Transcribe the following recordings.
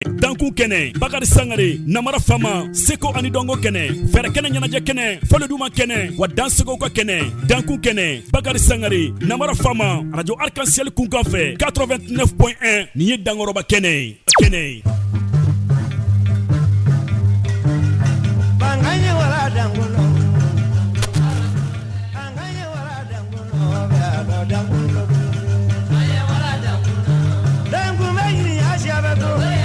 Danku kene Bakari Sangare Namara Fama Seko Anidongo kene Fere kene Nyanaje kene Foloduma kene wa Dansego ka kene Danku kene Bakari Sangare Namara Fama Radio Arc-en-Ciel Kunkanfe 89.1 Niye Dangoroba kene Banganye wala dangulo Banganye wala dangulo dangulo Banganye wala dangulo Dangu meyi ashabato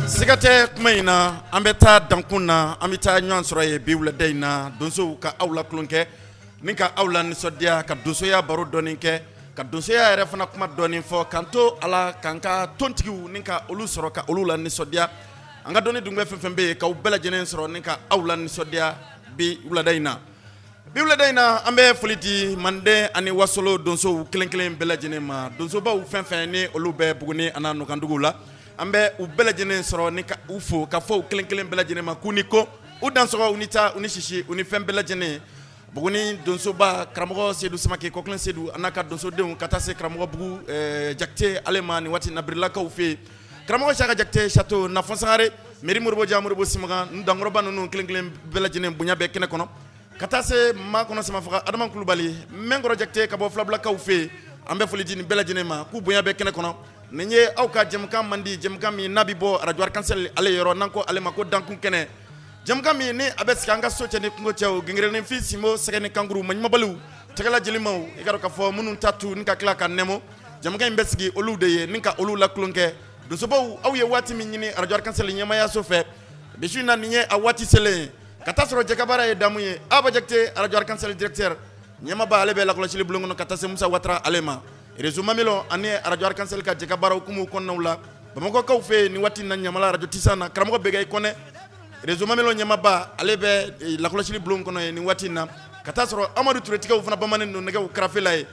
Sigate kumaina ambeta dankuna amita nywan soroye biwla dayna donso ka awla klonke ninka awla ni sodia ka donso ya baro doninke ka donso ya refana kuma donin fo kanto ala kanka tontigu ninka olu soro ka olu la ni sodia anga doni dungbe fenfembe ka ubela jenen soro ninka awla ni sodia bi wla dayna ambe foliti mande ani wasolo donso kelenkelen bela jenema donso ba u fenfen ni olu be buguni ana no kandugula ambe u bela jenen soro ni ka ufo ka fo kelenkelen bela jenema kuniko u dansoro unita unishishi unifem bela jenen buguni donso ba kramogo sedu samake koklen sedu anaka donso de katase kramogo bugu jakte alemani wati nabrila ka ufe kramogo shaka jakte chateau na fonsare meri murbo jamurbo simaga ndangro banunu kelenkelen bela jenen bunya be kene kono katase ma kono sama faka adama kulubali mengoro jakte ka bo flabla ka ufe ambe foliti ni bela jenema ku bunya be kene kono nenye auka jemkam mandi jemkam mi nabibo radio Arc-en-Ciel ale yoro nanko ale mako dankun kene jemkam mi ni abeska anga soche ni kungo chaw gingere ni fi simo sekene kanguru manyma balu tagala jelimaw igaro ka fo munun tatu nika klaka nemo jemkam mbesgi olude ye nika olula klonke do so baw awye wati mi nyini radio Arc-en-Ciel nyema ya so fe bishuna ninye awati sele katasro jekabara e damuye abajakte radio Arc-en-Ciel directeur nyema ba alebe la klochili bulungu no katase musa watra alema Rezuma milo ane radio Arc-en-Ciel ka jeka bara hukumu konna ula bamako ka ufe ni wati na nyamala radio tisana karamoko bega ikone rezuma milo nyama ba alebe la kolachili blom kono ni wati na katasro Amadou Touré tika ufuna bamane no nega ukrafela e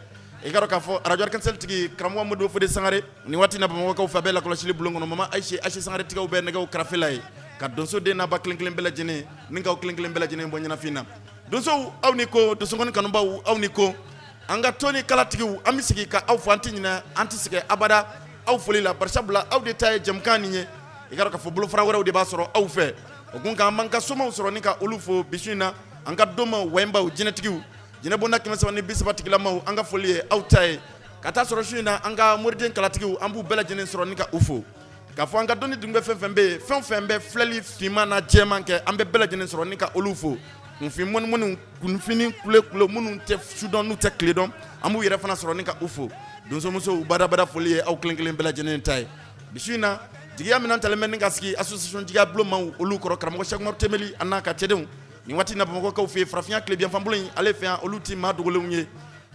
garo ka fo radio Arc-en-Ciel tigi karamo Amadou Fodé Sangare ni wati na bamako ka ufa bela kolachili blom kono mama Aïcha Sangare tika ube nega ukrafela e ka donso de na ba klinklin bela jene ninga klinklin bela jene bonyana fina donso awniko donso ngoni kanumba awniko anga toni kala tigiw amisigi ka aw fanti nyina antisike abada aw folila barsabla aw detail jamkani nye igaro ka fo bulu fara wara de basoro aw fe ogun ka manka soma usoro nika olufo bishina anga doma wemba u jina tigiw jina bona kimasa wani bisaba tigila maw anga folie aw tay kata soro shina anga morden kala tigiw ambu bela jinen soro nika ufo ka fo anga doni dungbe fenfembe flali fimana jemanke ambe bela jinen soro nika olufo kunfi mon kunfini kule munu te sudan nu te kledom amu yere fana soro nika ufo donso muso bada folie aw klinklin bela jenen tay bishina digia minan taleme ninga ski association digia bloma olu koro karamo Cheikh Mor Temeli anaka tedem ni wati na bamako ka ufi frafia klebia fambulin ale fia oluti ma dogolunye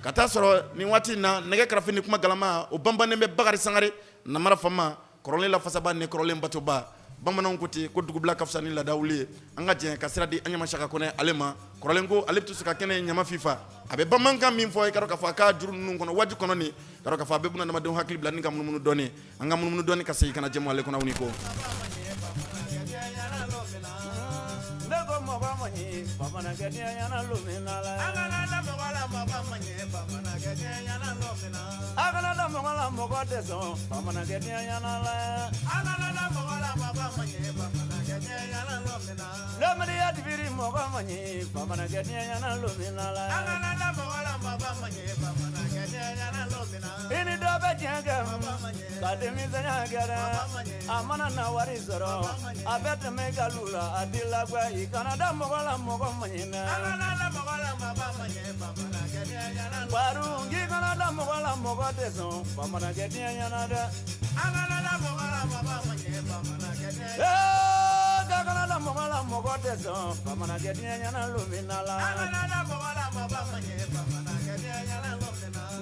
kata soro ni wati na nege krafini kuma galama o bamba nembe Bakari Sangare namara fama kɔrɔlen la fasaba ni kɔrɔlen batoba bamananw ko ten ko dugubila ka fisa ni ladawuli ye an ka jɛn ka sira di an ɲama saka kɔnɛ ale ma kɔrɔlen ko ale bɛ to se ka kɛnɛ ɲama fifa a bɛ bamanankan min fɔ ye k'a dɔn k'a fɔ a ka juru ninnu kɔnɔ waji kɔnɔ nin k'a dɔn k'a fɔ a bɛ buna adamadenw hakili bila ni ka munumunu dɔɔni an ka munumunu dɔɔni ka segin ka na jɛmu ale kɔnɔ aw ni ko ini dɔ bɛ tiɲɛ kɛ ka denmisɛnya kɛra a mana na wari sɔrɔ a bɛ tɛmɛ galu la a di lagoya i kana da mɔgɔ la mɔgɔ man ɲi dɛ baro k'i kana da mɔgɔ la mɔgɔ tɛ sɔn bamanan kɛ diɲɛ ɲɛna dɛ ka kana da mɔgɔ la mɔgɔ tɛ sɔn bamanan kɛ diɲɛ ɲɛna lumina la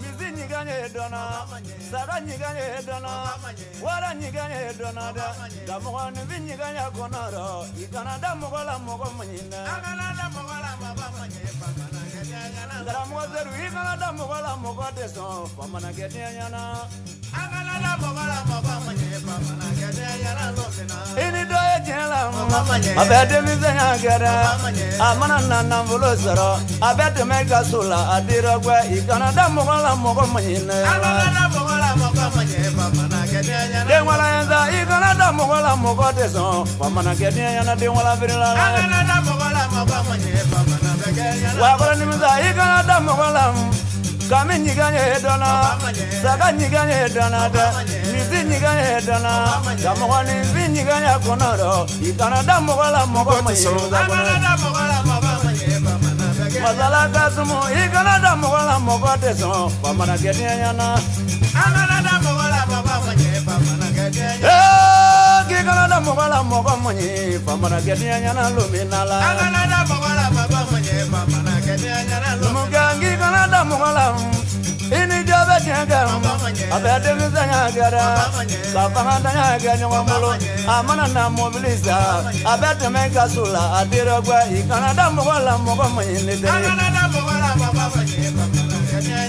misi ɲigan ye dɔnna saga ɲigan ye dɔnna wara ɲigan ye dɔnna dɛ nka mɔgɔninfin ɲigan ye kɔnɔ rɔ i kana da mɔgɔ la mɔgɔ man ɲi dɛ karamɔgɔ seru i kana da mɔgɔ la mɔgɔ tɛ sɔn bamanan kɛ diɲɛ ɲɛna i ni dɔ ye tiɲɛ la a bɛ denmisɛnya kɛra a mana na nafolo sɔrɔ a bɛ tɛmɛ ka so la a dira gɛ i kana da mɔgɔ la mɔgɔ man ɲi dɛ denwala ye sa i kana da mɔgɔ la mɔgɔ tɛ sɔn bamanan kɛ diɲɛ ɲɛna denwala firila la wakɔrɔ nimisa i kana da mɔgɔ la kami ɲigan ye dɔnna saga ɲigan ye dɔnna dɛ misi ɲigan ye dɔnna ka mɔgɔninfin ɲigan ye kɔnɔ rɔ i kana da mɔgɔ la mɔgɔ man ɲi masala ka sumu i kana da mɔgɔ la mɔgɔ tɛ sɔn bamanan kɛ diɲɛ ɲɛna k'i kana da mɔgɔ la mɔgɔ man ɲi bamanan kɛ diɲɛ ɲɛna lumina la numukɛ k'i kana da mɔgɔ la i ni jɔ bɛ tiɲɛ kɛ a bɛ denmisɛnya kɛra ka fangatanya kɛ ɲɔgɔn bolo a mana na mobili sa a bɛ tɛmɛ ka so la a dira gɛ i kana da mɔgɔ la mɔgɔ man ɲi ne tɛ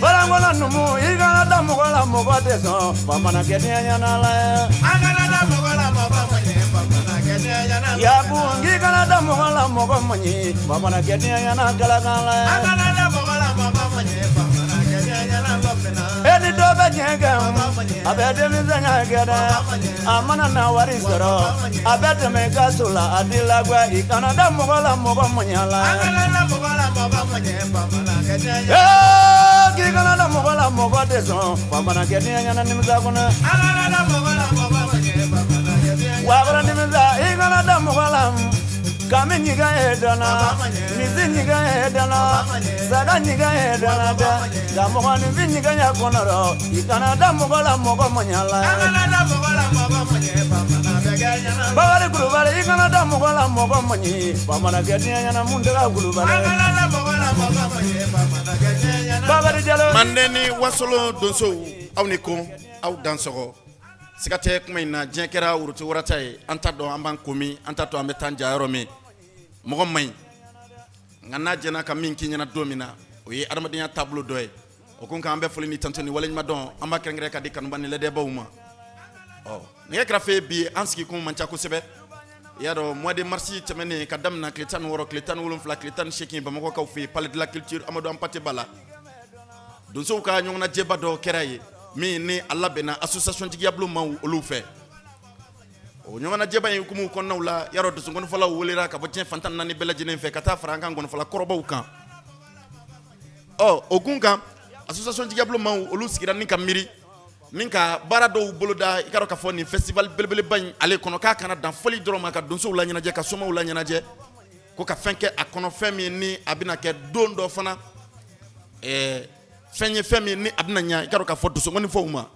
balankɔnɔ numu i kana da mɔgɔ la mɔgɔ tɛ sɔn bamanan kɛ diɲɛ ɲɛna la yaku k'i kana da mɔgɔ la mɔgɔ man ɲi bamanan kɛ diɲɛ ɲɛna galakan la e ni dɔ bɛ tiɲɛ kɛ a bɛ denmisɛnya kɛra a mana na wari sɔrɔ a bɛ tɛmɛ ka so la a di lagoya i kana da mɔgɔ la mɔgɔ man ɲi la k'i kana da mɔgɔ la mɔgɔ tɛ sɔn bamanan kɛ diɲɛ ɲɛna nimisa kɔnɔ wakɔrɔ nimisa i kana da mɔgɔ la kami ɲigan ye dɔnna misi ɲigan ye dɔnna saga ɲigan ye dɔnna dɛ nka mɔgɔninfin ɲigan ye kɔnɔ rɔ i kana da mɔgɔ la mɔgɔ man ɲi la bakari kulubali i kana da mɔgɔ la mɔgɔ man ɲi bamanan kɛ diɲɛ ɲɛna mun tɛ ka kulubali bakari jalo mande ni wasolo donsow aw ni ko aw dansɔgɔ siga tɛ kuma in na diɲɛ kɛra wuruti warata ye an t'a dɔn an b'an komi an t'a dɔn an bɛ taa ja yɔrɔ min mɔgɔ man ɲi nka n'a jɛna ka min k'i ɲɛna don min na o ye adamadenya taabolo dɔ ye o ko nka an bɛ foli ni tanto ni waleɲuman dɔn an b'a kɛrɛnkɛrɛn ka di kanuba ni lɛdɛbaw ma nɛgɛ kɛrɛfɛ bi an sigikun man ca kosɛbɛ i y'a dɔn mois de mars tɛmɛnen ka daminɛ tile 16 tile 17 tile 18 bamakɔkaw fɛ yen palais de la culture amadou hampâté bala donsow ka ɲɔgɔnnajɛba dɔ kɛra ye min ni a labɛnna association tigiyabulo ma olu fɛ o ɲɔgɔnnajɛba in hukumu kɔnɔnaw la yarɔ dusukɔnifɔlaw welera ka bɔ diɲɛ fantan naani bɛɛ lajɛlen fɛ ka taa fara an kan gɔnifɔla kɔrɔbaw kan o kun kan association tigiyabulo ma olu sigira ni ka miiri ni ka baara dɔw boloda i ka dɔn k'a fɔ nin festival belebeleba in ale kɔnɔ k'a kana dan fɔli dɔrɔn ma ka donsow la ɲɛnajɛ ka somaw la ɲɛnajɛ ko ka fɛn kɛ a kɔnɔ fɛn min ni a bɛna kɛ don dɔ fana fɛn ye fɛn min ni a bɛna ɲa i ka dɔn k'a fɔ dusukɔnifɔw ma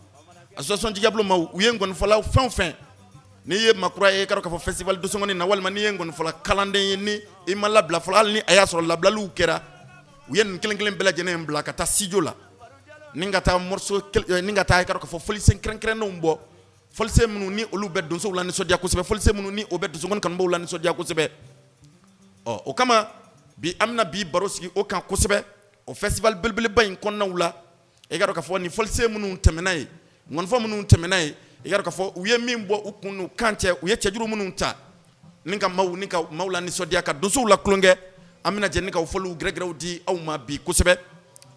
association tigiyabulo ma u ye ngɔnifɔlaw fɛn o fɛn n'i ye makura ye i ka dɔn k'a fɔ festival dusukɔni na walima n'i ye ngɔnifɔla kalanden ye ni i ma labila fɔlɔ hali ni a y'a sɔrɔ labilaliw kɛra u ye nin kelen kelen bɛɛ lajɛlen bila ka taa studio la ni ka taa morceau ni ka taa i ka dɔn k'a fɔ folisen kɛrɛnkɛrɛnnenw bɔ folse munu ni olu be donso la ni sodia kosebe folse munu ni obe donso kan bo la ni sodia kosebe o kama bi amna bi baroski o kan kosebe o festival belbele bayin konna wula e garo ka fo ni folse munu temenai ngon fo munu temenai e garo ka fo uye mimbo ukunu kanche uye chejuru munu ta ninka maula ni sodia ka donso la klonge amina je ninka o folu gregrew di awma bi kosebe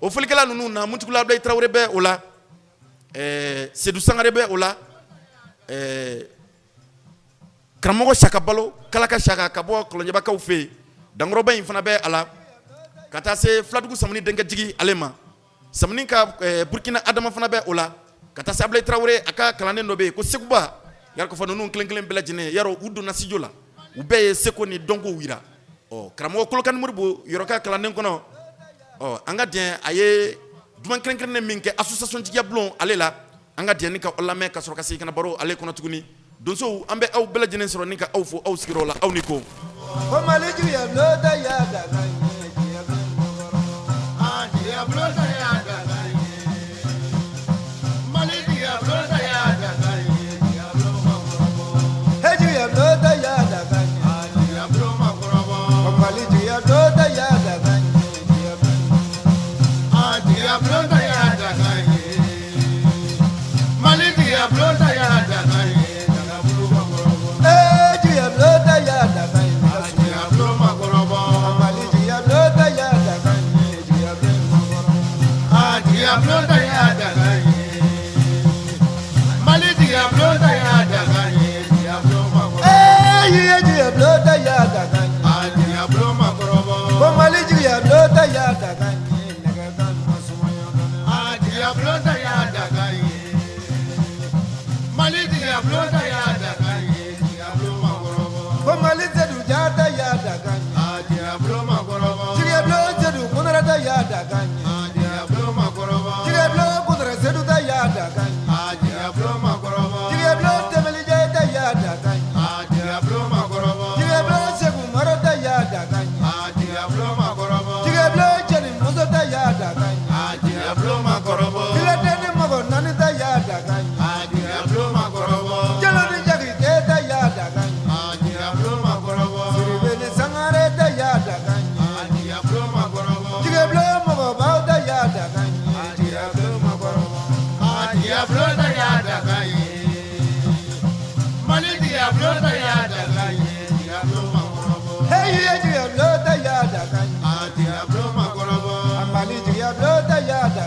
o folikala nunu na mutukula blay trawre be ola Sedou Sangare be ola Kramogo Shaka Balo Kalaka Shaka Kabo Kolonjeba ka ufe dangoroba infana be ala kata se fladugu samni denga jigi alema samni ka Burkina Adama fana be ola kata se Ablay Traoré aka kalane no be ko sekuba yar ko fanu klen bela jine yaro udu nasijola ube seko ni dongo wira Kramogo kolokan murbo yoroka kalane kono anga dien aye duman kren minke association jigia blon alela anga diani ka olame ka soroka sikana baro ale kono tuguni donso ambe aw bela jenen soro nika aw fo aw sirola aw niko ko maliju ya blota ya da ya blota ya da maliju ya blota ya da heju ya blota ya da ya bloma korobo ko maliju ya blota ya da ya blota ya da maliju ya blota ya da ya blota ya da ya bloma korobo maliju ya blota ya da ya blota ya da maliju ya blota ya da ya bloma korobo ya blota ya da ya bloma korobo ko maliju ya blota ya da ya blota ya da maliju ya blota ya da ya bloma korobo ko maliju du jata ya da ya bloma korobo ya blota du kunrata ya da ya bloma korobo ya blota kunra sedu da ya da ya bloma korobo ya blota melije da ya da ya bloma korobo ya blota segu marata ya da ya bloma korobo ya blota ni muzo da ya da ya bloma korobo ya deni mago nani da ya da ya bloma korobo jalo ni jagi da ya da ya bloma korobo siribeli sangare da ya da ya bloma korobo ya bloma mago ba da ya da ya bloma korobo ya blota ya da malidi ya blota ya da ya bloma korobo hey ya blota ya da ya bloma korobo malidi ya blota ya da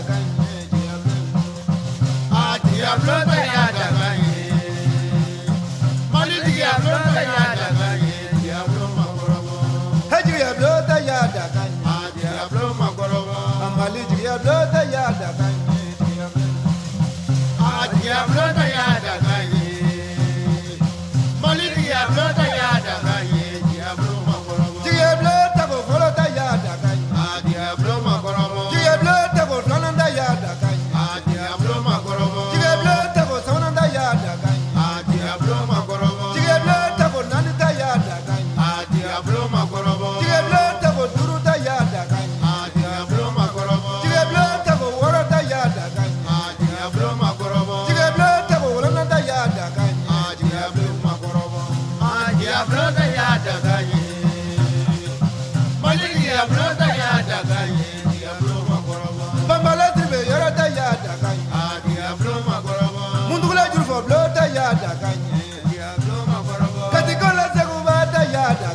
ya blota ya da malidi ya blota ya da ya bloma korobo hey ya blota ya da ya bloma korobo malidi ya blota ya da ya blota ya da malidi ya blota ya da ya bloma korobo ya blota go flota ya da ya bloma korobo ya blota go flonda ya da ya bloma korobo ya blota go sonda ya da ya bloma korobo ya blota go nanita ya da ya bloma korobo ya blota go duruta ya da ya bloma korobo ya blota go worota ya da ya bloma korobo ya blota go worota ya da ya bloma korobo ya blota ya da malidi ya blota ya da ya bloma korobo bambala tribe yorota ya da ya bloma korobo mundugula jurfo blota ya da ya bloma korobo katikola segubata ya da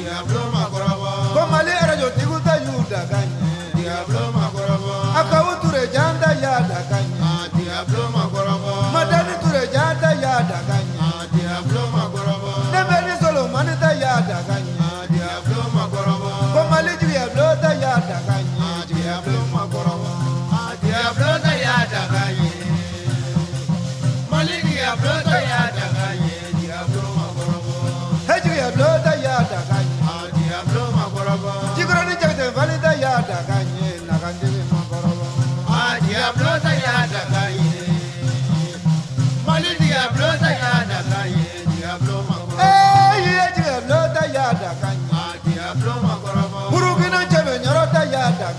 ya bloma korobo komali arajo tiguta yuda ya bloma korobo akawuture janda ya da ya bloma korobo madani ture janda ya da ya bloma korobo nebeni solo manita ya da ya bloma korobo komali ya blota ya da ya bloma korobo ya blota ya da malidi ya blota ya da ya bloma korobo heju ya blota ya da ya bloma korobo jigorani jagte valida ya da nakandele makorobo ya blota ya da malidi ya blota ya da ya bloma korobo heju ya blota ya da ya bloma korobo burukina chebe nyorota ya da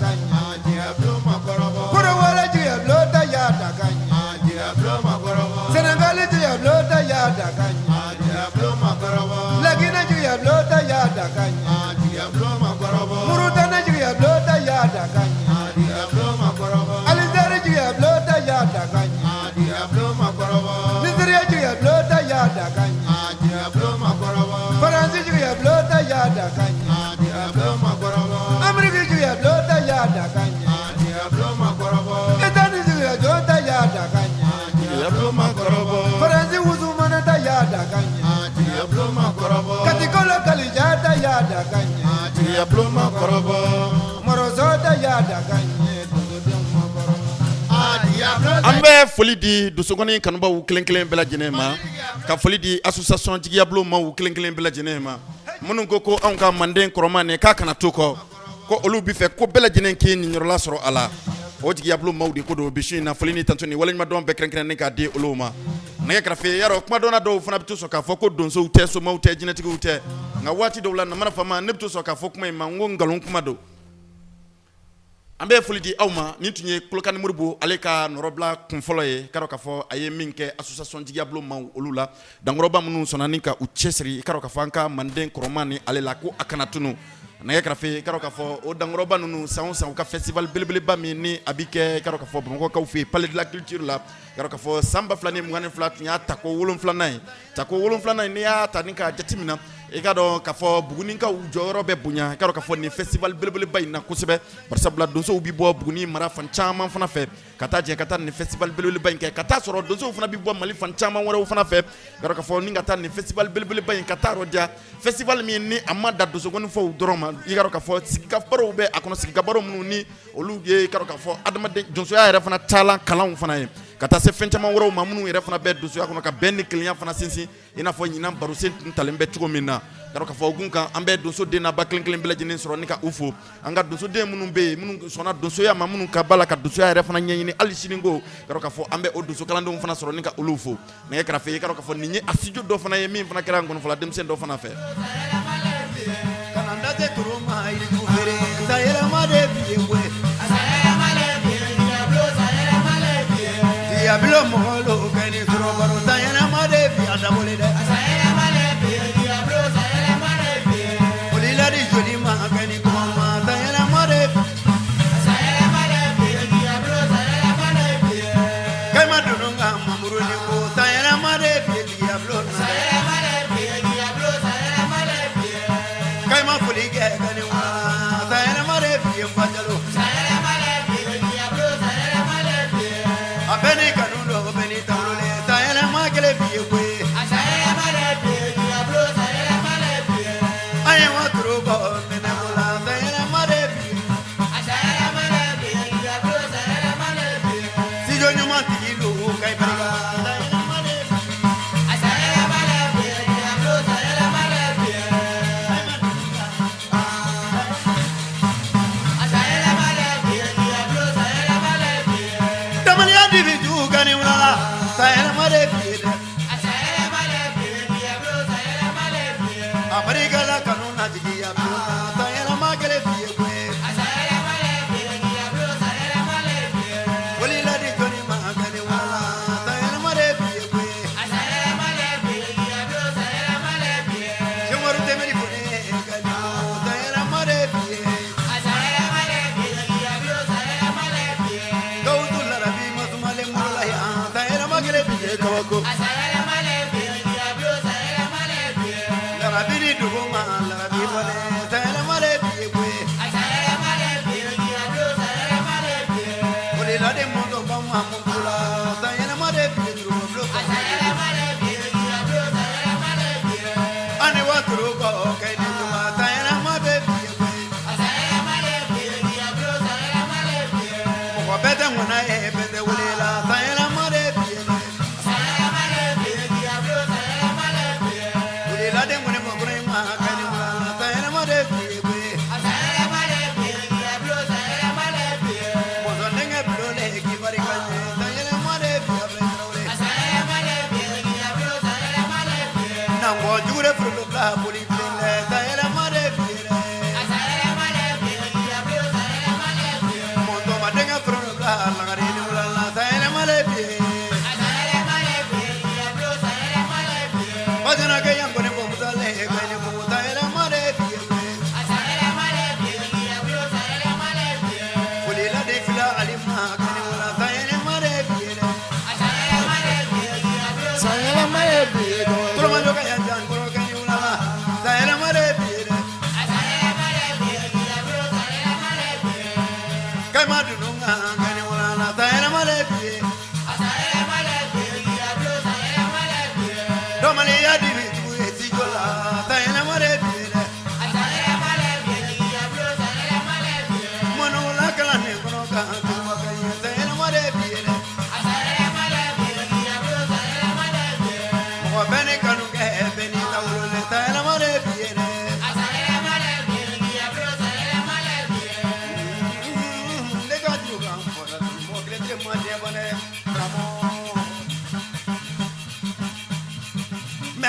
ya bloma korobo koro wala ya blota ya da ya bloma korobo Senegal ya bɛ foli di dusukɔni kanubaw kelen-kelen bɛɛ lajɛlen ma ka foli di association Jigiyablo maaw kelen-kelen bɛɛ lajɛlen ma minnu ko anw ka Manden kɔrɔma ni k'a kana to kɔ ko olu bɛ fɛ ko bɛɛ lajɛlen k'i ninyɔrɔla sɔrɔ a la o Jigiyablo maaw de ko don bi su in na foli ni tanto ni waleɲumandɔn bɛɛ kɛrɛnkɛrɛnnen k'a di olu ma nɛgɛ kɛrɛfɛ yarɔ kumadɔnna dɔw fana bɛ to sɔn k'a fɔ ko donsow tɛ somaw tɛ jinɛtigiw tɛ nka waati dɔw la namara fama ne bɛ to sɔn k'a fɔ kuma in ma n ko nkalon kuma don an bɛ foli di aw ma nin tun ye Kolokani Moribo ale ka nɔrɔbila kun fɔlɔ ye k'a dɔn k'a fɔ a ye min kɛ association Jigiyablo maaw olu la dankɔrɔba minnu sɔnna ni ka u cɛsiri k'a dɔn k'a fɔ an ka Manden kɔrɔma ni ale la ko a kana tunu nɛgɛ kɛrɛfɛ k'a dɔn k'a fɔ o dankɔrɔba ninnu san o san u ka festival belebeleba min ni a bɛ kɛ k'a dɔn k'a fɔ Bamakɔkaw fɛ yen Palais de la Culture la k'a dɔn k'a fɔ san 2022 tun y'a tako 7nan ye tako 7nan in n'i y'a ta ni k'a jateminɛ i k'a dɔn k'a fɔ Bugunikaw jɔyɔrɔ bɛ bonya i k'a dɔn k'a fɔ nin festival belebeleba in na kosɛbɛ barisabula donsow bɛ bɔ Buguni mara fan caman fana fɛ ka taa jɛ ka taa nin festival belebeleba in kɛ ka taa sɔrɔ donsow fana bɛ bɔ Mali fan caman wɛrɛw fana fɛ k'a dɔn k'a fɔ ni ka taa nin festival belebeleba in ka taa yɔrɔ diya festival min ni a ma da donsokɔnifɔw dɔrɔn ma i k'a dɔn k'a fɔ sigikabarow bɛ a kɔnɔ sigikabaro minnu ni olu ye i k'a dɔn k'a fɔ adamaden donsoya yɛrɛ fana taalan kalanw fana ye ka taa se fɛn caman wɛrɛw ma minnu yɛrɛ fana bɛ donsoya kɔnɔ ka bɛn ni kelenya fana sinsin i n'a fɔ ɲinan barosen tun talen bɛ cogo min na k'a dɔn k'a fɔ o gun kan an bɛ donso den n'a ba kelen-kelen bɛɛ lajɛlen sɔrɔ ni ka u fo an ka donsoden minnu bɛ yen minnu sɔnna donsoya ma minnu ka ba la ka donsoya yɛrɛ fana ɲɛɲini hali sini ko k'a dɔn k'a fɔ an bɛ o donso kalandenw fana sɔrɔ ni ka olu fo nɛgɛ kɛrɛfɛ i k'a dɔn k'a fɔ nin ye studio dɔ fana ye min fana kɛra nkɔnɔfɔla denmisɛn dɔ fana fɛ Diablo molo kani trobaro tayana made bi adamole de asaya male bi diablo sayana male bi olila di jodi ma kani kuma tayana made asaya male bi diablo sayana male bi kama dununga mamuru ni ko tayana made bi diablo sayana male bi diablo sayana male bi kama fulige kani wa tayana made bi mbajalo sayana male bi diablo sayana male bi abeni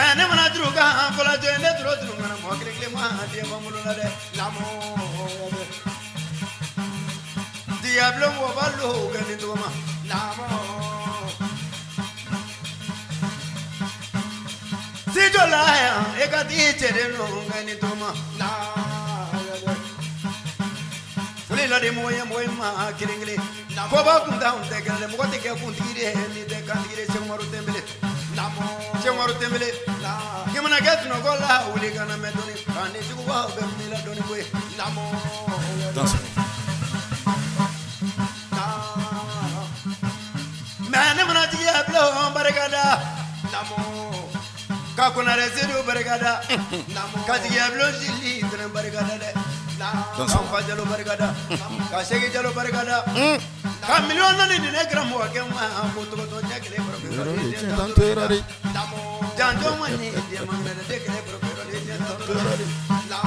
mene mana druga fola jende dro mana mo kle ma dia bamulo na de lamo diablo mo ballo gani to ma lamo si jola e ka di chere no gani to ma la fule la de mo ma kiringli ko ba kun da unte gele mo te ke kun tire ni de kan tire se maru tembele lamo se maru tembele la ke mana get no gola uli kana me doni ani tu ba be mi la doni boy lamo mane mana tiya blo baragada lamo ka kuna residu baragada lamo ka tiya blo jili dren baragada de la ka jalo baragada ka shege jalo baragada ka million nani ne gram wa ke ma ko to nyakle pro tanto erari lamo janjo mani de mangre de kle pro tanto erari la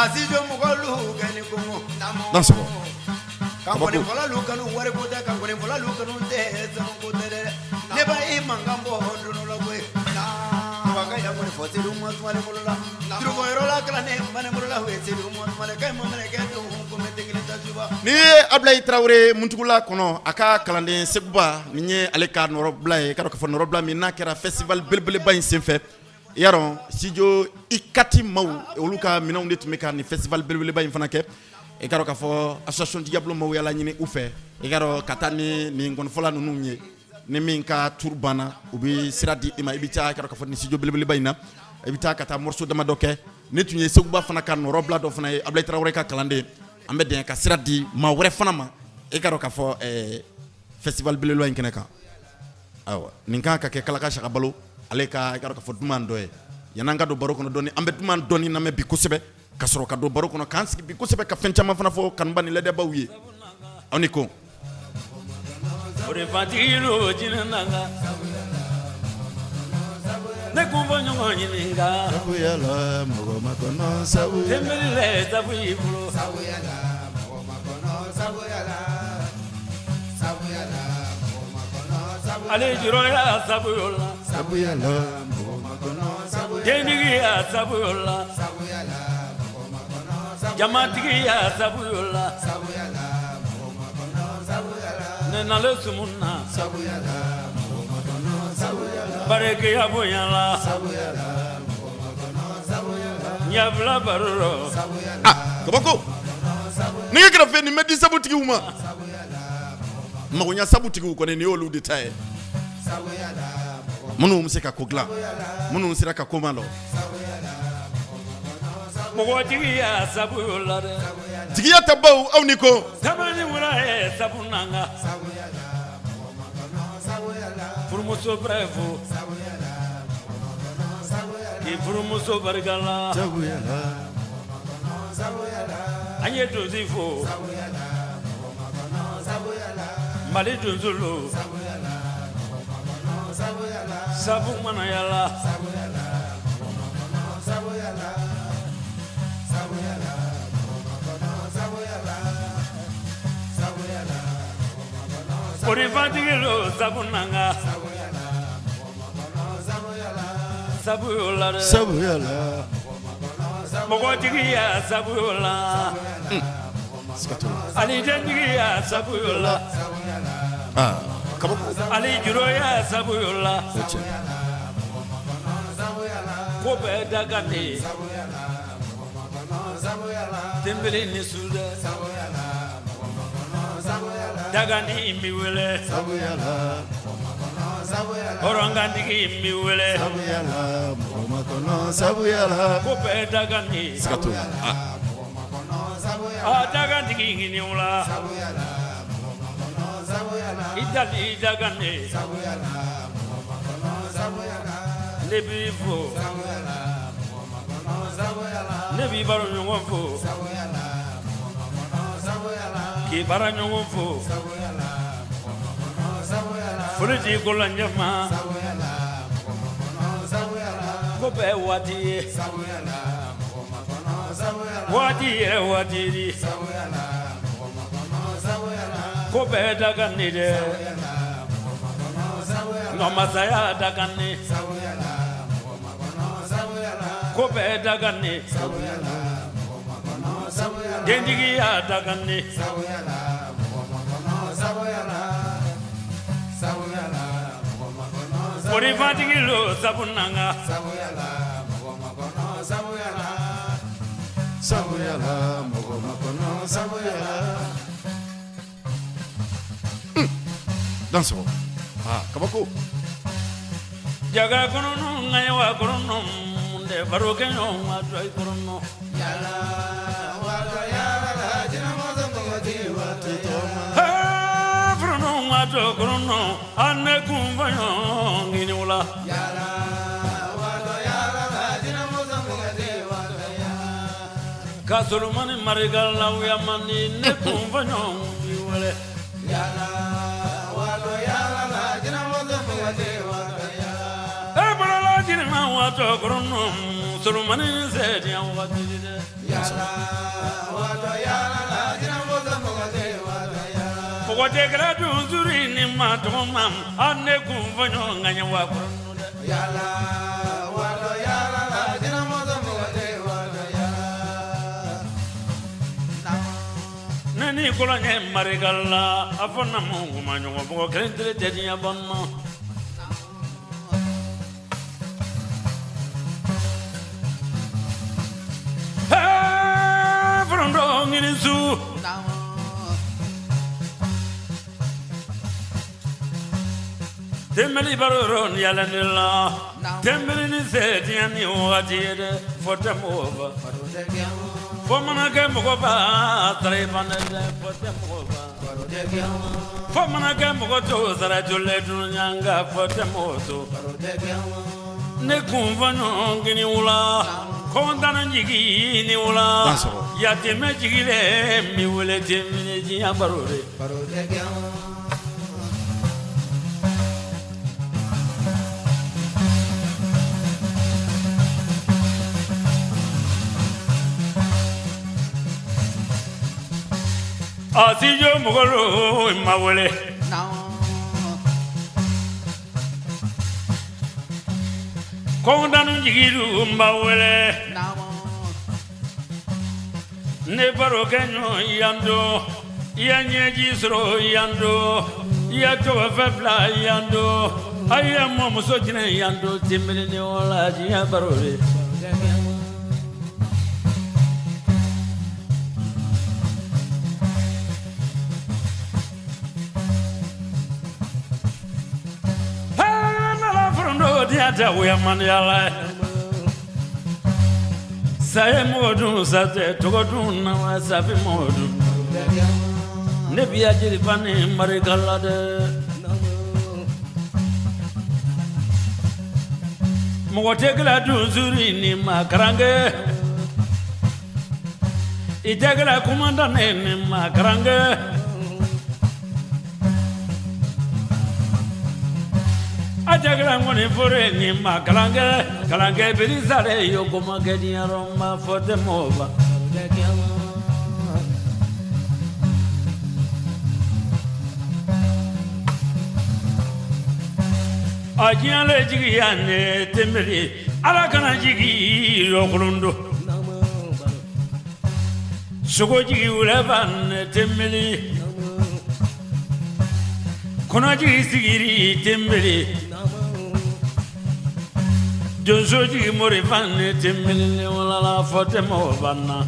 asijo mugolu gani kongo lamo danso kangone fola lukanu wari ko da kangone fola lukanu de zan ko de ne ba e mangambo hondo lo boy la baga ya mo fote ru mo male mo la tru ko ro la kala ne mane mo la we se ru mo male kay mo mane ke to ko me te kile ta juba ni Ablaye Traoré muntugula kono aka kalande seguba ni nye ale ka noro Ablaye ka ko fo noro Ablaye mi na kera festival belbele bayin senfe yaron studio ikati maw oluka mina unde tumeka ni festival belbele bayin fana ke e karo ka fo association diablo maw yala nyini ufe e karo katani ni ngon fola no nunye ni minka turbana ubi siradi ima ibita karo ka fo ni studio belbele bayina ibita kata morceau dama doke ni tunye seguba fana kan noro Ablaye do fana Ablaye Traoré ka kalande ambe den ka siradi ma wore fana ma e karo ka fo festival belelo en keneka awa ninka ka ke kala ka shaka balo ale ka karo ka fo duman doye yananga do baro kono doni ambe duman doni na me bi kusebe kasoro ka do baro kono kanski bi kusebe ka fenchama fana fo kan bani lede bawiye oniko ore fatiro jinanga ne kumbo nyongo nyininga sabuyala mogo makono sabu tembele tabu ibro sabuyala mo makono sabuyala mo makono sabuyala ale jiro ya sabuyola sabuyala mogo makono sabu denigi ya sabuyola sabuyala mo makono jamatigi ya sabuyola sabuyala mo makono sabuyala ne nale sumunna sabuyala mo makono sabuyala bareke ya boyala sabuyala mo makono sabuyala nyabla baroro kabako ni kira fe ni medi sabu tigi uma magonya sabu tigi ko ne ni olu detail munu musika kogla munu musira ka komalo mogotigi ya sabuyola de tigi ya tabau au niko tamani wura e sabunanga furmuso brevo ki furmuso bargala sabuyala anye dozifo mali dozulu sabu mana yala ori fatigilo sabu nanga sabu yola sabuyala mogotigi ya sabu yola ali dengi ya sabu yola kabako ali juro ya sabu yola ko be dagane tembele ni suda dagani mi wele sabuyala orangandigi mi wele sabuyala mogo makono sabuyala ko be dagane skatu dagandigi ngini wala idali dagane nebi fo nebi baro nyongo fo ki bara nyongo fo fuliji kolanyama ko be wati wati ko be dagane de masaya dagane ko bɛɛ dagane denjigiya dagane morifatigi lo sabu nanga danso kabako jaga kono ngayawa kono de baroke no adoi kono yala wado yala jina mozo ngoti watu ha frono wado kono ane kumvanyo ngini wala yala wado yala jina mozo ngoti watu ya kasulumani marigala uyamani ne kumvanyo ngini yala wado yala jina mozo ngoti watu ya Jirma wato krono sulumani zedi awati de yala wato yala jirma wato mogade wato yala pokote gradu zuri ni matomam ane kumvanyo nganya wa krono de yala wato yala jirma wato mogade wato yala nani kolanye marigalla afona mungu manyo poko krentre tedi abonno nginisu tembeli baroron yalanilla tembeli ni setiani wajide fotamova fomana ke mogoba trepanele fotamova fomana ke mogoto zarajule dunyanga fotamoto ne kumvano ngini ula Kondana jigi ni ula ya teme jigile mi wule teme ji abarore asijo mugolo mawele Kondana jigilu mawele ne baro kenyo yando ya nyeji sro yando ya to febla yando aya mo muso jine yando timini ne wala ji ya baro re ha na la frondo dia da we man yala Saye modu sate togodu na wasafi modu Nebiya jiripani marigala de Mogotegla duzuri ni makarange Itegla kumandane ni makarange Ajagla ngoni fore ni makarange Kalange birizare yokoma gedi aroma for the mova Ajiale jigi yane temeli alakana jigi rokulundo Sogo jigi ulevan temeli Kono jigi sigiri temeli Josoji morifane temele wala la fote mo banna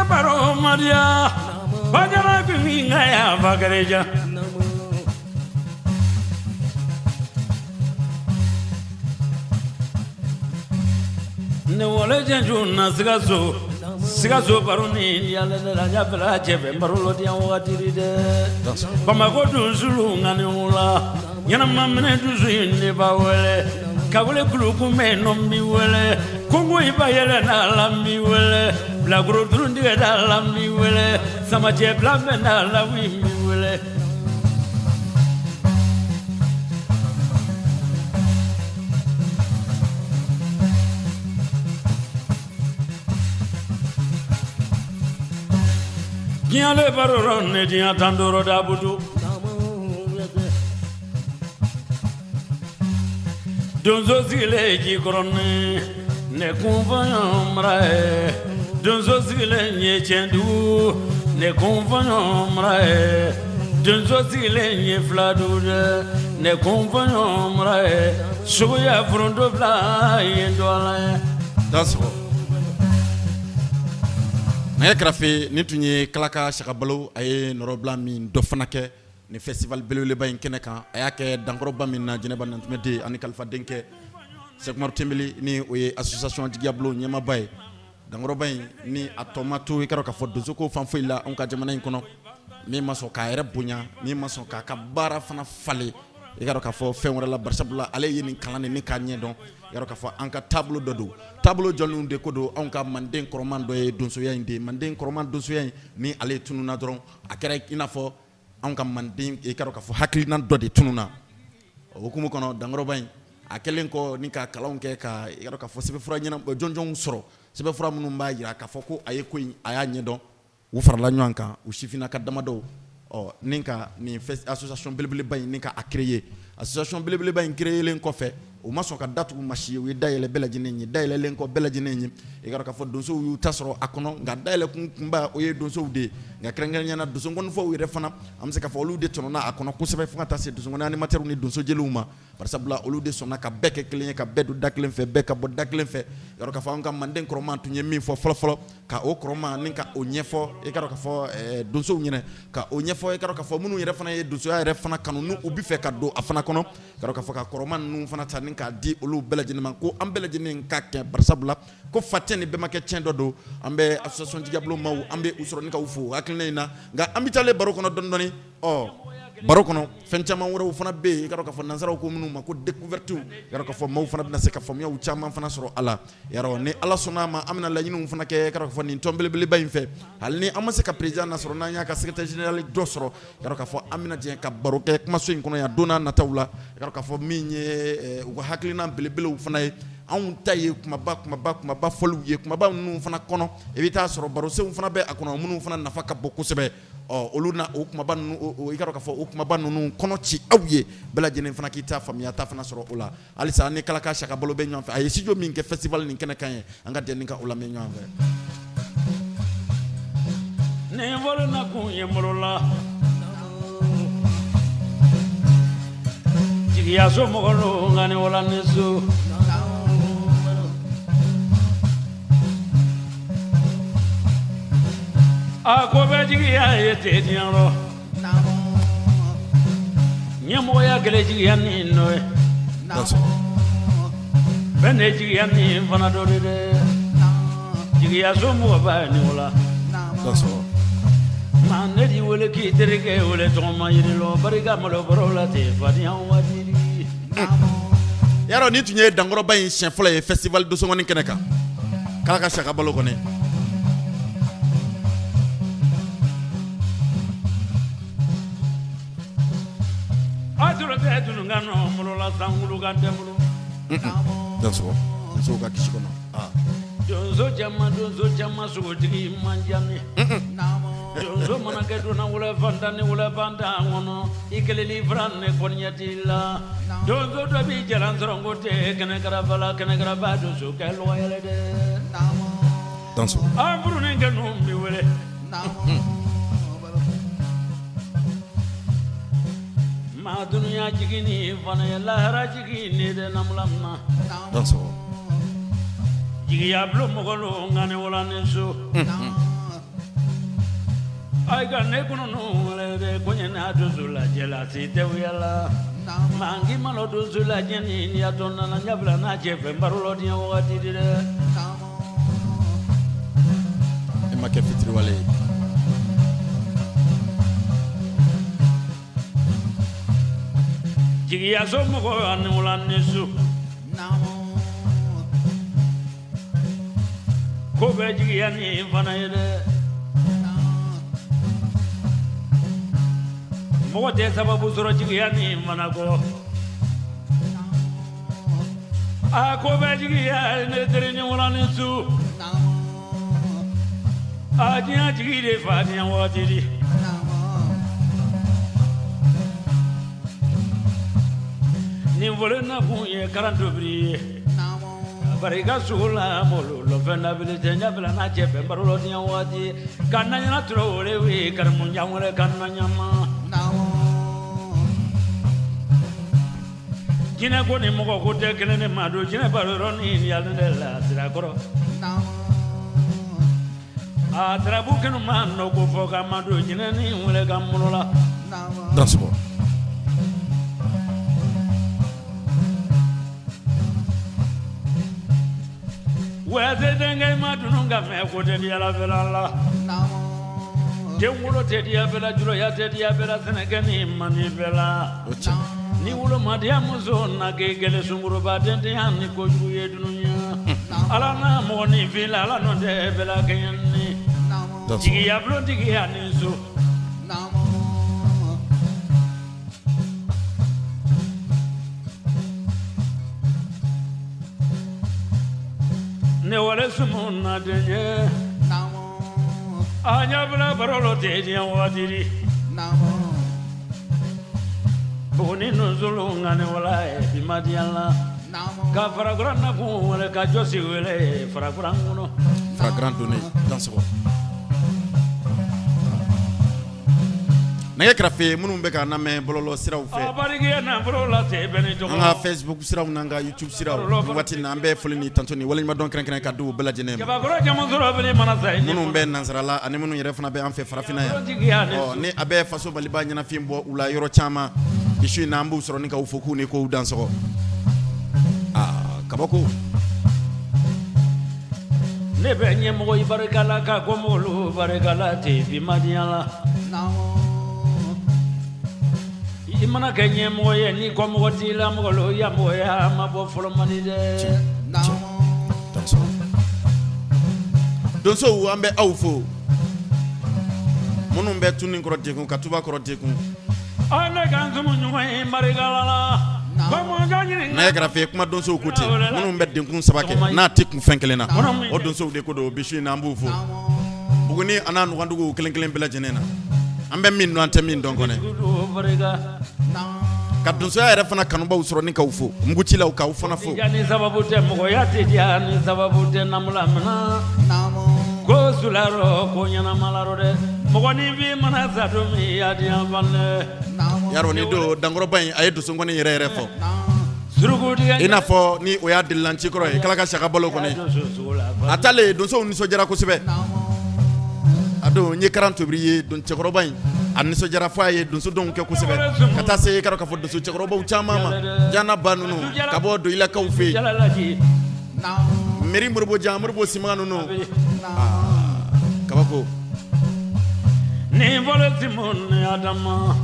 Baro Maria Bajara binga ya bagareja Ne wala janju na sigaso baroni yale la jabla jebe barulo dia watiri de Bamako duzulu ngani ula yana mamne duzu inde bawele kagule kuluku me no mi wele kongo ibayele na la mi wele la gro drundi da la mi wele sama jebla me na la mi wele Diɲɛ le baro ne diɲɛ tan dɔrɔ dabudu donso sigilen ji kɔrɔni ne kunfɔɲɔ mara ye donso sigilen ye tiɲɛdugu ne kunfɔɲɔ mara ye donso sigilen ye filadu dɛ ne kunfɔɲɔ mara ye suguya foronto fila ye dɔla ye. Dansɔgɔ nɛgɛ kɛrɛfɛ ni tun ye Kalaka Sakabalo a ye nɔrɔbila min dɔ fana kɛ ni festival belebeleba in kɛnɛ kan a y'a kɛ dankɔrɔba min na Jɛnɛba Nantumɛden ani Kalifa Denkɛ Sɛkumaru Tembeli ni o ye association Jigiyablo ɲɛmaaba ye dankɔrɔba in ni a tɔ ma to i k'a dɔn k'a fɔ donsoko fan foyi la anw ka jamana in kɔnɔ min ma sɔn k'a yɛrɛ bonya min ma sɔn k'a ka baara fana falen i k'a dɔn k'a fɔ fɛn wɛrɛ la barisabula ale ye nin kalan ni k'a ɲɛ dɔn i k'a dɔn k'a fɔ an ka taabolo dɔ don taabolo jɔnninw de ko don anw ka Manden kɔrɔman dɔ ye donsoya in de Manden kɔrɔman donsoya in ni ale tununa dɔrɔn a kɛra i n'a fɔ anw ka Manden i k'a dɔn k'a fɔ hakilina dɔ de tununa o hukumu kɔnɔ dankɔrɔba in a kɛlen kɔ ni ka kalanw kɛ ka i k'a dɔn k'a fɔ sɛbɛnfura jɔnjɔnw sɔrɔ sɛbɛnfura minnu b'a jira k'a fɔ ko a ye ko in a y'a ɲɛdɔn u farala ɲɔgɔn kan u sifinnaka damadɔw ni ka nin association belebeleba in ni ka a créer association belebeleba in créelen kɔfɛ u ma sɔn ka datugu masi ye u ye dayɛlɛ bɛɛ lajɛlen ye dayɛlɛlen kɔ bɛɛ lajɛlen ye i k'a dɔn k'a fɔ donsow y'u ta sɔrɔ a kɔnɔ nka dayɛlɛ kunba o ye donsow de ye nka kɛrɛnkɛrɛnnenya donsokɔnifɔw yɛrɛ fana an bɛ se k'a fɔ olu de tɔnɔna a kɔnɔ kosɛbɛ fo ka taa se donsokɔni animateurs ni donsojeliw ma barisabula olu de sɔnna ka bɛɛ kɛ kelen ye ka bɛɛ don da kelen fɛ bɛɛ ka bɔ da kelen fɛ i k'a dɔn k'a fɔ an ka Manden kɔrɔman tun ye min fɔ fɔlɔfɔlɔ ka o kɔrɔman ni ka o ɲɛfɔ i k'a dɔn k'a fɔ donsow ɲɛna ka o ɲɛfɔ i k'a dɔn k'a fɔ minnu yɛrɛ fana ye donsoya yɛrɛ fana kanu n'u bɛ fɛ ka don a fana kɔnɔ i k'a dɔn k'a fɔ ka kɔrɔman ninnu fana ta ni k'a di olu bɛɛ lajɛlen ma ko an bɛɛ lajɛlen ka kɛ barisabula ko fatɛ ni bɛmakɛ tiɲɛ dɔ don an bɛ association Jigiyablo maaw an bɛ u sɔrɔ ni ka u fo hakilina in na nka an bɛ taa baro kɔnɔ dɔɔni baro kɔnɔ fɛn caman wɛrɛw fana bɛ yen i k'a dɔn k'a fɔ nansaraw ko minnu ma ko découverte i k'a dɔn k'a fɔ maaw fana bɛna se ka faamuyaw caman fana sɔrɔ a la yarɔ ni Ala sɔnna ma an bɛna laɲiniw fana kɛ i k'a dɔn k'a fɔ nin tɔn belebeleba in fɛ hali ni an ma se ka président nasɔrɔ n'an y'a ka secrétaire général dɔ sɔrɔ i k'a dɔn k'a fɔ an bɛna jɛ ka baro kɛ kumaso in kɔnɔ yan don n'a nataw la i k'a dɔn k'a fɔ min ye u ka hakilina belebelew fana ye anw ta ye kumaba fɔliw ye kumaba ninnu fana kɔnɔ i bɛ taa sɔrɔ barosenw fana bɛ a kɔnɔ minnu fana nafa ka bon kosɛbɛ olu na o kumaba ninnu i k'a dɔn k'a fɔ o kumaba ninnu kɔnɔ ci aw ye bɛɛ lajɛlen fana k'i ta faamuya ta fana sɔrɔ o la halisa ni Kalaka Sakabalo bɛ ɲɔgɔn fɛ a ye studio min kɛ festival nin kɛnɛ kan ye an ka jɛ ni ka o lamɛn ɲɔgɔn fɛ. ne bolo na kun ye malo la jigiya so mɔgɔ lo nka ni wala ni so a ko bɛ jigiya ye te diɲɛrɔ ɲɛmɔgɔya kɛlɛ jigiya ni nɔ ye bɛɛ ne jigiya ni fana dɔ de dɛ jigiya so mɔgɔ ba ni wala ma ne di wele k'i terikɛ wele tɔgɔma yiri lɔ barika malo bɔrɔ la ten fadenya waati yarɔ ni tun ye dankɔrɔba in siɲɛ fɔlɔ ye festival donsokɔni kɛnɛ kan Kalaka Sakabalo kɔni a tora tɛ tununkan nɔ malo la sankulu kan tɛ bolo donso ka kisi kɔnɔ donso caman sogotigi man ca ne donso mana kɛ donna wulɛ fantan ni wulɛ fantan kɔnɔ i kelen ni fara ne kɔniya t'i la donso dɔ b'i jalan sɔrɔ ko tɛ kɛnɛ kɛrɛfɛ la kɛnɛ kɛrɛfɛ donso kɛ lɔgɔyɛlɛ dɛ an furu ni kɛ ninnu bi wele ma dunuya jigi ni fana ye lahara jigi ni de namulamna Jigiyablo mɔgɔ lo nka ni wala ni so ai ka ne kɔnɔ nu wɛrɛ de ko ɲɛ n'a donso lajɛ la si tɛ wuyala mangi malo donso lajɛ ni ya to nana ɲabila n'a cɛ fɛn baro lɔ diɲɛ wagati de dɛ e ma kɛ fitiriwale ye jigiya so mɔgɔ ani wala ni so ko bɛ jigiya ni fana ye dɛ mɔgɔ tɛ sababu sɔrɔ jigiya ni fana kɔ a ko bɛ jigiya ne teri ni wala ni su Adia jigire fania watiri ni volena kunye karantobri bariga sula molo lo fena bile tenya bela na chepe barolo tia wati kananya na trole we karmunya wala kananya ma jina ko ni moko ko te kelene madu jina barolo ni ya ndela tira koro a trabu kenu mano ko foka madu jina ni wala kamulola Danse ko. Weze dengai madununga me ko te dia la vela la de wulo te dia vela juro ya te dia vela senegani mani vela Ocha. ni wulo madia muzo na gegele sunguru ba dente hani ko juye dununya ala na mo ni vela ala no de vela kenni Danse. digi ya blo digi ya ni so ne wale sumuna denye anya bla barolo te dia wadiri boni no zulunga ne wala e bimadiala ka faragura na ku wala ka josi wele faragura ngono Fragrant donné. Danse ko. Nage krafe munun be ka na me bololo siraw fe. abarigi na borola te beni to Anga Facebook siraw nanga YouTube siraw. Wati na ambe folini tantoni wala ma don kran ka du bela jenem. ba goro jamu zoro beli mana sai Munun be nansarala ani munun yere fana be an fe farafina ya. digi ya ne Oh ni abe faso baliba nyana fimbo ula yoro chama. Ishu na ambu soro ni ka ufoku ni ko danse ko. Ah kabako. ne be nye mo ibarikala ka ko molu barikala te bimadiala imana kenye mo ye ni ko mo tila mo lo ya mo ya ma bo folo mani de Danse. Donso ambe awfo. Munun be tunin koro dekun ka tuba koro dekun. ana kan sumu nyuma ibarikala ko mo jani Na yakra fe kuma donso kote munun be denkun sabake na tikun fenkelena o donso de ko do bishi na ambu fo buguni ana no gandugo kelen bela jenena ambe min no ante min donko ne ka donso ya refana kanuba usoro ni ka ufo mguchi la ka ufona fo yani sababu te mo ya te yani sababu te namula mana ko sularo ko nyana malaro de mo ni vi mana za do mi ya di amane yaro ni do dangoro ban ay do songo ni yere fo surugu di ina fo ni o ya dilanchi koro e kala ka shaka bolo ko ne atale donso ni so jara ko sebe ado nyi 40 briye don chekoro ban an so jara fa ye don so don ke ko sebe kata se karo ka fo don so chekoro ba uchama ma jana banunu ka bo do ila ka ufe jalalaji meri murbo jamurbo simanu no kabako ni vole timon adama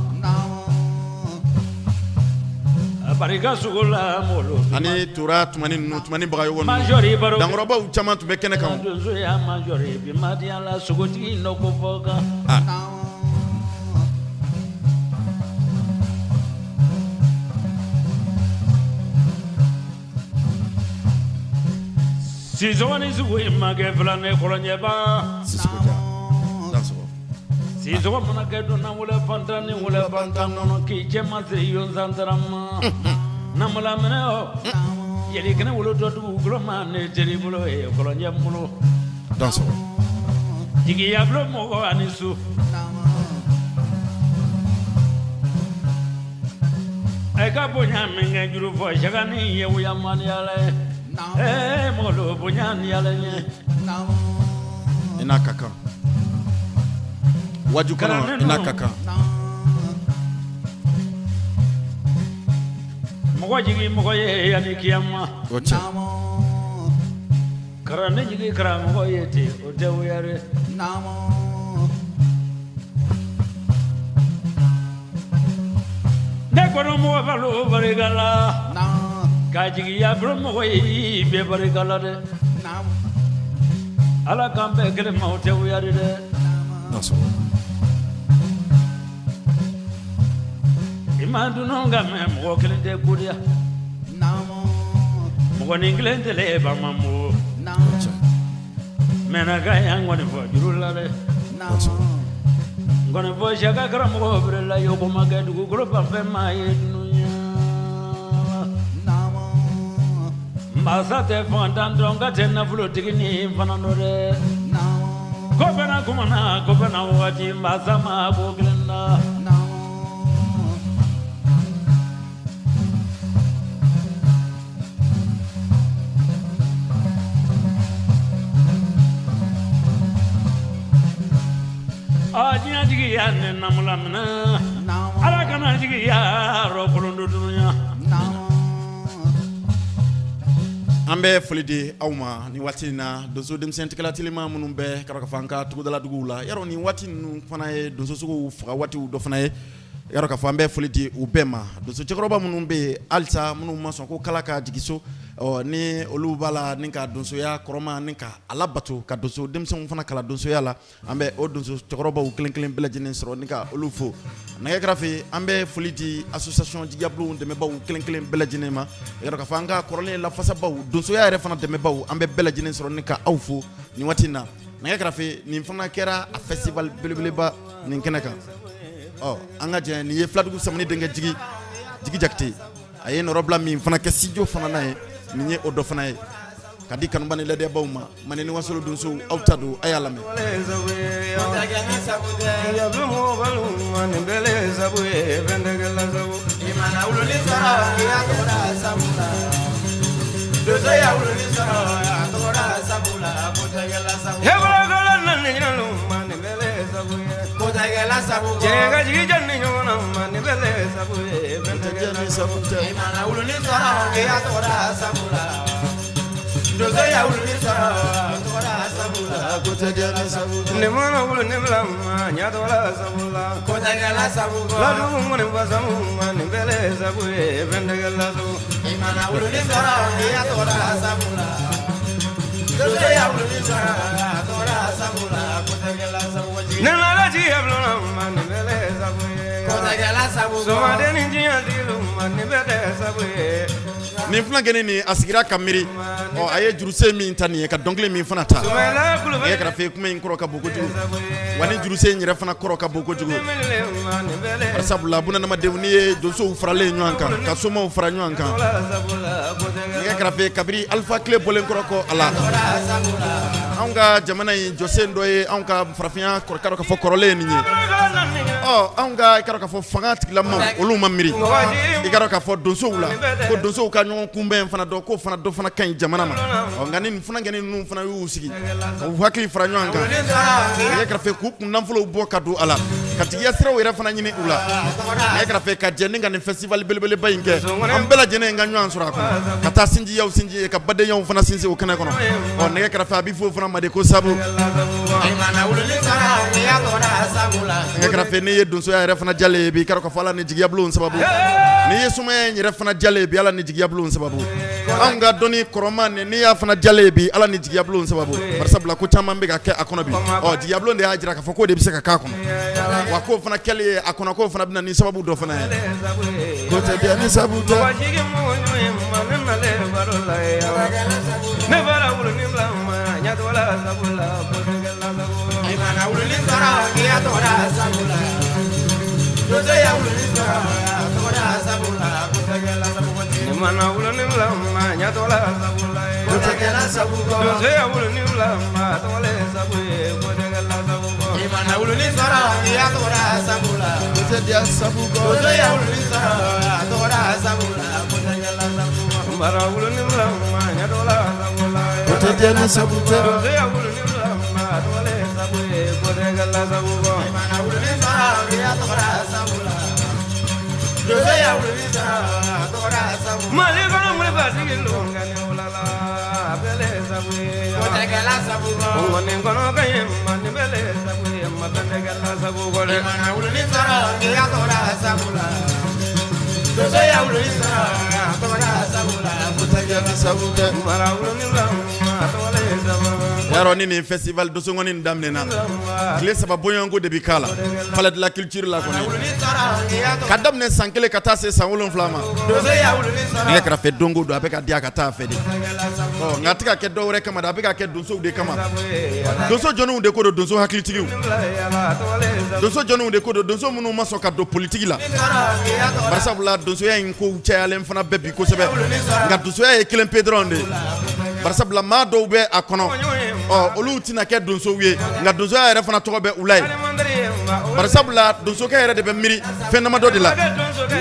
bariga sugula molo ani tura tumani baga yogo majori baro dangoro ba uchama to be kene kan dozo ya majori bi madiala sugoti no ko foga si zoni zuwe magevla ne kolonyeba sisikoja danso si zo mana ke do na wala fantani wala fantano ki jema se yon zantarama namala mena o yeli kana wala do du gloma ne jeri bulo e kolonya mulo danso digi ya blo mo ko anisu ai ka bonya menga juru fo jagani ye wuya mani ale mo lo bonya ni ale ne ina kaka waju kana ina kaka mo jigi mo ye yani kiyama ocha karane jigi kara mo ye te o de wuyare ne kono mo valo barigala ka jigi ya bro mo ye be barigala de ala kambe kele mo te wuyare de danso imandu no ngame mo kele de kudia mo ni nglende le ba mamu ocha mena ga yang ngoni fo jurula de ngoni fo shaka karam ko brela yo ko maga du ko pampe mai dunya mbasa te fondan donga tenna fulo tigini fananore ko bana kumana ko bana wati mbasa ma bo glenda Ajinya jigi ya ne namulamna ala kana jigi ya ro kolondu dunya ambe folidi awma ni watina dozo dem sentikala tilima munum be karaka fanka tugudala dugula yaro ni watinu fanaye dozo sugo fuka wati do fanaye yaro ka fambe folidi ubema dozo chekroba munum be alta munum maso ko kalaka jigiso ni olubala ninka donso ya koroma ninka alabatu ka donso demsen fana kala donso ya la ambe o donso chekroba u klen belajinen sro ninka olufo na grafi ambe folidi association jigablu de meba u klen belajinen ma yaro ka fanga korole la fasa baw donso ya re fana de meba u ambe belajinen sro ninka awfo ni watina na grafi ni fana kera a festival belebeleba ninkenaka anga je ni ye fladugu samani denga jigi jakti ayen robla mi fana ke sijo fana nae ni odo fana e kadi kanu bani lede bawma maneni wasolo dunso awtado ayalame Jega jigi janni nyona mani bele sabuye bendegela sabunte imana uluni sara ya tora sabula dozo ya uluni sara tora sabula kotegela sabula ne mana uluni mlama nya tora sabula kotegela sabula la du ngone basamu mani bele sabuye bendegela sabula imana uluni sara ya tora sabula dozo ya uluni sara tora sabula kotegela sabula nala ji ablona mani bele sabuye kotegela sabula so madeni ji adilu mani bele sabuye ni fana gene ni asigira kamiri aye juruse mi tani ka dongle mi fana ta ye kra fe kuma in koro ka boko jugo wani juruse nyere fana koro ka boko jugo sabula buna na madewni ye doso ufrale nyanka ka soma ufra nyanka ye kra fe kabiri alpha clé bolen koro ko ala anga jamana yi jose ndoye anga farafia koro ka fo korole ni anga karo ka fo fanga tiklamma olu mamiri ikaro ka fo donso wula ko donso ka nyon kumbe fana do ko fana do fana kan jamana ma ngani fana ngani nu fana yu sigi ko hakli fara nyanga ye kra fe ku kunam fulo bo kadu ala katiya sira wera fana nyini ula ye kra fe ka jeni ngani festival belebele bayinge ambela jene nga nyon sura ko kata sinji yaw sinji ka bade yaw fana sinji o kana kono ne kra fa bi fo fana made ko sabu ye kra fe ye donso ya refana jalle bi karo ko fala ni jigiya blon sababu ni yesuma ye refana jalle bi ala ni jigiya blon sababu anga doni koroma ni ya fana jalle bi ala ni jigiya blon sababu barsabla ko tama be ka ke akono bi jigiya blon de ajira ka fako de bi se ka ka kono wa ko fana kele akono ko fana bina ni sababu do fana ko te dia ni sababu to ne bara wulu ni blama nya to la sabula ko de la sabula imana wulu ni sara ya to la sabula dozo ya wulu ni sara to la sabula ko de la sabula imana wulu ni blama nya to la sabula ko de la sabula dozo ya wulu ni blama to la sabula ko de la sabula imana wulu ni sara ya to la sabula ko de la sabula dozo ya wulu ni sara to la sabula ko de la sabula mara wulu ni blama nya to la sabula ko de la sabula dozo ya wulu ni blama to la sabula ko de la sabula imana wulu ni sara ya to la sabula dozo ya wulu ni sara to la sabula mali kono muli basigi lunga ni ulala bele sabula ko de la sabula ngone kono kayem mani bele sabula matande la sabula imana wulu ni sara ya to la sabula dozo ya wulu ni sara to la sabula ko de la sabula mara wulu ni blama to la sabula yaro ni festival donso ngoni damnena kile saba boyango de bikala palais de la culture la kone kadam ne sankele kata se sanwolon flama ne kra fe dongo do abeka dia kata fe de oh ngatika ke do re kama da abeka ke donso de kama donso jonu de ko do donso hakilitigiu donso jonu de ko do donso munu maso ka do politique la barsa bula donso ya ko chayalen fana bebi ko sebe nga donso ya kilen pedronde barsa bula ma do be akono oh olu tina ke donso wie nga donso ya refana to be ulai barsa bula donso ke re de be miri fenama do de la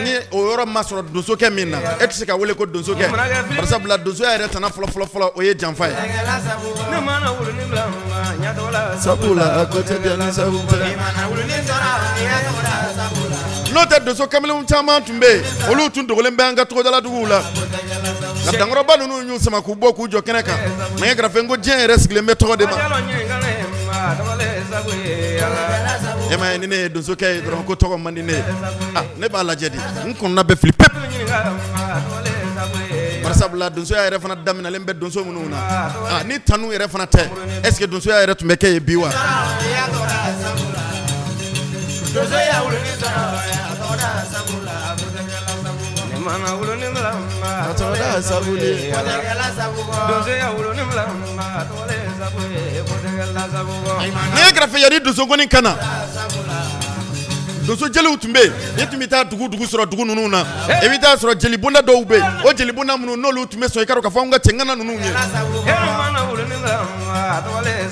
ni o yoro masoro donso ke minna eksi ka wole ko donso ke barsa bula donso ya re tana folo o ye janfa sabula akote bien sabula l'autre donso kamelu chama tumbe olu tundo golembe anga to dala dugula la dangoro banu nyu sama ku boku jo keneka me grafe ngo dien resgle me to de ma ema ni donso kay dron ko to mandi ne ah ne ba la jedi nkon na be flipé marsabla donso ya refana damina lembe donso mununa ah ni tanu refana te est-ce que donso ya retumbe kay biwa donso ya wulu ni mana wulu ni mla toda sabule donso ya wulu ni mla tole sabule kodela sabugo ne grafe yari donso ngoni kana donso jeli utumbe yetumita dugu sura dugu nununa evita sura jeli bonda do ube o jeli bonda munu no lu tume so ikaro ka fanga tengana nununye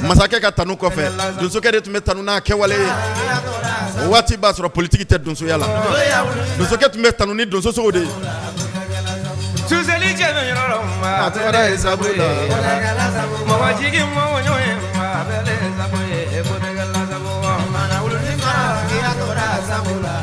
masake ka tanu ko fe donso ke tume tanu na ke wale wati ba sura politique te donso yala donso ke tume tanu ni donso so de Suseli jeno yoro ma atara esabula ma jigi mo wonyo ma bele saboye bodegala sabo mana uluni mara ya tora sabula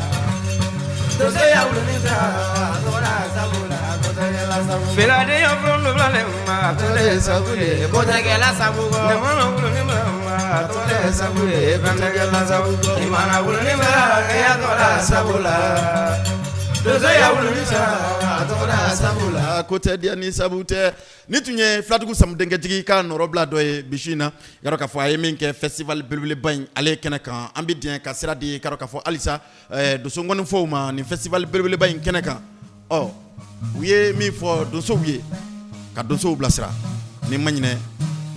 doze ya uluni tora sabula bodegala sabo bela de yo prondo blale ma tole sabule bodegala sabo mana uluni ma tole sabule bodegala sabo mana uluni mara ya tora sabula côté dia ni sabute ni tunye flatugu samdenge jigi ka norobla doye bishina yaro ka fo ay min ke festival belbele bañ ale kenaka ambidien ka siradi karo ka fo alisa do so ngon fo ma ni festival belbele bañ kenaka oh wiye mi fo do so wiye ka do so blasira ni magne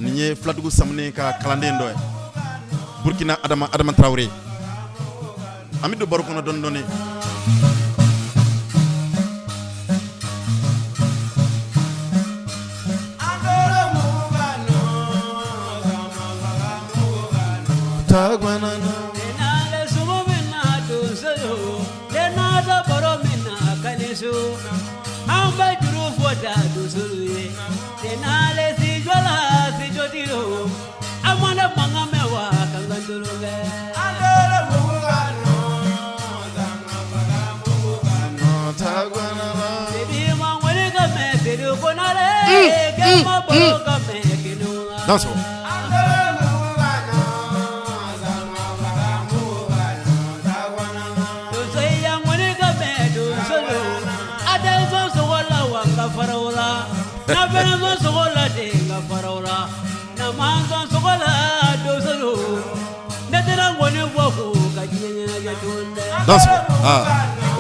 ni nye flatugu samne ka kalande ndoy Burkina Adama Traoré amido barukono don donné Tagwanana Denale sumo minna dozo denada boro minna kanisu amba juru foda dozo denale si jola si jodiro amana manga mewa kanganduluge andole mugano Tagwanana bibi mangwele game bidu konale kema boro game kinu Danso Faraula, na bena sogola de ga faraula, na manzo sogola dozalo, na tera ngone boku ga jinya ya tunde. Danse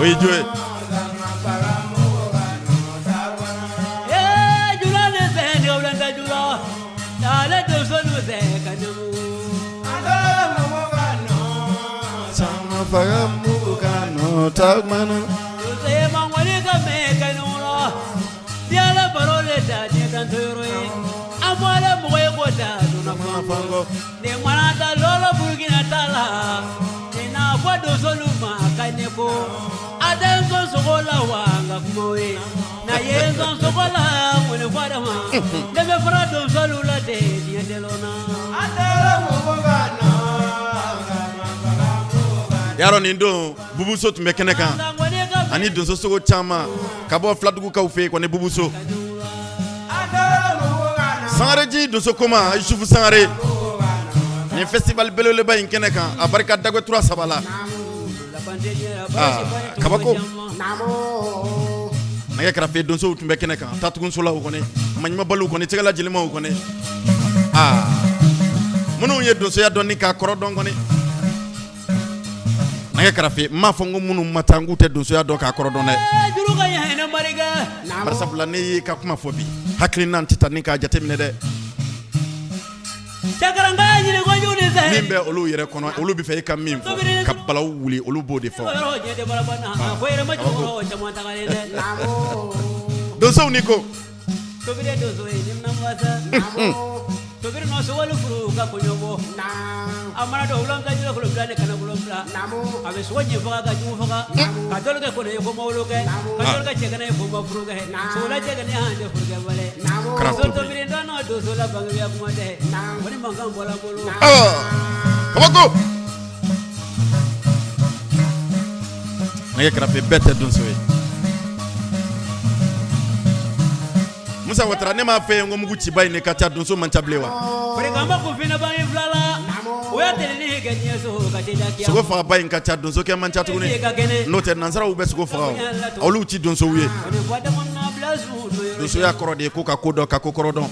oui jouer. Jula ne se ne olanga jula, dale dozalo se kanu. Andala mugano, Sama fagamugano tagmana. Doze mangwani ga me kanu. Diala parole da ni dantoroi amala moye kota duna fango ne manata lolo burkina tala ina kwado soluma kaneko adenzo sokola wanga kumoe na yenzo sokola mune kwadama debe frado solula de diendelona adala mugano Yaro nindo bubuso tumekeneka ani donso sogo chama kabo flatugu ka ufe ko ne bubuso sangare ji donso koma Yusufu Sangare ni festival belole ba inkeneka abarka dago 3 sabala kabako nage krafe donso tumekeneka tatugun sola ko ne manyma balu ko ne tegala jilima ko ne Munu ye donsoya dɔn ka kɔrɔ dɔn kɔni. Nɛgɛ karafe m'a fɔ n ko minnu ma taa n k'u tɛ donsoya dɔn k'a kɔrɔ dɔn dɛ. Juru ka ɲa hinɛ marika. Bari sabula ne y'i ka kuma fɔ bi hakilina tɛ taa ni k'a jateminɛ dɛ. Cɛkaranka ɲini ko jugu de fɛ. Min bɛ olu yɛrɛ kɔnɔ olu bɛ fɛ e ka min fɔ ka balawu wuli olu b'o de fɔ. Donsow ni ko. Tobire donso ye ni na wasa. Tobire no so wali furu ka konyobo. Amara do ulam ka jilo kulum dane kana kulum bla. Abe so nyi faga ka jumu faga. Ka dol ka kono ko mawlo ke. Ka dol ka chegana ko ma furu ke. So la chegana hande furu ke wale. So tobire do no do so la bangi ya kuma de. Woni mangam bola bolo. Kabako. Nage krafe bete donso ye. Musa Watara ne m'a fɛ ngo mugu ciba in ka ca donso man ca bilen wa. Kamba ko fina bangi flala. O ya tele ni ke nyeso ka te dakia. Sogo faga ba in ka ca donso kɛ man ca tuguni. N'o tɛ nansaraw bɛ sogo faga olu ti donso ye. Donso ya kɔrɔ de ye ko ka ko dɔn ka ko kɔrɔ dɔn.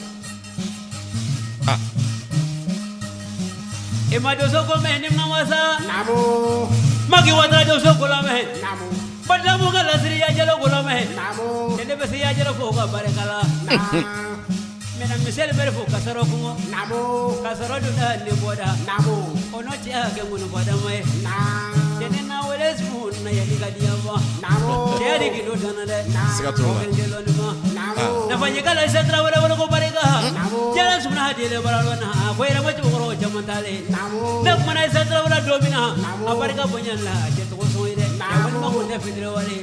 E ma donso ko mɛ ni ma wasa. Magi Watara donso ko la mɛ. Badamu ka lasiri ya jalo ko la mɛ. Ne bɛ se ya jalo ko ka barekala. Mena misel bere fo kasaro ko kasaro do da ne boda ono ti age mun boda mai tene na wele spoon na ya diga diamo teri ki do dana de na fanye kala setra wala wala ko bareka jala sumna hadile baralo na ko era mati ko ro jamantale na mana setra wala do bina abarika bonyalla je to so ire ya wani ma ko ne fidre wale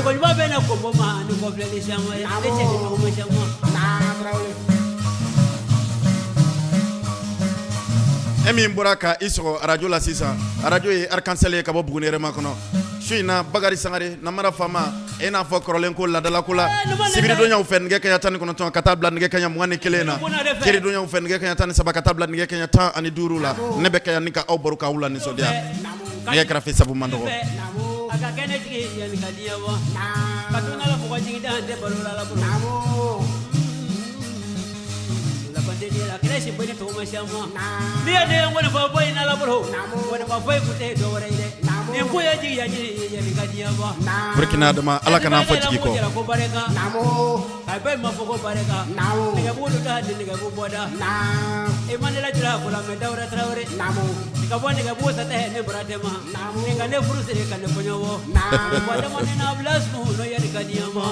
ko ba be na ko ma ni ko fleli shamo e te ni ko mo shamo Emi bɔra ka i sɔgɔ radio la sisan radio ye Arc-en-Ciel ye ka bɔ Buguni yɛrɛma kɔnɔ su in na Bakari Sangare Namara Fama e n'a fɔ kɔrɔlen ko ladala ko la sibiri donyaw fɛ nɛgɛ kaɲa 19 ka taa bila nɛgɛ kaɲa 21 na keri donyaw fɛ nɛgɛ kaɲa 17 ka taa bila nɛgɛ kaɲa 15 la ne bɛ kaɲa ni ka aw baro k'aw la nisɔndiya nɛgɛ kɛrɛfɛ sabu man dɔgɔ aka kene tigi yani ka diabo ka tuna la ko jigi dan de balo la bolo la kresi boni to ma shamo ni ade ngone fa boy na la bolo ngone fa boy kute do wore ide ni ko ya jigi ya ni ka diabo Burkina dama ala kana fa jigi ko ko bareka ay bay ma foko bareka ni ga bodo da ni ga bo boda e man la jira ko la me dawra trawre ni ka boni ga bo sa te ne brade ma ni ga ne furu sere ka ne ponyowo boda mo ni na blas mo no ya ni ka diamo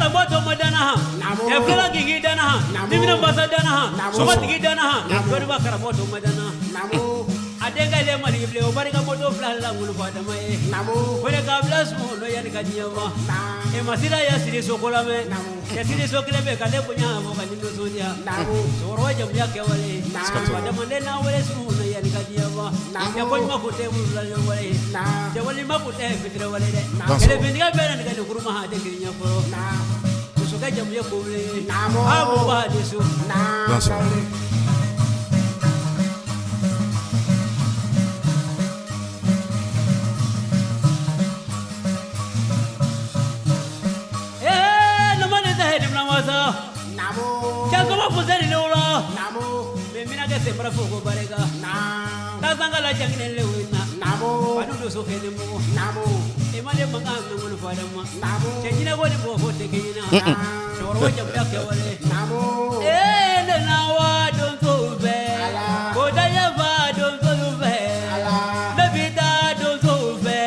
Boto madana ha e fela gigi dana ha dimina basa dana ha so batigi dana ha do ba kara boto madana adenga le mali ble o bari ka boto fla la ngulu fada mai wele ka blas mo no yani ka diama e masira ya siri sokola me ya siri sokle be ka le punya mo ka nindo sodia so roja mya ke wale fada mande na wele su no yani ka diama ya ko ma ko te mu la wale je wale ma ko te fitira wale de ele bindiga be na ga kuruma ha de kinya foro suka jamu ya kule amo ba desu namane da hedim namasa jango ma fuzeli lola me mina ke sembra fugo barega ta zanga la jangine le wina padu do so kene mo emale manga ngul fada ma chejina go ni bo hote kina choro jam da ke wale le nawa don so be ko da ya va don so be le vida don so be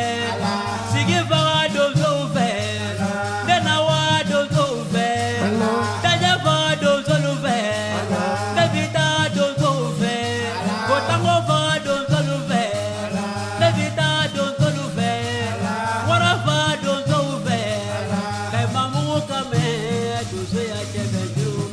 sigi va don so be le nawa don so be da ya va don so be le vida don so be ko tango va don so be le vida don so be wara va don so be kai mamu ka me do so ya che be juru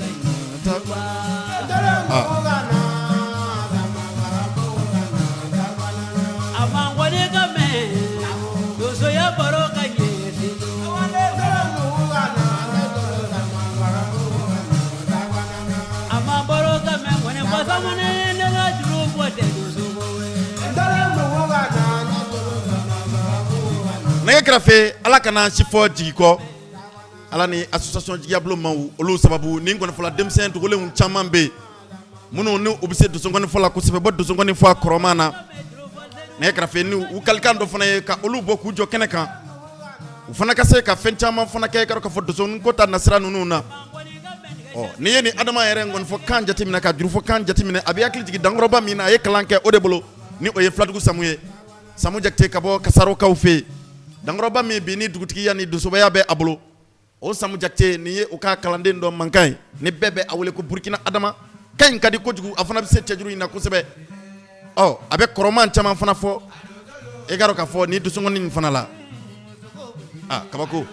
nɛgɛ kɛrɛfɛ ala kana si fɔ jigi kɔ ala ni association jigiyabolo ma olu sababu ni kɔni fɔla denmisɛn dogolenw caman bɛ minnu ni u bɛ se dusukɔni fɔ la kosɛbɛ bɔ dusukɔni fɔ a kɔrɔman na nɛgɛ kɛrɛfɛ ni u kalikan dɔ fana ye ka olu bɔ k'u jɔ kɛnɛ kan u fana ka se ka fɛn caman fana kɛ k'a fɔ dusukɔni ko ta nasira ninnu na n'i ye ni adama yɛrɛ kɔni fɔ kan jateminɛ ka juru fɔ kan jateminɛ a bɛ hakili jigin dankɔrɔba min na a ye kalan kɛ o de bolo ni o ye Filadugu Samu ye Samu Jakite ka bɔ Kasarokaw fɛ yen dankɔrɔba min bi ni dugutigiya ni donsobaya bɛ a bolo o Samu Jakite nin ye u ka kalanden dɔ mankan ye ni bɛɛ bɛ a wele ko Burkina Adama kan in ka di kojugu a fana bɛ se cɛjuru in na kosɛbɛ a bɛ kɔrɔman caman fana fɔ e ka dɔn k'a fɔ ni dusukɔni in fana la kabako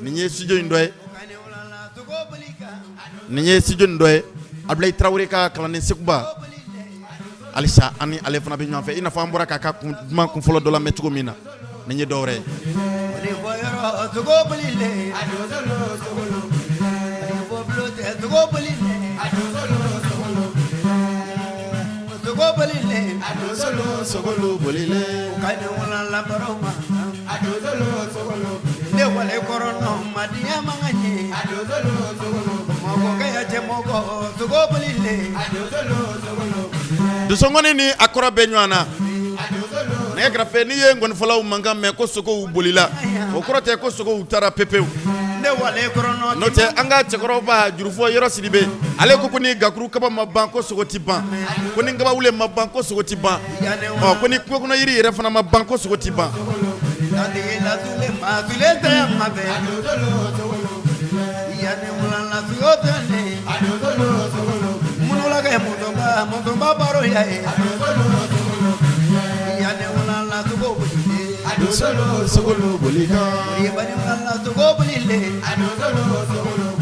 nin ye studio in dɔ ye nin ye studio in dɔ ye Ablaye Traoré ka kalanden Sekuba alisa ani ale fana bɛ ɲɔgɔn fɛ i n'a fɔ an bɔra k'a ka kuma kun fɔlɔ dɔ la mɛ cogo min na nin ye dɔwɛrɛ ye dusukɔni ni a kɔrɔ bɛ ɲɔgɔn na nɛgɛ kɛrɛfɛ n'i ye ngɔnifɔlaw mankan mɛn ko sogow bolila o kɔrɔ tɛ ko sogow taara pepewu n'o tɛ an ka cɛkɔrɔba jurufɔ yɔrɔ Sidibe ale ko ni gakuru kaba ma ban ko sogo ti ban ko ni kabawule ma ban ko sogo ti ban ko ni kungokɔnɔ yiri yɛrɛ fana ma ban ko sogo ti ban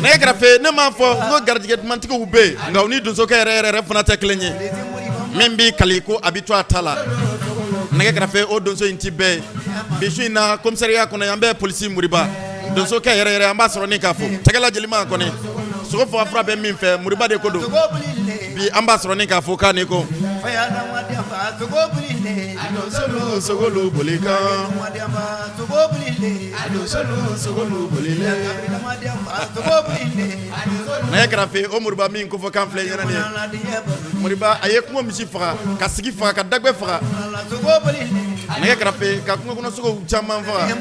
nɛgɛ kɛrɛfɛ ne m'a fɔ n ko garijɛgɛ dumantigiw bɛ yen nka u ni donsokɛ yɛrɛ fana tɛ kelen ye min b'i kali ko a bɛ to a ta la nɛgɛ kɛrɛfɛ o donso in ti bɛɛ ye bi su in na komisariya kɔnɔ an bɛ polisi Moriba donsokɛ yɛrɛ an b'a sɔrɔ ni k'a fɔ tɛgɛla jelima kɔni sogo faga fura bɛ min fɛ Moriba de ko don bi an b'a sɔrɔ ni k'a fɔ k'a ni ko nɛgɛ kɛrɛfɛ o Moriba min ko fɔ kan filɛ ɲɛna nin ye Moriba a ye kungo misi faga ka sigi faga ka dagbe faga nɛgɛ kɛrɛfɛ ka kungokɔnɔ sogow caman faga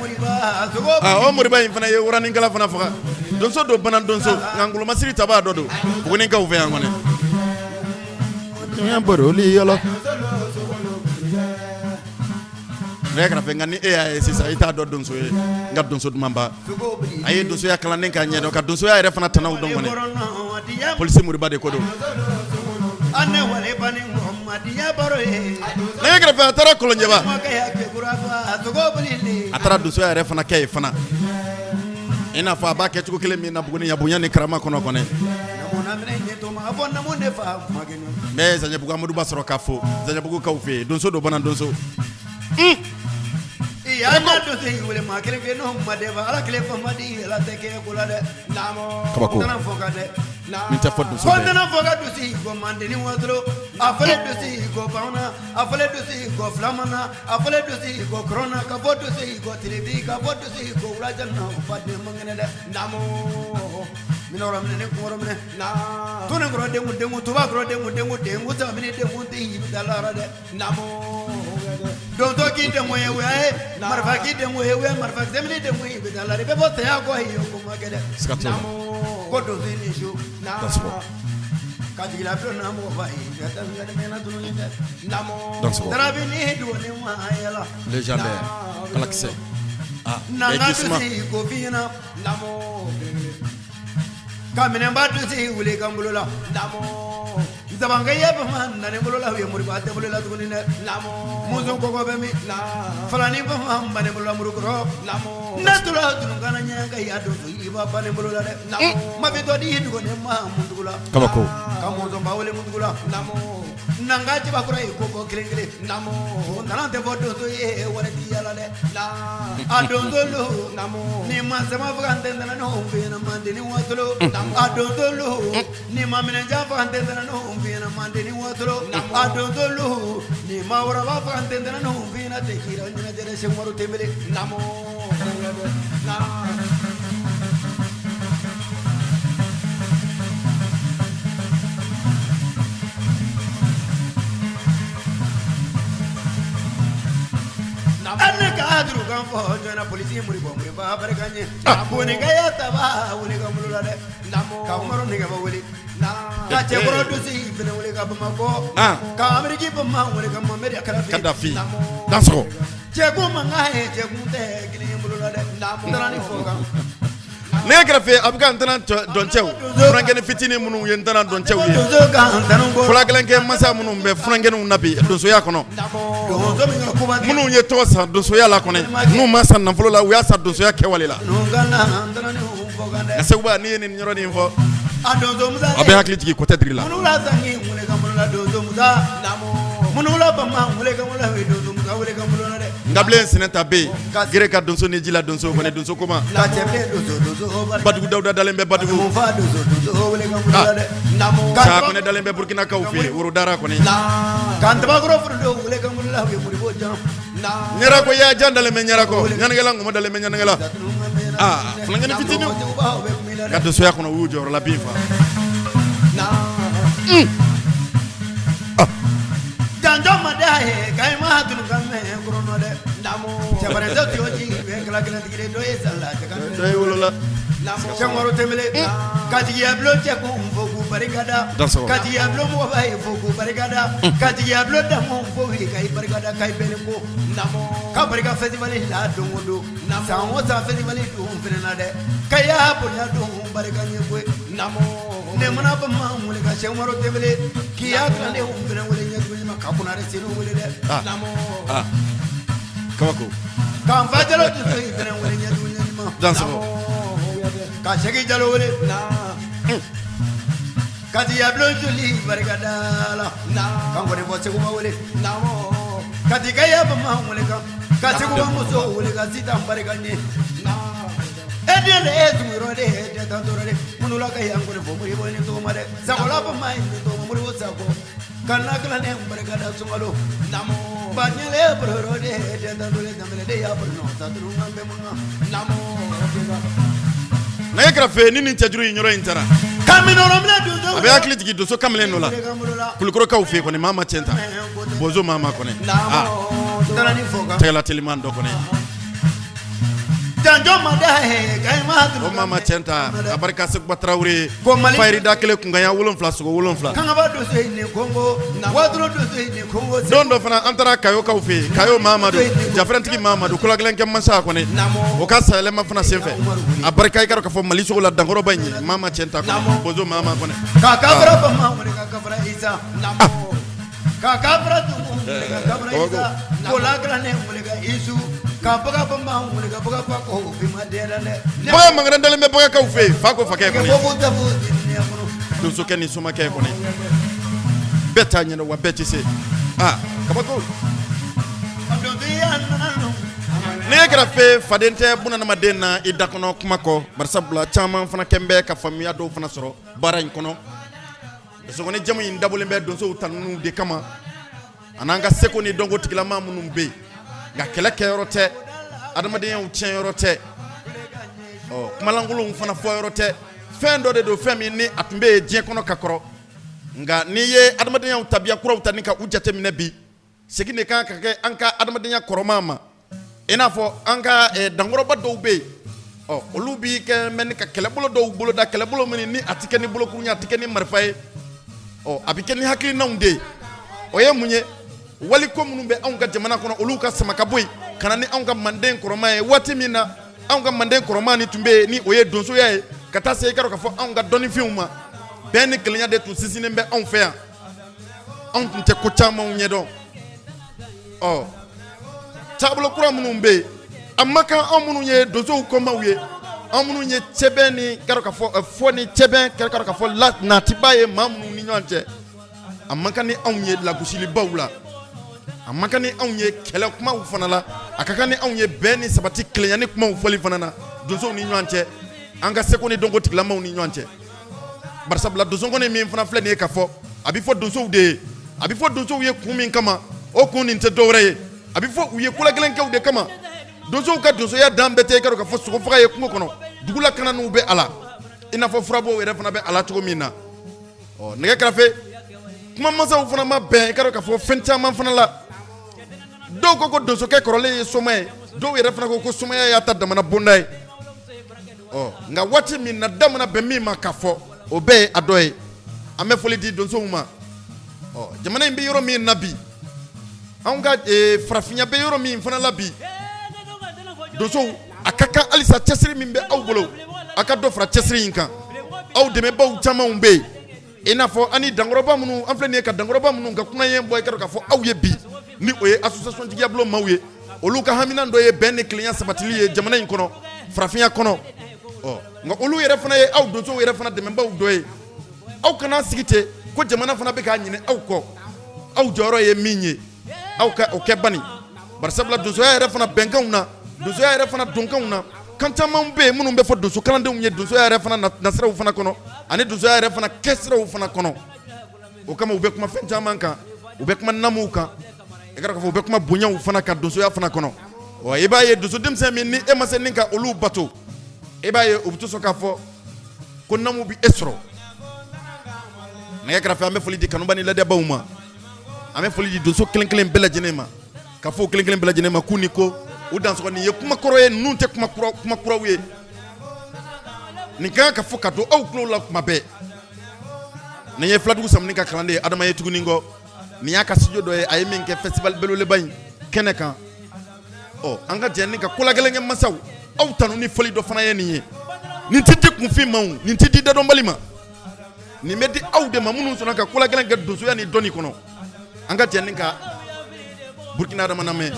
o Moriba in fana ye waranikala fana faga donso do bana donso nka ngolomasiri taba dɔ don Bugunikaw fɛ yan kɔni nɛgɛ kɛrɛfɛ nka ni e y'a ye sisan i t'a dɔn donso ye n ka donso duman ba a ye donsoya kalanden k'a ɲɛdɔn ka donsoya yɛrɛ fana tanaw dɔn kɔni polisi Moriba de ko don nɛgɛ kɛrɛfɛ a taara Kɔlɔnjɛba a taara donsoya yɛrɛ fana kɛ yen fana i n'a fɔ a b'a kɛ cogo kelen min na Buguni yan bonya ni karama kɔnɔ kɔnɛ n bɛ Zanjabugu Amaduba sɔrɔ k'a fɔ Zanjabugukaw fɛ yen donso do bana donso kabako min tɛ fɔ donso bɛɛ minora minne kumoro minne tunen gro dengu tuba gro dengu zamini dengu ti dalara de namo do to ki dengu yewe marfa ki dengu yewe marfa zamini dengu bi dalare be bote ya ko hiyo kuma gede namo ko do zini shu namo kaji la do namo vai ya ta ngade mena tununi de namo darabini do ni ma yala légendaire Galaxy nangatu si ko fina namo kamene mbatu si wule kambulola namo zabanga yeba man nane bulola we Moriba te bulola tuguni ne namo muzo koko be mi la falani ba man bane bulola murukro namo natula tunungana nyanga ya do iba bane bulola de namo mabito di dugo ne ma mundugula kabako kamozo bawle mundugula namo nangaji bakura koko kilengile namo nanante bodo to ye wala di yala de la adondolo namo ni masema fugante ndana no mbena mandeni watolo adondolo ni mamene jafa ndana no mbena mandeni watolo adondolo ni mawara ba fugante ndana no mbena tekira nyina jere shemoro tembele namo Anne kadru kan fo jona polisi muri bo muri ba barkanye abone gaya taba woni ga mulula de ka umaro ni ga woli ka che boro dusi bene woli ga bama ko ka ameriki bama woli ga mamedi akara fi Kadhafi danso che ko manga he che kunte gini mulula de ndani fo ga ne grafe abga antana don chew frangene fitini munu yentana don chew ye dozo ka ndanu go fula galanke masa munu be frangene nabi do so ya kono dozo mi ga kuba munu ye to sa do so ya la kono nu masa nan fulo la wi asa do so ya kewale la ngana ndani fo ga de sewba ni ni nyoro ni fo adozo muza abe hakli jigi ko tedri la munula zangi mule ga mulula dozo muza munula bama mule ga mulula we dozo muza wule ga mulula de ngable sineta be gere ka donso ni jila donso ko ne donso koma ka chebe dozo badu dawda dalembe badu fa dozo wule ga mulula de sa ko ne dalembe burkina ka ufi wuro dara ko ne kan taba gro furo wule ga mulula we muri bo jam nyara ko ya jandale me nyara ko nyangela ngumo dale me nyangela flangene fitini ka donso ya kono wujo la bifa janjo madahe kai ma tunu kamme krono de chabare zo tioji be kala kala tigire do esalla dai wolola chamaro temele kati ya blo che ko mfoku barikada kati ya blo mo bai mfoku barikada kati ya blo da mo mfoku kai barikada kai bele ko ka barika festival la dongodo sa mo sa festival do fenana de kai ya punya do barika nyekwe ne mana ba ma mule ka chamaro temele ki ya kana ne umfena wele nyekwe ma ka kuna re sino wele de kawako kan fajalo to fena wele nyekwe ma danso ka shagi jalo wele kati ya blo juli barikada la kan gore bo se kuma wele kati kaya ba ma wele ka kati kuma muso wele ka sita barikanye edele ezuro de de tandoro de munula kaya ngore bo muri bo ni to mare sakola ba mai ni to muri bo sako kana kala ne barikada sumalo banyele bro de de tandoro de damele de ya bro no satru ngambe munga na grafe ni ntejuru nyoro intara kamino romle duzo abe hakli jigi do so kamle no la kulukoro ka ufi ko ne mama chenta bozo mama ko ne ndani foga tela teliman do ko ne janjo madahe kai ma o mama chenta abarka se batrawre fayri dakle ku ngaya wolon fla so wolon fla kanga ba do se ni kongo wadro do se ni kongo don do fana antara kayo ka ufi kayo mama do jafrantiki mama do kula glen kem mansa ko ne o ka sale ma fana senfe abarka ikaro ka fo mali so la dangoro banyi mama chenta ko bozo mama ko ne ka kabra ba ma woni ka kabra isa ka kabra tu ka kabra isa ko la grane woni ka isu ka baga ba ma woni ka baga pa ko bi ma de la ne ba mangran dale me baga ka ufi fa ko fa ke ko ne ko da bu ni amono do so ken ni suma ke ko ne beta nyino wa beti se kabako ando bi anano ne grafe fadente buna na madena idakono kuma ko barsabla chama fana kembe ka famia do fana soro barañ kono so ngone jamu yin dabule be do so tanu de kama ananga seko ni dongo tigila mamunum be ga kele ke yorote adama de yon tien yorote kuma langulu fana fo yorote fendo de do femi ni atumbe dien kono kakoro nga ni ye adama de yon tabia kura utanika ujate minebi sekine kan ka ke anka adama de yon koromama ina fo anka dangoro ba do be olu bi ke men ka kele bolo do bolo da kele bolo men ni atike ni bolo kunya atike ni marfay abike ni hakli naunde oye munye wali ko munumbe anga jamana kono olu ka sama ka boy kana ni anga manden koroma e wati mina anga manden koroma ni tumbe ni oye donso yae kata se karo ka fo anga doni fiuma ben klinya de tu sisine be on fait on te ko chama unye do tablo kura munumbe amaka amunu ye dozo koma wiye amunu ye chebeni karo ka fo ni cheben karo ka fo la na tibaye mamunu ni nyante amaka ni onye la gusili bawla amaka ni onye kele kuma ufana la akaka ni onye beni sabati klenya ni kuma ufoli fana na dozo ni nyante anga seko ni dongo tikla ma ni nyante barsabla dozo ngone mi fana fle ni ka fo abi fo dozo de abi fo dozo ye kumi kama o kuni nte dowre abi fo uye kula gelen ke de kama donsow ka donsoya dan bɛɛ tɛ i ka dɔn ka fɔ sogo faga ye kungo kɔnɔ dugula kananiw bɛ a la i n'a fɔ furabɔw yɛrɛ fana bɛ a la cogo min na nɛgɛ kɛrɛfɛ kuma masaw fana ma bɛn i ka dɔn ka fɔ fɛn caman fana la dɔw ko donsokɛ kɔrɔlen ye soma ye dɔw yɛrɛ fana ko somaya y'a ta damana bonda ye nka waati min na da mana bɛn min ma ka fɔ o bɛɛ ye a dɔ ye an bɛ foli di donsow ma jamana in bɛ yɔrɔ min na bi anw ka farafinya bɛ yɔrɔ min fana la bi donsow a ka kan halisa cɛsiri min bɛ aw bolo a ka dɔ fara cɛsiri in kan aw dɛmɛbaw camanw bɛ yen i n'a fɔ ani dankɔrɔba minnu an filɛ nin ye ka dankɔrɔba minnu ka kumaɲɛ bɔ i ka dɔn k'a fɔ aw ye bi ni o ye association tigiyabolo maaw ye olu ka hamina dɔ ye bɛn ni kelenya sabatili ye jamana in kɔnɔ farafinya kɔnɔ nka olu yɛrɛ fana ye aw donsow yɛrɛ fana dɛmɛbaw dɔ ye aw kana sigi ten ko jamana fana bɛ k'a ɲini aw kɔ aw jɔyɔrɔ ye min ye aw ka o kɛ bani barisabula donsoya yɛrɛ fana bɛnkanw na donsoya yɛrɛ fana donkanw na kan caman bɛ yen minnu bɛ fɔ donso kalandenw ye donsoya yɛrɛ fana nasiraw fana kɔnɔ ani donsoya yɛrɛ fana kɛsiraw fana kɔnɔ o kama u bɛ kuma fɛn caman kan u bɛ kuma namuw kan i ka dɔn k'a fɔ u bɛ kuma bonyaw fana kan donsoya fana kɔnɔ i b'a ye donso denmisɛn min ni e ma se ni ka olu bato i b'a ye u bɛ to sɔn k'a fɔ ko namu bɛ e sɔrɔ nɛgɛ kɛrɛfɛ an bɛ foli di kanuba ni ladɛbaw ma an bɛ foli di donso kelen kelen bɛɛ lajɛlen ma ka fɔ o kelen kelen bɛɛ lajɛlen ma k'u ni ko u dansɔgɔ nin ye kuma kɔrɔ ye ninnu tɛ kuma kuraw ye nin ka kan ka fɔ ka don aw tulo la kuma bɛɛ nin ye Filadugu Samuni ka kalanden ye Adama ye tuguni kɔ nin y'a ka studio dɔ ye a ye min kɛ festival belebeleba in kɛnɛ kan an ka jɛ ni ka kolagɛlɛnkɛ masaw aw tanu ni foli dɔ fana ye nin ye nin tɛ di kunfin ma nin tɛ di dadɔnbali ma nin bɛ di aw de ma minnu sɔnna ka kolagɛlɛn kɛ donsoya ni dɔnni kɔnɔ an ka jɛ ni ka Burkina Adama lamɛn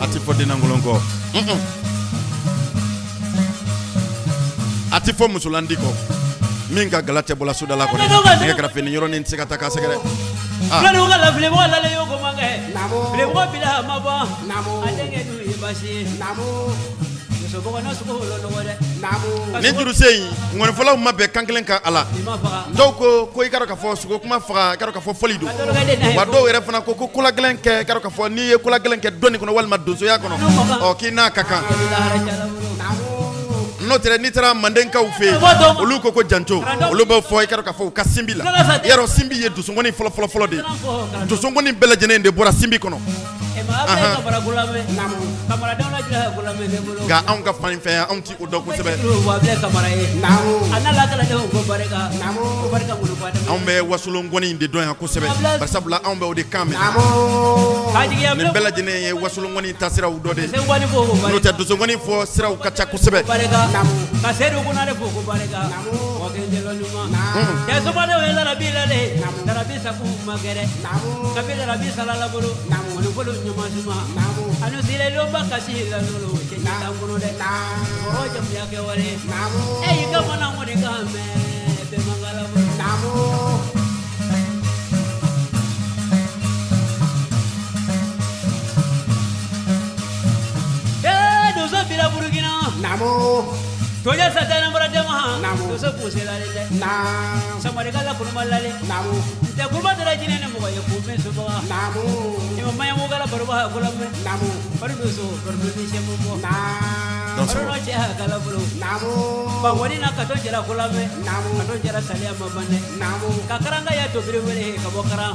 ati fɔ denangolon kɔ ati fɔ musolandi kɔ min ka gala tɛ bɔla sudala kɔnɔ nɛgɛ kɛrɛfɛ nin yɔrɔnin tɛ se ka taa k'a sɛgɛrɛ Filadugu ka lafilebɔ lalen y'o ko man kɛ filebɔ bila ma bɔ a denkɛ dun ye basi ye musobɔgɔnɔ sugu wolo nɔgɔ dɛ nin juru se in ŋɔnifɔlaw ma bɛn kan kelen kan a la dɔw ko i ka dɔn k'a fɔ sogo kuma faga i ka dɔn k'a fɔ fɔli don wa dɔw yɛrɛ fana ko kolagɛlɛn kɛ i ka dɔn k'a fɔ n'i ye kolagɛlɛn kɛ dɔnni kɔnɔ walima donsoya kɔnɔ k'i n'a ka kan n'o tɛ n'i taara mandenkaw fɛ yen olu ko janto olu b'o fɔ i ka dɔn k'a fɔ u ka sinbi la yarɔ sinbi ye dusukɔni fɔlɔ de ye dusukɔni bɛɛ lajɛlen de bɔra sinbi kɔnɔ nka anw ka fan fɛ yan anw ti o dɔn kosɛbɛ anw bɛ wasolongɔni de dɔn yan kosɛbɛ barisabula anw bɛ o de kan mɛn nin bɛɛ lajɛlen ye wasolongɔni ta siraw dɔ de n'o tɛ dusukɔni fɔ siraw ka ca kosɛbɛ anu sile lomba kasi la lolo chenja tangulo de roja myake wale kama na ngone kame be mangala namo dosa bila Burkina namo toja satana murade maha dosa pusela le sama de kala kurma lale namo te kurma de rajine ne mo ya kume suba namo maya mogala barba kulame namo barduso barduni shemo mo barono cheha kala bulu namo bangwani na katonjera kulame namo katonjera salia mabane namo kakaranga ya to birewele kabokara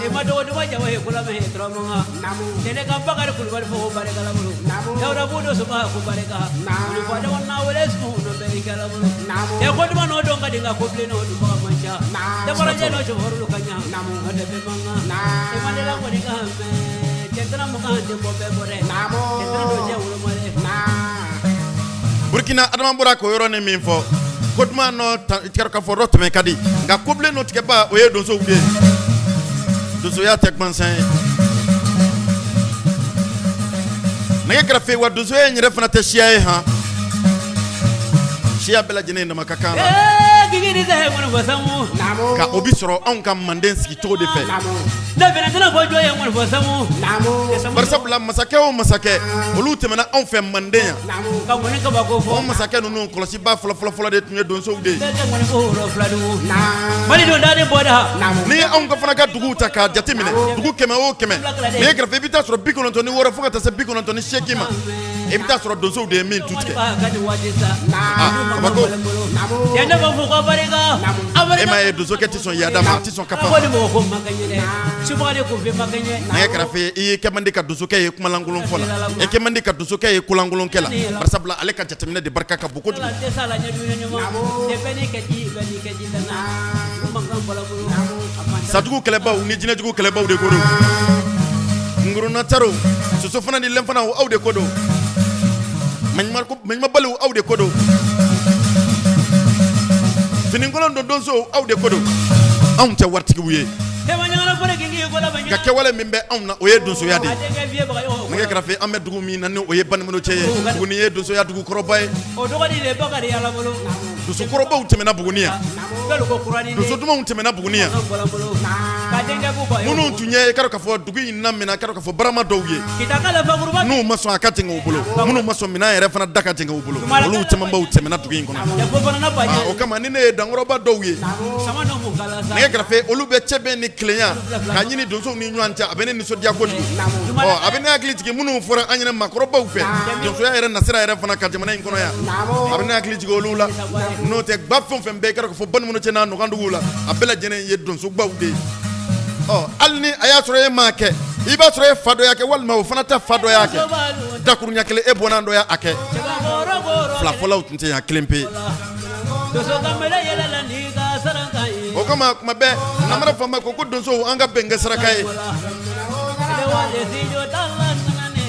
e mado do waja we kulame he tromonga namo tele kampakar kulwal fo bare kala bulu namo dawra budo suba ko bare ka namo ni kwada wonna wele su no be kala bulu namo e ko dum no do ngadi nga ko pleno do ba mancha de bara je no jo horlu kanya namo ade be manga e mandela ko ni ka Burkina Adama bɔra ko yɔrɔ ni min fɔ Kodma no tikar ka fo rot men kadi nga koble no tike ba oye donso ude donso ya tek man san na ka fe wa donso ya nyere fana te shia ha shia bela jene na makakala gigiri da won fosamu Namo. ka obi soro on kam mandenski to de fe Namo. da bena tana ko joye won fosamu Namo. barsabla masake o masake olu temena on fe mandenya Namo. ka woni ka ba ko fo on masake no no kolosi ba folo de tunye donso ude da woni ko ro fladu Namo. mali do da de boda Namo. ni on ko fana ka dugu ta ka jatimine dugu keme o keme ni ka fe bita soro bikono to ni wora fuka ta se bikono to ni shekima e bita soro donso ude min tutke ba ka di wajisa kabako Namo. ya na ba fu ko barega e ma e donso ke ti son yada ma ti son ko kapa ni mo ko makanye ci mo de ko fe makanye na ka fe e ke mandi ka donso ke e kuma langulon fola e ke mandi ka donso ke e kulangulon kela barsabla ale ka jatimine de barka ka buko la te sala nya du nya mo de beni ke ji dana mangam bala bulu sadugu keleba ni jine jugu keleba de kodo nguruna taro so fana ni lem fana o de kodo man ma balu aw de kodo fini ngolon don donso aw de kodo am te wartigi wuye te ma nyala ko de ngi ko la ba ka kewale mimbe am na oye donso yade ade vie ba yo nge krafe am dugu mi nan oye ban mo cheye buguni ye donso ya dugu korobay o do di le bakari yala bulu donso koroba utemena bugunia galu ko qurani donso duma utemena bugunia bala bulu ka denga ko ba yo munu tunye karo ka fo dugu inna mena karo ka fo barama dowye kita kala fa gurba nu maso akati ngo bulo munu maso mina yere fana daka tinga bulo olu temamba utemena dugu inkono ya ko bana na ba o kama ni ne dangoroba dowye sama no mu kala sa nge krafe olu be chebe ni klenya ka nyini donso ni nywanta abene ni so dia ko o abene aglitike munu fora anyina makroba ufe donso ya yere nasira yere fana ka jamana inkono ya abene aglitike olu la no te gbafon fembe karo ko fo ban munu chena no gandugula abela jene ye donso gbawde o alni aya soro e make iba soro e fado yake walma o fana ta fado yake dakuru nyakele e bonando ya ake fla fola utunte ya klempe do so kamela yela la ni ga saranga yi o kama mabe namara fama ko ko donso anga benga sarakaye le wa le si jo dalla nane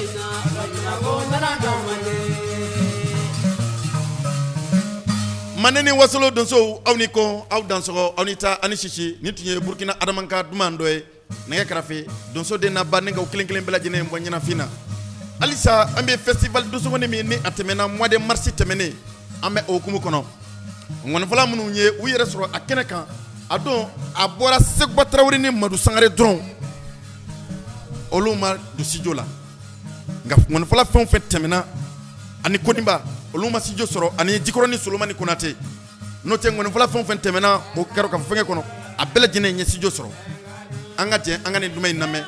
na ko taranga maneni wasolo donso awni ko aw danso awnita ani shishi ni tunye burkina adamanka dumando e nge krafe donso de na banenga o kelen bela jene mo nyina fina alisa ambe festival donso woni mi ni atemena mois de mars temene ambe o kumu kono ngon fala munu nye u yere soro akene kan adon abora segba trawri ni madu sangare dron oluma du sijola nga ngon fala fon fet temena ani kodimba oluma sijo soro ani jikoroni solomani kunate no te ngon fala fon temena o kero ka fenge kono abela jine nye sijo soro anga je anga ni dumay name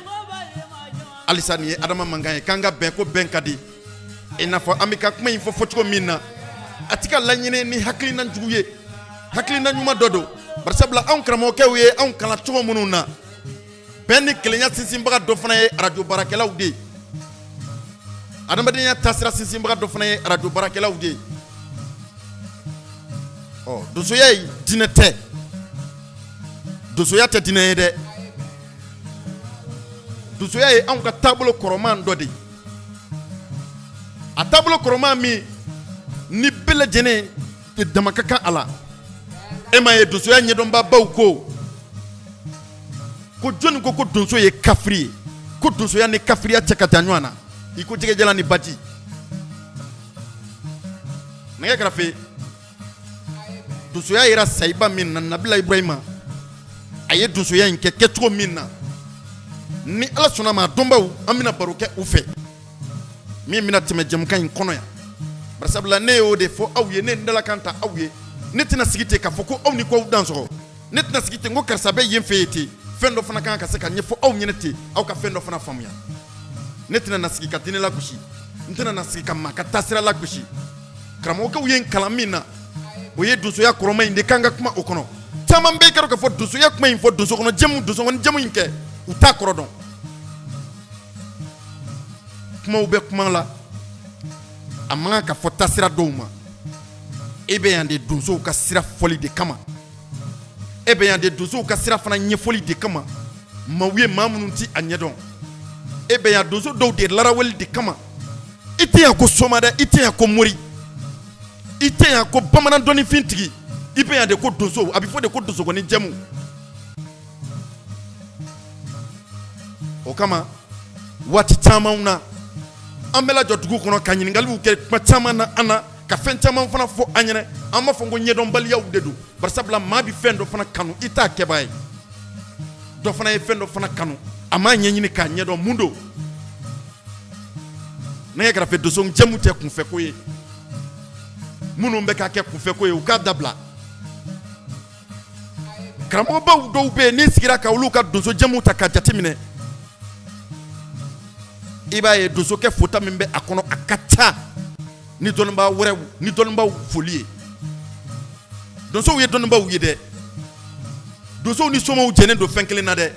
alisa ni adama mangaye kanga ben ko ben kadi enafo amika kuma info fotiko minna atika lanyine ni haklina njuye haklina nyuma dodo barsabla an kramo kewye an kala tumo mununa ben klenya sinsimbaga do fana ye radio barakela ude adamadinya tasira sinsimbaga do fana ye radio barakela ude oh doso yai dinete doso ya te dinede doso yai an ka tablo koroman dodi a tablo koroman mi ni bele jene te damakaka ala ema ye donso ya nyedon ba bawko ko joni ko donso ye kafri ko donso ya ni kafri ya chakata nywana iko jege jela ni bati nge krafe donso ya ira saiba min na nabila ibrahima aye donso ya nke ketro minna ni ala sona ma dombaw amina baroke ufe mi mina temejam kan kono ya barsabla ne o de fo awye ne ndala kanta awye netina sigite ka foko awni ko danso netina sigite ngo karsabe yemfeeti fendo fana kan ka seka nyefo aw nyenete aw ka fendo fana famuya netina nasigi ka tinela kushi netina nasigi ka makatasira la kushi kramo ka uyen kalamina oye duso ya koroma inde kanga kuma okono tamam be karo ka fo duso ya kuma info duso kono jemu duso won jemu inke uta korodon kuma ube kuma la amanga ka fo tasira doma ebe yande dunso ka sira foli de kama ebe yande dunso ka sira fana nye foli de kama mawiye mamununti anyedon ebe ya dunso do de larawel de kama ite ya ko somada ite ya ko mori ite ya ko bamanan doni fintigi ibe ya de ko donso abi fo de ko donso ko ni jemu o kama wati chama una amela jotugo kono kanyini ngali ke ma chama na ana ka fen chama fana fo anyene amma fo ngo nyedon bal yaw dedu bar sabla ma bi fendo fana kanu ita kebay do fana e fendo fana kanu ama nyanyini ka nyedon mundo na gra fe doso jemu te kun fe koye munu mbe ka ke kun fe koye u ka dabla kramo ba u do be ni sigira ka ulu ka doso jemu ta ka jatimine iba ye doso ke fota mimbe akono akata ni donba wore ni donba folie doso ye donba wu de doso ni soma wu jene do fenkele na de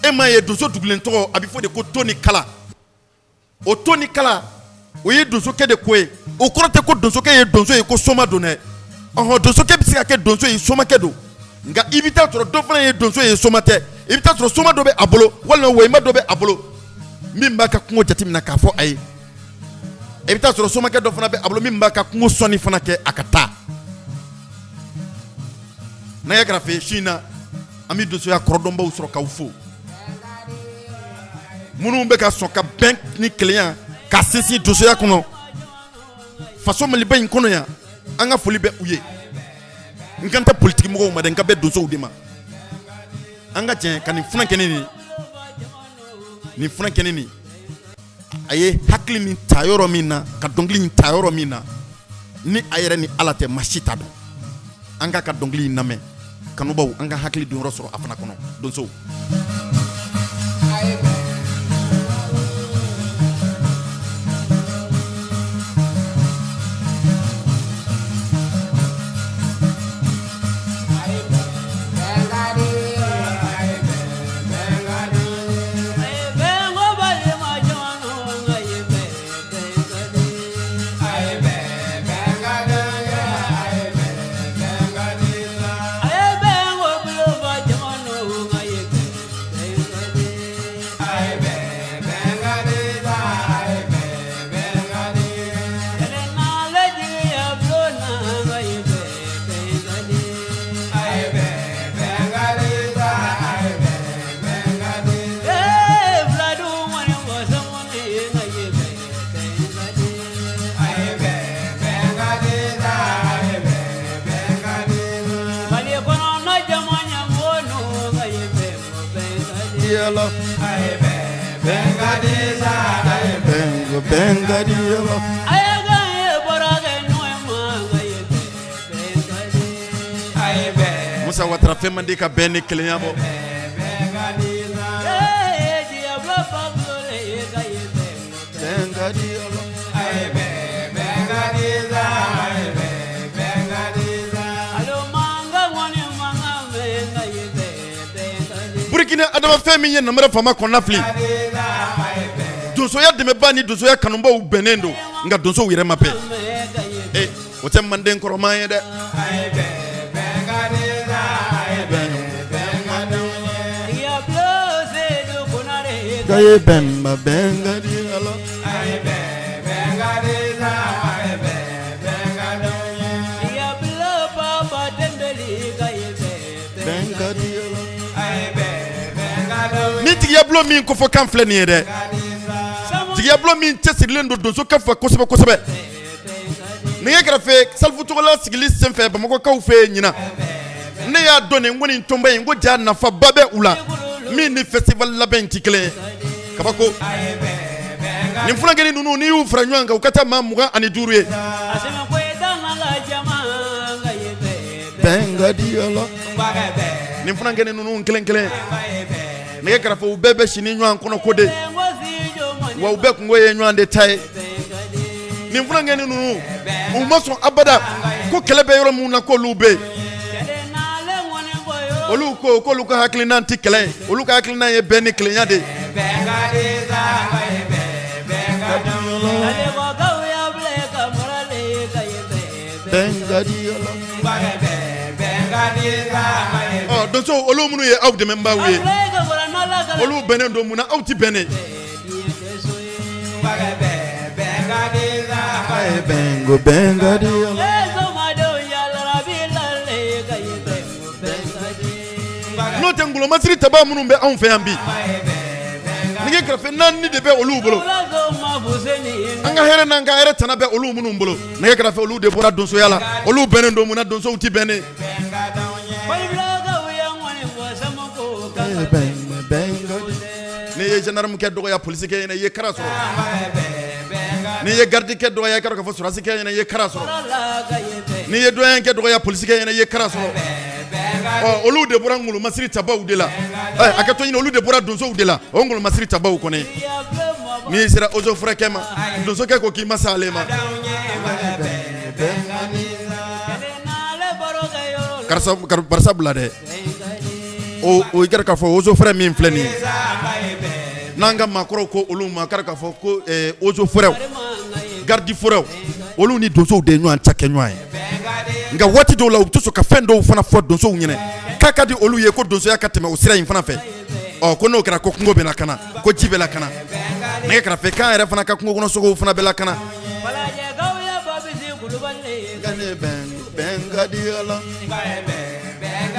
e ma ye doso duglen to abi fo de ko toni kala o toni kala o ye doso ke de koe o korote ko doso ke ye doso ye ko soma do ne oho doso ke bisika ke doso ye soma ke do nga ibita tro do fana ye doso ye soma te ibita tro soma do be abolo wala we ma do be abolo mimba ka kungo jatimina ka fo ay ebita soro soma ke do fana be ablo mimba ka kungo soni fana ke akata na ya grafe shina ami doso ya korodomba usoro ka ufo munu be ka soka bank ni client ka sisi doso ya kono faso mali ben kono ya anga foli be uye nkanta politique mo ma de nka be doso udima anga jen kan funa keneni ni funa keneni aye hakli ni tayoro mina ka dongli ni tayoro mina ni ayere ni alate mashita do anga ka dongli name kanu baw anga hakli do rosoro afana kono don so Musa watra femandi ka beni client bo Burkina adama femi yen namara fama konafli donso ya deme bani donso ya kanumba u benendo nga donso wire mape o tem manden koroma yede gaye bemba benga di alo benga di za benga do ya blo baba dembeli gaye benga di alo benga do ni ti ya blo min ko fo kan fleni yede ti ya blo min tesirlen do donso ka fa kosebe kosebe ni ya grafe salfu to la sigili semfe ba mako ka ufe nyina ne ya doni ngoni ntomba ngo ja na fa babe ula mini festival la bentikle kabako ni mfuna ngeni nunu ni u franywanga ukata mamuga ani duruye asema kweda ngala jamanga yebe benga diolo ni mfuna ngeni nunu nkelenkele ne grafe ubebe shini nywa nkono kode wa ube kungoye nywande tai ni mfuna ngeni nunu umaso abada ko kelebe yoro muna ko lube oluko ko luka haklina ntikele oluka haklina ye beni klenyade benga deza benga diolo alego gawya bleka morale kayebe benga diolo benga deza oh donso olumunu ye awde memba we olu benendo muna awti bene benga deza bengo benga diolo n'o tɛ ngolo masiri taba minnu bɛ anw fɛ yan bi nɛgɛ kɛrɛfɛ naani de bɛ olu bolo an ka hɛrɛ n'an ka hɛrɛ tana bɛ olu minnu bolo nɛgɛ kɛrɛfɛ olu de bɔra donsoya la olu bɛnnen don mun na donsow tɛ bɛnnen n'i ye gendarme kɛ dɔgɔya polisi kɛ ɲɛna i ye kara sɔrɔ n'i ye garde kɛ dɔgɔya i ka dɔn k'a fɔ sɔrɔdasi kɛ ɲɛna i ye kara sɔrɔ n'i ye doyen kɛ dɔgɔya polisi kɛ ɲɛna i ye kara sɔrɔ olu de bɔra ngolo masiri tabaw de la a ka to ɲini olu de bɔra donsow de la o ngolo masiri tabaw kɔni n'i sera ozo furakɛ ma donsokɛ ko k'i ma sa ale ma karisa bila dɛ o i kɛra k'a fɔ ozo fɛrɛ min filɛ nin ye n'an ka maakɔrɔw ko olu ma kɛra k'a fɔ ko ozo fɛrɛw gardi fɛrɛw olu ni donsow de ye ɲɔgɔn cɛ kɛ ɲɔgɔn ye nka waati dɔw la u tɛ sɔn ka fɛn dɔw fana fɔ donsow ɲɛna k'a ka di olu ye ko donsoya ka tɛmɛ o sira in fana fɛ ko n'o kɛra ko kungo bɛ lakana ko ji bɛ lakana nɛgɛ kɛrɛfɛ k'an yɛrɛ fana ka kungo kɔnɔ sogow fana bɛ lakana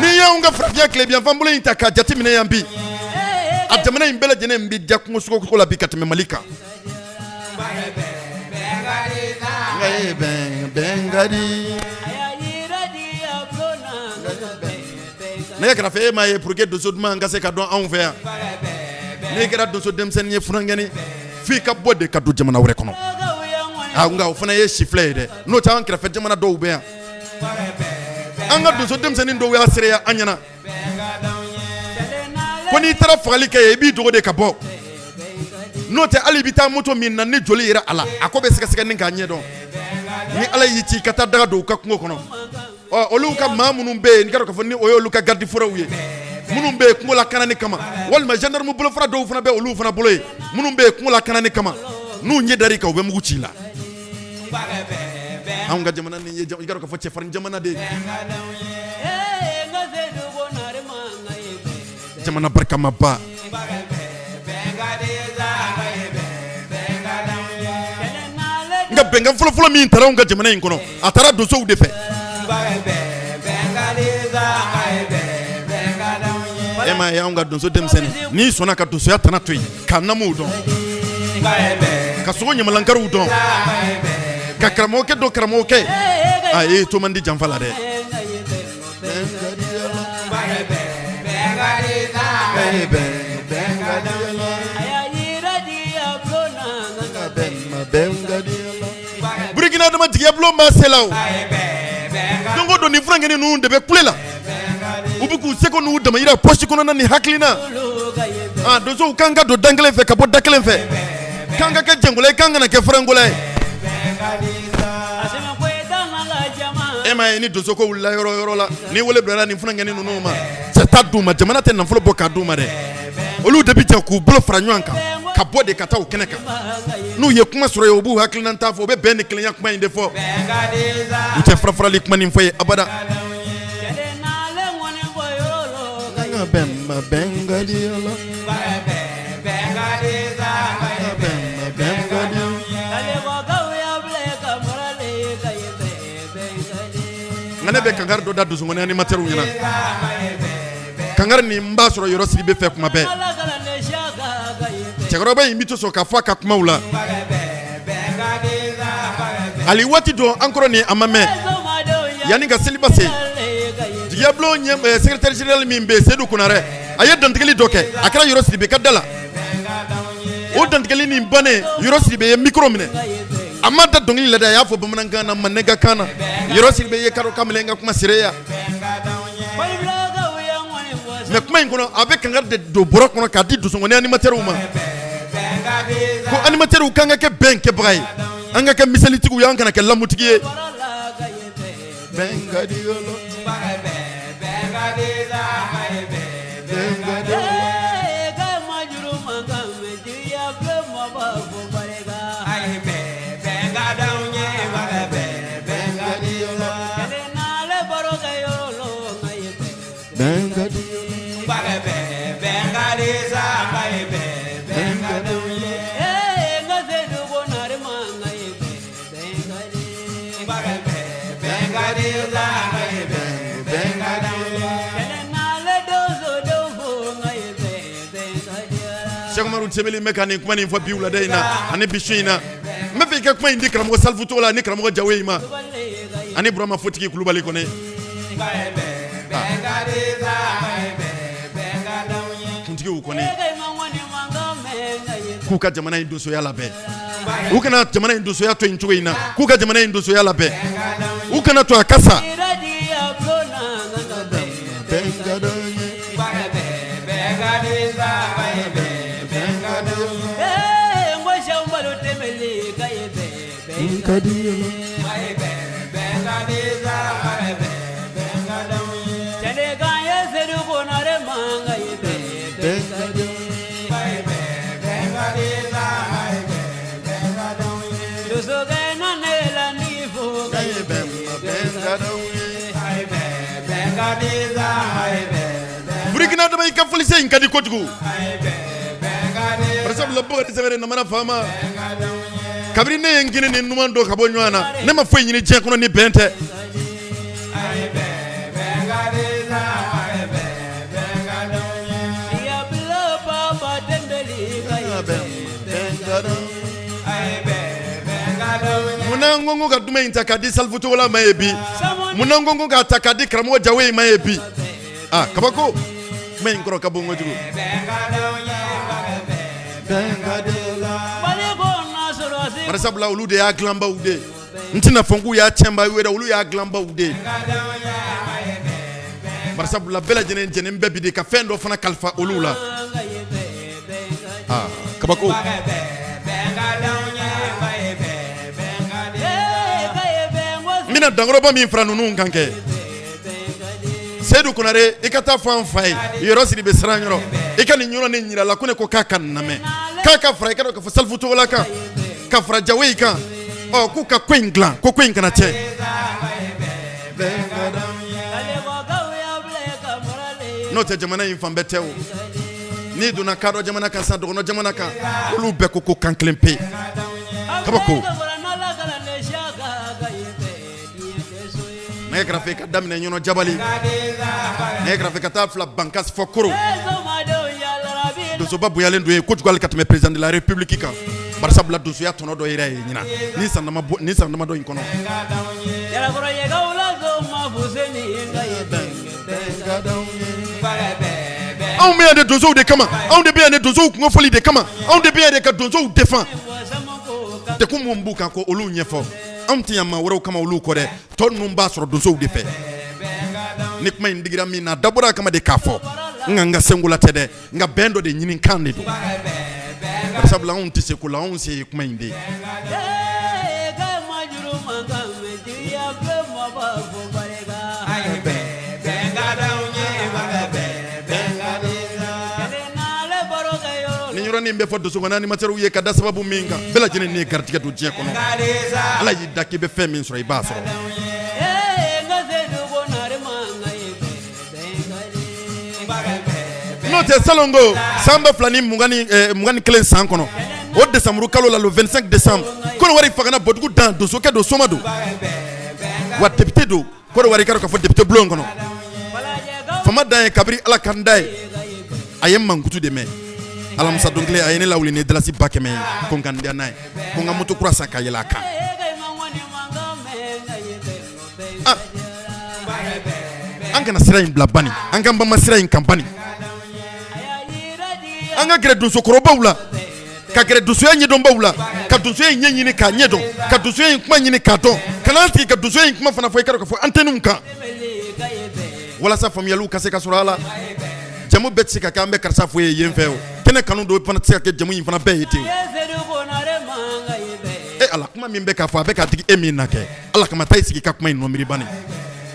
n'i y'anw ka farafinya tilebiyanfan bolo in ta k'a jateminɛ yan bi a jamana in bɛɛ lajɛlen bɛ diya kungo sogo la bi ka tɛmɛ Mali kan nɛgɛ kɛrɛfɛ e m'a ye pour que donso duman ka se ka dɔn anw fɛ yan n'i kɛra donso denmisɛnnin ye funankɛni f'i ka bɔ de ka don jamana wɛrɛ kɔnɔ nka o fana ye sifilɛ ye dɛ n'o tɛ an kɛrɛfɛ jamana dɔw bɛ yan an ka donso denmisɛnnin dɔw y'a seereya an ɲɛna ko n'i taara fagali kɛ yen i b'i dogo de ka bɔ n'o tɛ hali i bɛ taa moto min na ni joli yera a la a ko bɛ sɛgɛsɛgɛ ni k'a ɲɛdɔn ni ala y'i ci ka taa daga don u ka kungo kɔnɔ olu ka maa minnu bɛ yen n'i ka dɔn k'a fɔ ni o y'olu ka garde fɔrɔw ye minnu bɛ yen kungo lakanani kama walima gendarme bolofara dɔw fana bɛ olu fana bolo yen minnu bɛ yen kungo lakanani kama n'u ɲɛ dar'i kan u bɛ mugu ci i la anw ka jamana nin ye i ka dɔn k'a fɔ cɛfarin jamana de ye jamana barikama ba nka bɛnkan fɔlɔfɔlɔ min taara anw ka jamana in kɔnɔ a taara donsow de fɛ e m'a ye anw ka donso denmisɛnnin n'i sɔnna ka donsoya tana to yen ka namuw dɔn ka sogo ɲamalankariw dɔn ka karamɔgɔkɛ dɔn karamɔgɔkɛ a ye to man di janfa la dɛ Burkina dama jigiya bulon b'a se la o don o don nin funankɛni ninnu de bɛ kule la u bɛ k'u seko n'u damayira poche kɔnɔna ni hakilina donsow kan ka don dan kelen fɛ ka bɔ da kelen fɛ kan ka kɛ jɛngola ye kan kana kɛ fɛrɛngola ye e m'a ye ni donso ko wulila yɔrɔ la ni wele bilara nin funankɛni ninnu ma cɛ t'a d'u ma jamana tɛ nafolo bɔ k'a d'u ma dɛ olu de bɛ jɛ k'u bolo fara ɲɔgɔn kan ka bɔ de ka taa o kɛnɛ kan n'u ye kuma sɔrɔ yen u b'u hakilina ta fɔ u bɛ bɛn ni kelenya kuma in de fɔ u tɛ farafarali kuma nin fɔ ye abada nka ne bɛ kankari dɔ da dusukɔnɛ animateurs ɲɛna kankari nin b'a sɔrɔ yɔrɔ siri bɛ fɛ kuma bɛɛ cɛkɔrɔba in bɛ to sɔn ka fɔ a ka kumaw la hali waati dɔ an kɔrɔ nin a ma mɛn yanni ka seliba se jigiya bulon secrétaire général min bɛ yen Seydou Konarɛ a ye dantigɛli dɔ kɛ a kɛra yɔrɔ siribe ka da la o dantigɛli nin bannen yɔrɔ siribe ye micro minɛ a ma da dɔnkili la dɛ a y'a fɔ bamanankan na manɛgakan na yɔrɔ siribe ye karo kamalen ka kuma seereya mais kuma in kɔnɔ a bɛ kankari de don bɔrɔ kɔnɔ k'a di dusukɔnɛ animateurs ma ko animateurs kan ka kɛ bɛn kɛbaga ye an ka kɛ misalitigiw ye an kana kɛ lamutigi ye sebeli mekani kuma ni fo biwla dayna ani bishina me fe ka kuma indi kramo salfu to la ni kramo jawe ma ani broma fotiki kulubali kone kuntigi ukone kuka jamana induso ya labe ukana jamana induso ya to inchuina kuka jamana induso ya labe ukana to akasa Burkina dama ika police inkadi kotugu Barasab labo ati severe namana fama kabri ne ngine ne numando kabonywana ne mafoyi nyini je kono ni bente Munangongo ga dume intakadi salfuto wala maebi munangongo ga takadi kramo jawe maebi kabako me ngoro kabongo jugo Barasabla ulude ya glamba ude ntina fongu ya chemba wera ulu ya glamba ude Barasabla bela jene mbebi de ka fendo fana kalfa ulula kabako mina dangoroba mi fra nunu nganke Seydou Konare ikata fan fay yoro sidi be sranyoro ikani nyoro ne nyira la kune ko kaka name kaka fra ikado ka salfu to wala ka fra jawe ka ku ka kwengla ko kwengana che no te jamana infambe tew ni duna kado jamana ka sa dono jamana ka lu be ko kanklempe kabako ne grafika damne nyono jabali ne grafika tafla bankas fokuru doso babu yale ndoye kojugal katme president de la république ka barsabla doso ya tono do ira nyina ni sandama do inkono yala goro ye gawla zo mafuseni on me de doso de kama on de bien de doso ko foli de kama on de bien de ka doso défend de ko mumbuka ko olu nyefo amti ma woro kama ulu ko de ton numba soro doso de fe nik may ndigira mi na dabura kama de kafo nga sengula tede nga bendo de nyinin kandido sabla on tise ko la on se kuma inde ni mbe fodo so ngani materu ye kada sababu minga bela jene ni gartike do je kono ala yidda ke be femi so iba so no te salongo samba flani mungani kelen san kono o décembre kalo la le 25 décembre kono wari fagana bodugu dan do so ke do somado wa député do kono wari karo ka fo député blon kono fama dan kabri ala kandai ayem mangutu de me ala musa donkle ayene lawli ne dalasi bakeme ko ngandia nay ko ngamuto kurasa kayela kan anga na sirain blabani anga mbama sirain kampani anga gredo sokoro bawla ka gredo so yenye don bawla ka duso yenye nyini ka nyedo ka duso yenye kuma nyini ka don kanalti ka duso yenye kuma fana fo ikaro ka fo antenum ka wala sa famille lu kase ka surala jamu betsi ka kambe karsa fo yemfeo kene kanu do fana tsaka ke jamu yimfana be yiti ala kuma mimbe ka fa be ka tigi emi nake ala kama taisi ka kuma no miri bani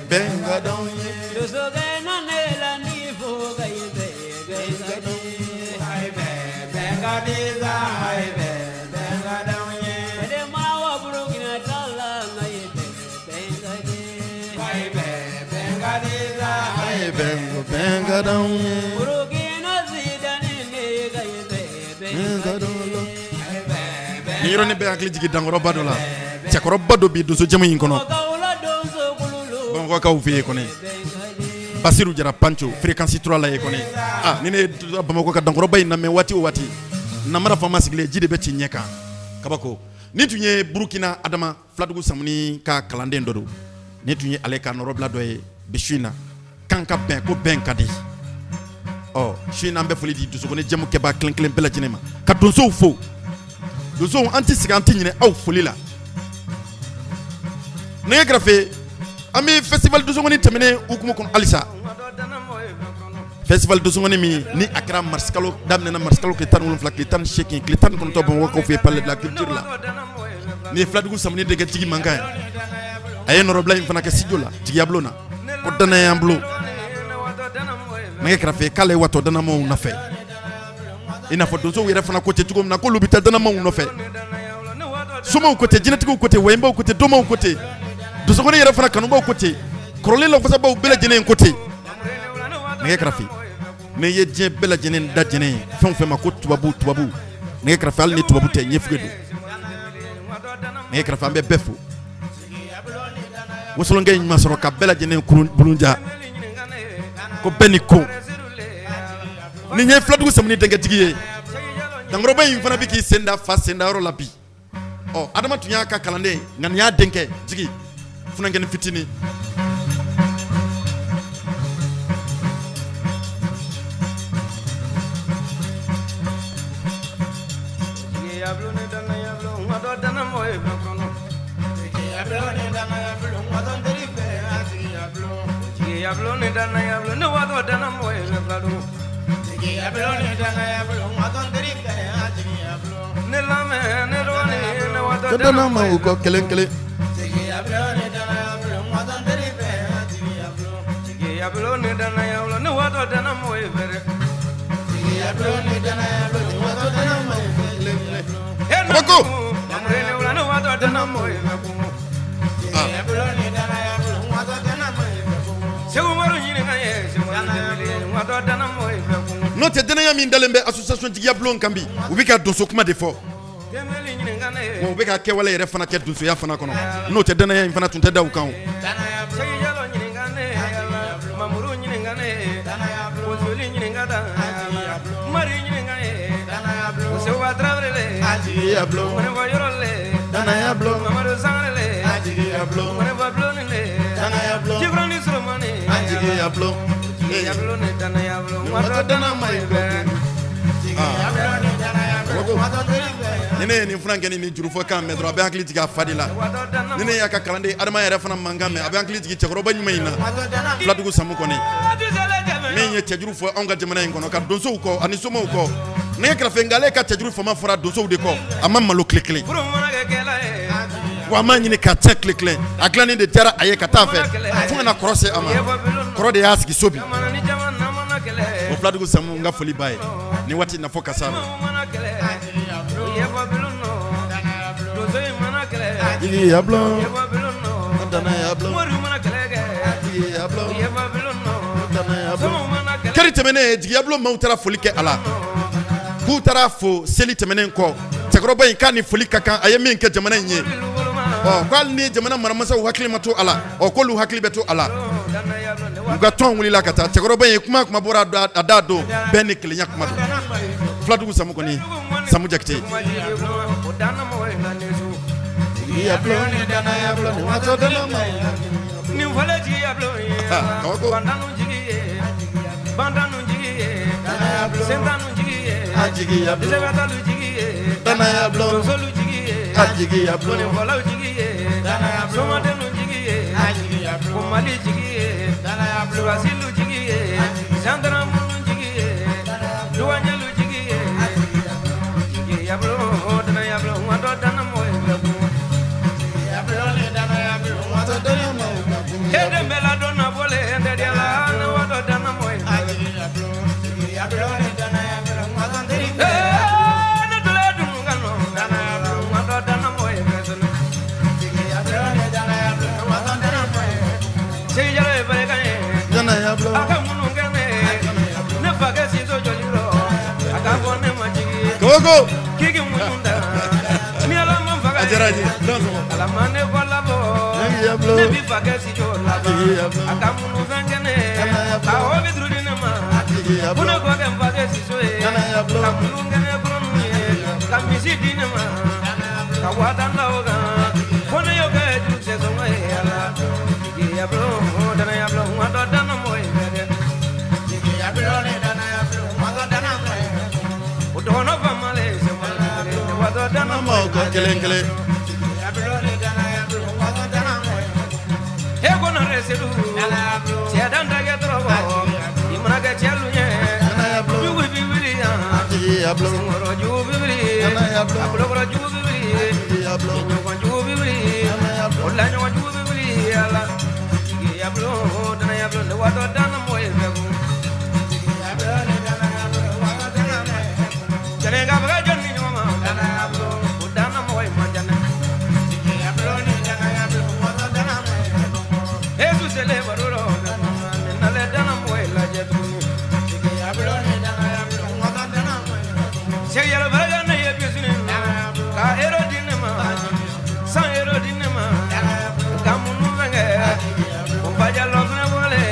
benga don ye so ga na ne la ni fo ga yebe benga don ye hai be benga de za hai be benga don ye de ma wa buru gina tala na yebe benga de hai be benga de za hai benga don ye Niro ne be akli jigi dangoro badola chakoro bado bi doso jamu yinkono bongo ka ufi ko ne Basiru Jara Pancho fréquence 3 la yekone ni ne bamako ka dangoro bay na me wati namara fama sigilen ji de bɛ ci ɲɛ kan kabako ni tun ye Burukina Adama Filadugu Samuni ka kalanden dɔ don ni tun ye ale ka nɔrɔbila dɔ ye bi su in na kan ka bɛn ko bɛn ka di su in na an bɛ foli di dusukɔnɛ jɛmu kɛbaa kelen kelen bɛɛ lajɛlen ma ka donsow fo donsow an tɛ sigi an tɛ ɲinɛ aw foli la nɛgɛ kɛrɛfɛ an bɛ festival dusukɔnɛ tɛmɛnen hukumu kɔnɔ halisa festival dusukɔnɛ min ni a kɛra marisikalo daminɛna marisikalo tile 17 tile 18 tile 19 Bamakɔ fɛ palais de la culture la ni ye Filadugu Samuni denkɛ jigi mankan ye a ye nɔrɔbila in fana kɛ studio la jigiya bulon na ko danaya y'an bolo nɛgɛ kɛrɛfɛ k'ale ye watɔ danamaw nɔfɛ i n'a fɔ donsow yɛrɛ fana ko ten cogo min na k'olu bɛ taa danamaw nɔfɛ somaw ko ten jinɛtigiw ko ten wayinbaw ko ten dɔmaw ko ten donsokɔnɛ yɛrɛ fana kanubaw ko ten kɔrɔlen lafasabaw bɛɛ lajɛlen ko ten nɛgɛ kɛrɛfɛ n'i ye diɲɛ bɛɛ lajɛlen da jɛnɛ ye fɛn o fɛn ma ko tubabu nɛgɛ kɛrɛfɛ hali ni tubabu tɛ ɲɛfuge don nɛgɛ kɛrɛfɛ an bɛ bɛɛ fo wosolonnkɛ ɲuman sɔrɔ ka bɛɛ lajɛlen bulunja ko bɛɛ ni ko ni ye Filadugu Samuni denkɛtigi ye dankɔrɔba in fana bɛ k'i senda fa senda yɔrɔ la bi Adama tun y'a ka kalanden nka nin y'a denkɛ jigi funankɛni fitinin kelen kelen n'o tɛ danaya min dalen bɛ association jigiya bulon kan bi u bɛ ka donso kuma de fɔ u bɛ ka kɛwale yɛrɛ fana kɛ donsoya fana kɔnɔ n'o tɛ danaya in fana tun tɛ da u kan ni ne ye nin funankɛni ni jurufɔ kan mɛn dɔrɔn a bɛ hakili jigin a fa de la ni ne y'a ka kalanden Adama yɛrɛ fana mankan mɛn a bɛ hakili jigin cɛkɔrɔba ɲuman in na Filadugu Samu kɔni min ye cɛjuru fɔ anw ka jamana in kɔnɔ ka donsow kɔ ani somaw kɔ nɛgɛ kɛrɛfɛ nka ale ka cɛjuru fama fɔra donsow de kɔ a ma malo tile kelen wa a m'a ɲini ka cɛ tile kelen a dilannen de diyara a ye ka taa fɛ fo ka na kɔrɔ se a ma kɔrɔ de y'a sigi so bi o Filadugu Samu n ka foli b'a ye ni waati nafɔ ka s'a ma kari tɛmɛnen jigiya bulon maaw taara foli kɛ a la k'u taara fo seli tɛmɛnen kɔ cɛkɔrɔba in k'a ni foli ka kan a ye min kɛ jamana in ye ko hali ni jamana maramasaw hakili ma to a la k'olu hakili bɛ to a la u ka tɔn wulila ka taa cɛkɔrɔba in kuma bɔra a da don bɛɛ ni kelenya kuma don Filadugu Samu kɔni Samu Jakite Gogo kiki munda mi ala man faga ajaraji alamane kolabo ne bi faga si jola akamunu vengene awo bidrudine ma una ko ke faga si soe akamunu ngene kelen kelen he gona reselu tia dan da ya tro imana ga chelu ye jugu bibiri ya diablo jugu bibiri ablo jugu bibiri jugu bibiri ola jugu bibiri ala diablo dana yablo ne wato dana moye begu jane ga baga jonni nyoma dana yablo dana moye majana diablo ni dana yablo wato dana Jesus ele baruro na le dana moye la jetunu diablo ni dana yablo wato dana se yalo baga na ye bisuni ka erodinema san erodinema kamunu vange baja losna bole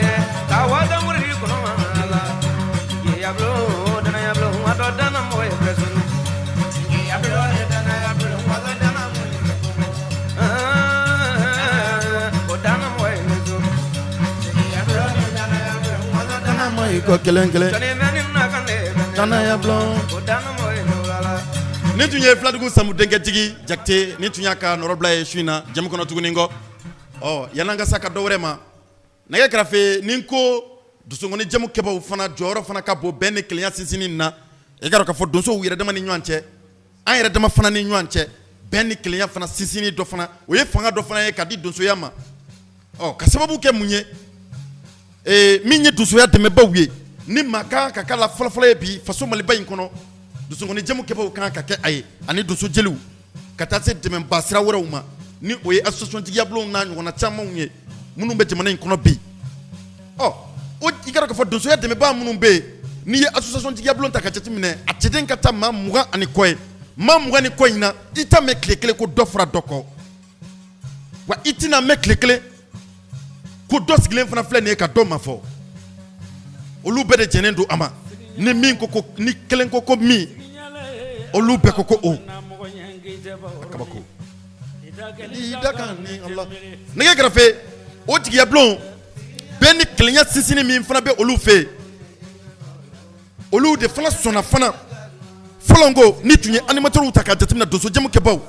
ka wada muri kono mala diablo dana yablo wato dana moye presunu diablo dana yablo wato dana moye dana moye nezu diablo dana yablo wato dana moye ko kelen kelen tane menin na kande dana yablo dana moye nolala ni tun ye fladugu samu denkɛ tigi jakite ni tun y'a ka nɔrɔbila ye su in na jamu kɔnɔ tuguni kɔ yan'an ka sa ka dɔ wɛrɛ ma nɛgɛ kɛrɛfɛ ni n ko dusukɔni jamu kɛbaw fana jɔyɔrɔ fana ka bon bɛn ni kelenya sinsinni na i ka dɔn k'a fɔ donsow yɛrɛ dama ni ɲɔgɔn cɛ an yɛrɛ dama fana ni ɲɔgɔn cɛ bɛn ni kelenya fana sinsinni dɔ fana o ye fanga dɔ fana ye ka di donsoya ma ka sababu kɛ mun ye min ye donsoya dɛmɛbaw ye ni maa kan ka k'a la fɔlɔfɔlɔ ye bi faso maliba in kɔnɔ dusukɔni jamu kɛbaw kan ka kɛ a ye ani donso jeliw ka taa se dɛmɛba sira wɛrɛw ma ni o ye association tigiyabulonw n'a ɲɔgɔnna camanw ye minnu bɛ jamana in kɔnɔ bi o i ka dɔn k'a fɔ donsoya dɛmɛbaa minnu bɛ yen n'i ye association tigiyabulon ta ka jateminɛ a cɛden ka taa maa 20 ani kɔ ye maa 20 ni kɔ in na i t'a mɛn tile kelen ko dɔ fara dɔ kɔ wa i tɛna mɛn tile kelen ko dɔ sigilen fana filɛ nin ye ka dɔ ma fɔ olu bɛɛ de jɛnnen don a ma ni min ko ko ni kelen ko ko min olu bɛɛ ko ko o kabako nɛgɛ kɛrɛfɛ o tigiyabulon bɛɛ ni kelenya sinsinni min fana bɛ olu fɛ yen olu de fana sɔnna fana fɔlɔ ko ni tun ye animateurs ta ka jateminɛ donso jamu kɛbaw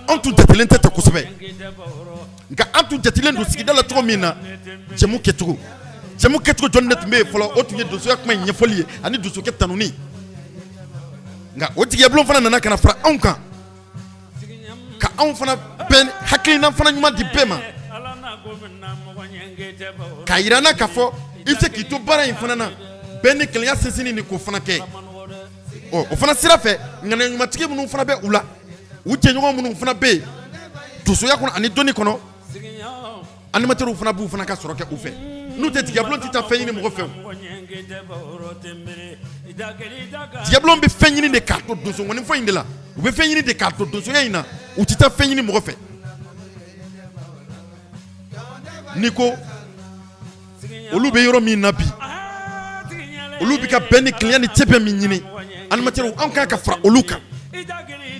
an tun jatelen tɛ kosɛbɛ nka an tun jatelen don sigida la cogo min na jamu kɛcogo jɔnni de tun bɛ yen fɔlɔ o tun ye donsoya kuma in ɲɛfɔli ye ani donsokɛ tanuni nka o tigiyabulon fana nana ka na fara anw kan ka anw fana bɛn hakilina fana ɲuman di bɛɛ ma k'a yira n na k'a fɔ i bɛ se k'i to baara in fana na bɛn ni kelenya sinsinni ni k'o fana kɛ o fana sira fɛ ŋaniyaɲumantigi minnu fana bɛ u la u jɛɲɔgɔn minnu fana bɛ yen donsoya kɔnɔ ani dɔnni kɔnɔ animateurs fana b'u fana ka sɔrɔ kɛ u fɛ n'u tɛ tigiyabulon tɛ taa fɛn ɲini mɔgɔ fɛ tigiyabulon bɛ fɛn ɲini de k'a to donsokɔninfɔ in de la u bɛ fɛn ɲini de k'a to donsoya in na u tɛ taa fɛn ɲini mɔgɔ fɛ n'i ko olu bɛ yɔrɔ min na bi olu bɛ ka bɛn ni kelenya ni cɛbɛn min ɲini animateurs an kan ka fara olu kan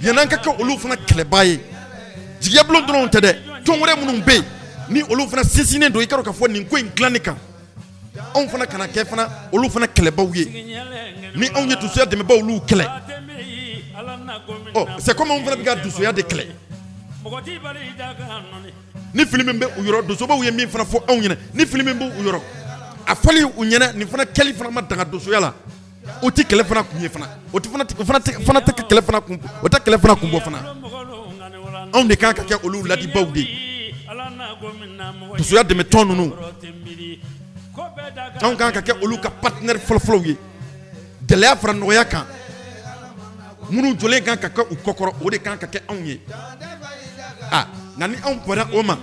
yan'an ka kɛ olu fana kɛlɛbaa ye tigiyabulon dɔrɔn tɛ dɛ tɔn wɛrɛ minnu bɛ yen ni olu fana sinsinnen don i ka dɔn k'a fɔ nin ko in dilanni kan anw fana kana kɛ fana olu fana kɛlɛbaw ye ni anw ye donsoya dɛmɛbaw olu kɛlɛ c'est comme anw fana bɛ ka donsoya de kɛlɛ ni fili min bɛ u yɔrɔ donsobaw ye min fana fɔ anw ɲɛna ni fili min bɛ u yɔrɔ a fɔli u ɲɛna nin fana kɛli fana ma danga donsoya la o tɛ kɛlɛ fana kun ye fana o tɛ kɛlɛ fana kun o tɛ kɛlɛ fana kun bɔ fana anw de kan ka kɛ olu ladibaw de ye donsoya dɛmɛ tɔn ninnu anw kan ka kɛ olu ka partenaire fɔlɔfɔlɔw ye gɛlɛya fara nɔgɔya kan minnu jɔlen kan ka kɛ u kɔkɔrɔ o de kan ka kɛ anw ye nka ni anw bɔra o ma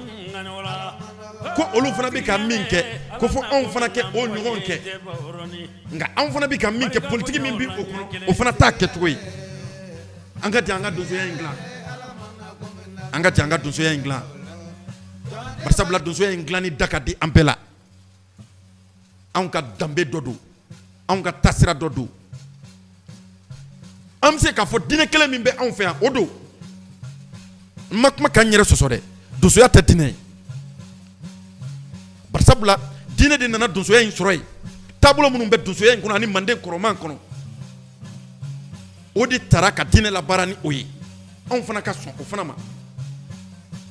ko olu fana bɛ ka min kɛ ko fɔ anw fana kɛ o ɲɔgɔn kɛ nka anw fana bɛ ka min kɛ politiki min bɛ o kɔnɔ o fana t'a kɛcogo ye an ka jɛ an ka donsoya in dilan an ka jɛ an ka donsoya in dilan barisabula donsoya in dilanni da ka di an bɛɛ la anw ka danbe dɔ don anw ka taasira dɔ don an bɛ se k'a fɔ diinɛ kelen min bɛ anw fɛ yan o don n ma kuma k'an yɛrɛ sɔsɔ dɛ donsoya tɛ diinɛ ye barisabula diinɛ de nana donsoya in sɔrɔ yen taabolo minnu bɛ donsoya in kɔnɔ ani manden kɔrɔman kɔnɔ o de taara ka diinɛ labaara ni o ye anw fana ka sɔn o fana ma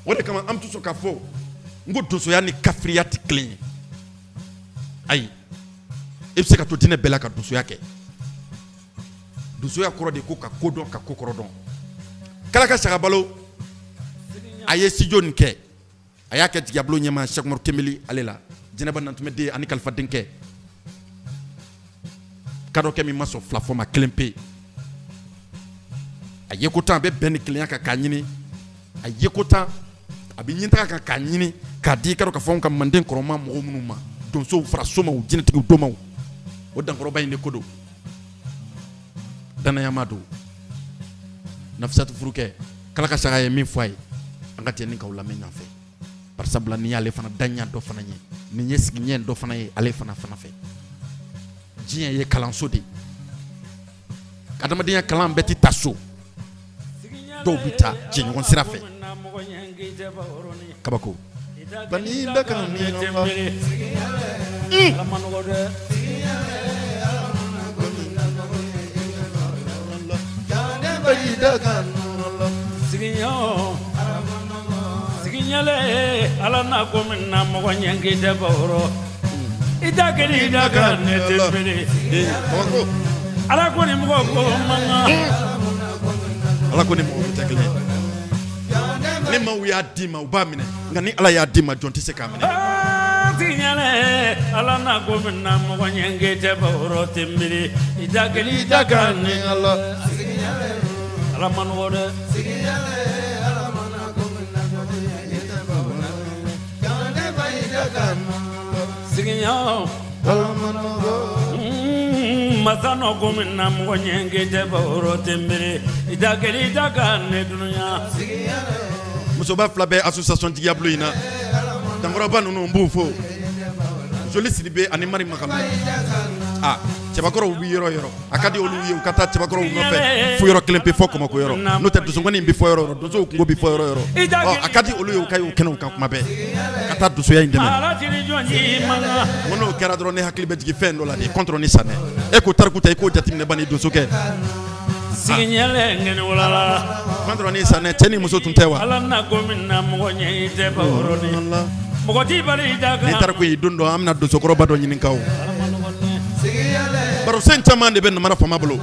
o de kama an tɛ sɔn k'a fɔ n ko donsoya ni kafiriya tɛ kelen ye ayi e bɛ se ka to diinɛ bɛɛ la ka donsoya kɛ donsoya kɔrɔ de ko ka ko dɔn ka ko kɔrɔ dɔn kala ka sagabalo a ye studio nin kɛ a y'a kɛ Tigabolo ɲɛmaa Cheikh Umaru Tembeli ale la Jɛnɛba Nantumɛ den ani Kalifa denkɛ kadɔ kɛ min ma sɔn fila fɔ ma kelen pe a ye ko tan a bɛ bɛn ni kelenya kan k'a ɲini a ye ko tan a bɛ ɲinitaga kan k'a ɲini k'a di kadɔ ka fɔ anw ka Manden kɔrɔma mɔgɔw minnu ma donsow fara somaw jinɛtigiw domaw o dankɔrɔba in de ko don danayama don Nafisatu Furukɛ kala ka saga ye min fɔ a ye an ka tiyɛni k'aw lamɛn ɲɔgɔn fɛ barisabula nin y'ale fana daɲa dɔ fana ye nin ye sigiɲɛ dɔ fana ye ale fana fɛ diɲɛ ye kalanso de adamadenya kalan bɛɛ tɛ taa so dɔw bɛ taa jɛɲɔgɔn sira fɛ kabako bani da kan ni sigiɲale ala na ko min na mɔgɔ ɲɛngi tɛ bawro ida kɛli da kan ne tembele ala ko ni mɔgɔ ko manga ala ko ni mɔgɔ tɛ kelen ni maaw y'a di ma u b'a minɛ nka ni ala y'a di ma jɔn tɛ se k'a minɛ sigiɲale ala na ko min na mɔgɔ ɲɛngi tɛ bawro tembele ida kɛli da kan ne ala ma nɔgɔ dɛ sigiɲa masano ko min na mɔgɔ ɲɛngi tɛ bawro tembele ida kɛli da kan ne dunuya musoba fila bɛ association Tigabolo in na dankɔrɔba ninnu n b'u fo Joli Sidibe ani Mari Makalu cɛbakɔrɔw bɛ yɔrɔ yɔrɔ a ka di olu ye u ka taa cɛbakɔrɔw nɔfɛ fo yɔrɔ kelen pe fɔ Kɔmɔko yɔrɔ n'o tɛ donsokɔni in bɛ fɔ yɔrɔ yɔrɔ donsow kungo bɛ fɔ yɔrɔ yɔrɔ a ka di olu ye u ka y'u kɛnɛw kan kuma bɛɛ ka taa donsoya in dɛmɛ n ko n'o kɛra dɔrɔn ne hakili bɛ jigin fɛn dɔ la de contre ni sanɛ e ko tariku ta i k'o jateminɛ bani donsokɛ sigiɲale ngeni wala contre ni sanɛ cɛ ni muso tun tɛ wa ala na ko min na mɔgɔ ɲɛngi tɛ bawro ni mɔgɔ t'i bali da kan ni tariku ye don dɔ an bɛna donsokɔrɔba dɔ ɲininka o barosen caman de bɛ namara fama bolo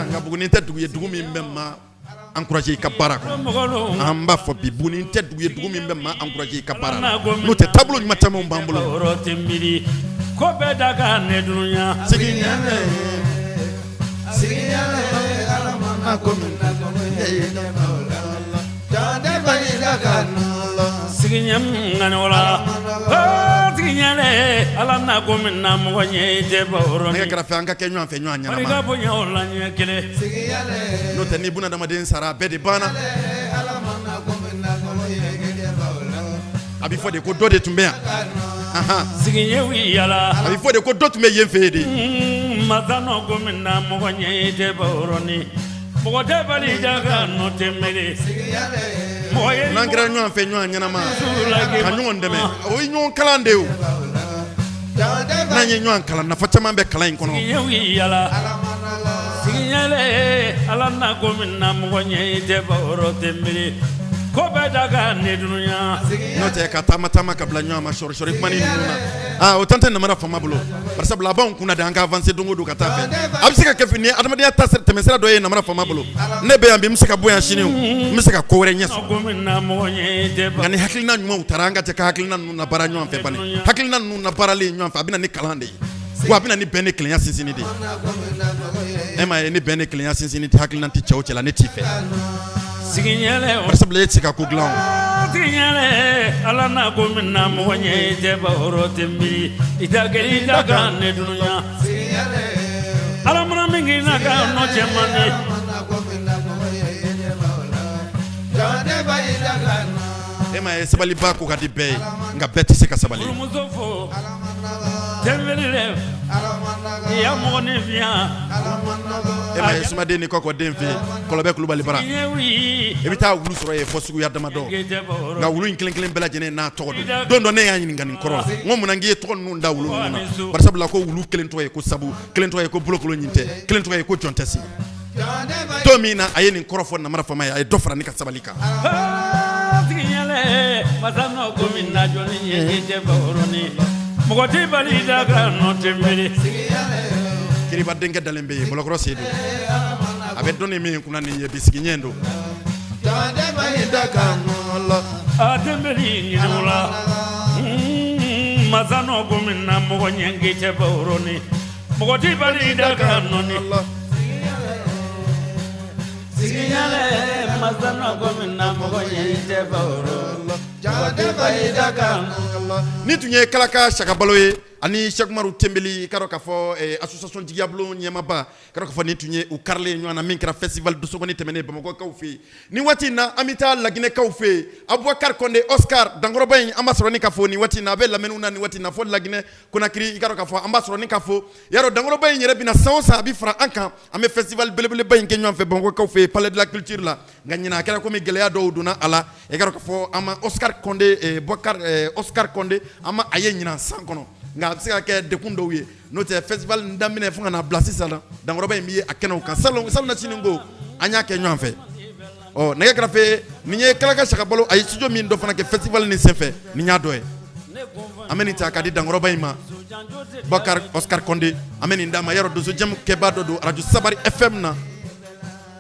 nka Buguni tɛ dugu ye dugu min bɛ ma encourager i ka baara kɔnɔ an b'a fɔ bi Buguni tɛ dugu ye dugu min bɛ ma encourager i ka baara la n'o tɛ taabolo ɲuman camanw b'an bolo ko bɛɛ da kan ne dunuya sigiɲale sigiɲɛ wala sigiɲale ala na ko min na mɔgɔ ɲɛngi tɛ bawro ni ne kɛrɛfɛ an ka kɛ ɲɔgɔn fɛ ɲɔgɔn ka ɲɛnama bonya o la ɲɛ kelen n'o tɛ ni bunadamaden sara bɛɛ de banna a bɛ fɔ de ko dɔ de tun bɛ yan sigiɲɛ wi yala a bɛ fɔ de ko dɔ tun bɛ yen fɛ yen de masano ko min na mɔgɔ ɲɛngi tɛ bawro ni mɔgɔ tɛ bali da kan nɔ tembele n'an kɛra ɲɔgɔn fɛ ɲɔgɔn ɲɛnama ka ɲɔgɔn dɛmɛ o ye ɲɔgɔn kalan de ye o n'an ye ɲɔgɔn kalan nafa caman bɛ kalan in kɔnɔ sigiɲale ala na ko min na mɔgɔ ɲɛngi tɛ bawro tembele ko bɛɛ da kan ne dunuya n'o tɛ ka taama ka bila ɲɔgɔn ma sɔri kuma ni ninnu na o tan tɛ namara fama bolo barisabula a b'anw kunna de an ka avancer don o don ka taa fɛ a bɛ se ka kɛ ni adamadenya ta tɛmɛsira dɔ ye namara fama bolo ne bɛ yan bi n bɛ se ka bɔ yan sini n bɛ se ka ko wɛrɛ ɲɛ sɔrɔ nka ni hakilina ɲumanw taara an ka jɛ ka hakilina ninnu na baara ɲɔgɔn fɛ bani hakilina ninnu na baaralen ɲɔgɔn fɛ a bɛ na ni kalan de ye wa a bɛ na ni bɛn ni kelenya sinsinni de ye e m'a ye ni bɛn ni kelenya sinsinni tɛ hakilina tɛ cɛ o cɛ la ne t'i fɛ sigiɲale barisabula e tɛ se ka ko dilan o sigiɲale ala na ko min na mɔgɔ ɲɛngi tɛ bawro tembele ida kɛli da kan ne dunuya ala mana min k'i na kan nɔ cɛman ne e m'a ye sabaliba ko ka di bɛɛ ye nka bɛɛ tɛ se ka sabali furumuso fo tembele dɛ i ya mɔgɔ ni fiya e m'a ye sumaden ni kɔkɔ den fɛ kɔlɔbɛ kulubali bara i bɛ taa wulu sɔrɔ yen fɔ suguya damadɔ nka wulu in kelen kelen bɛɛ lajɛlen n'a tɔgɔ don dɔ ne y'a ɲininka nin kɔrɔ la n ko munna k'i ye tɔgɔ ninnu da wulu ninnu na barisabula ko wulu kelen tɔgɔ ye ko sabu kelen tɔgɔ ye ko bolokolo ɲin tɛ kelen tɔgɔ ye ko jɔn tɛ se to min na a ye nin kɔrɔfɔ namara fama ye a ye dɔ fara ne ka sabali kan sigiɲɛlɛ masano ko min na jɔni ye tɛ baworoni mɔgɔ tɛ bali da ka nɔ tɛ miiri Kiriba denkɛ dalen bɛ yen Bolokɔrɔ Seydou a bɛ dɔnni min kunna nin ye bi sigiɲɛ don a tɛ miiri ɲinɛw la masano ko min na mɔgɔ ɲɛnge tɛ baworoni mɔgɔ tɛ bali da ka nɔni sigiɲɛlɛ masano ko min na mɔgɔ ɲɛnge tɛ baworoni mɔgɔ tɛ bali da ka nɔni ni tun ye Kalaka Sakabalo ye ani Cheikh Umaru Tembeli karo ka fɔ association Jigiyabulon ɲɛmaba karo ka fɔ ni tun ye u karilen ɲɔgɔn na min kɛra festival dosogoni tɛmɛnen Bamakɔkaw fɛ yen ni waati in na an bɛ taa Laginɛkaw fɛ yen Abubakar Konde Oscar Dankɔrɔba in an b'a sɔrɔ ni ka fɔ ni waati in na a bɛ lamɛnniw na ni waati in na fɔ Laginɛ Konakiri karo ka fɔ an b'a sɔrɔ ni ka fɔ yarɔ Dankɔrɔba in yɛrɛ bɛna san o san a bɛ fara an kan an bɛ festival belebeleba in kɛ ɲɔgɔn fɛ Bamakɔkaw fɛ yen Palais de la Culture la nka ɲinan a kɛra komi gɛlɛya dɔw donna a la karo ka fɔ an ma Oscar Konde Oscar Konde an ma a ye ɲinan san kɔnɔ nka a bɛ se ka kɛ dekun dɔw ye n'o tɛ festival in daminɛ fo ka na bila sisan na Dankɔrɔba in bɛ ye a kɛnɛw kan salon na sini ko an y'a kɛ ɲɔgɔn fɛ ɔ nɛgɛ kɛrɛfɛ nin ye Kalaka Sakabalo a ye studio min dɔ fana kɛ festival nin senfɛ nin y'a dɔ ye an bɛ nin ta ka di Dankɔrɔba in ma Bakar Oscar Konde an bɛ nin d'a ma yarɔ donso jɛmu kɛbaa dɔ don radio Sabari FM na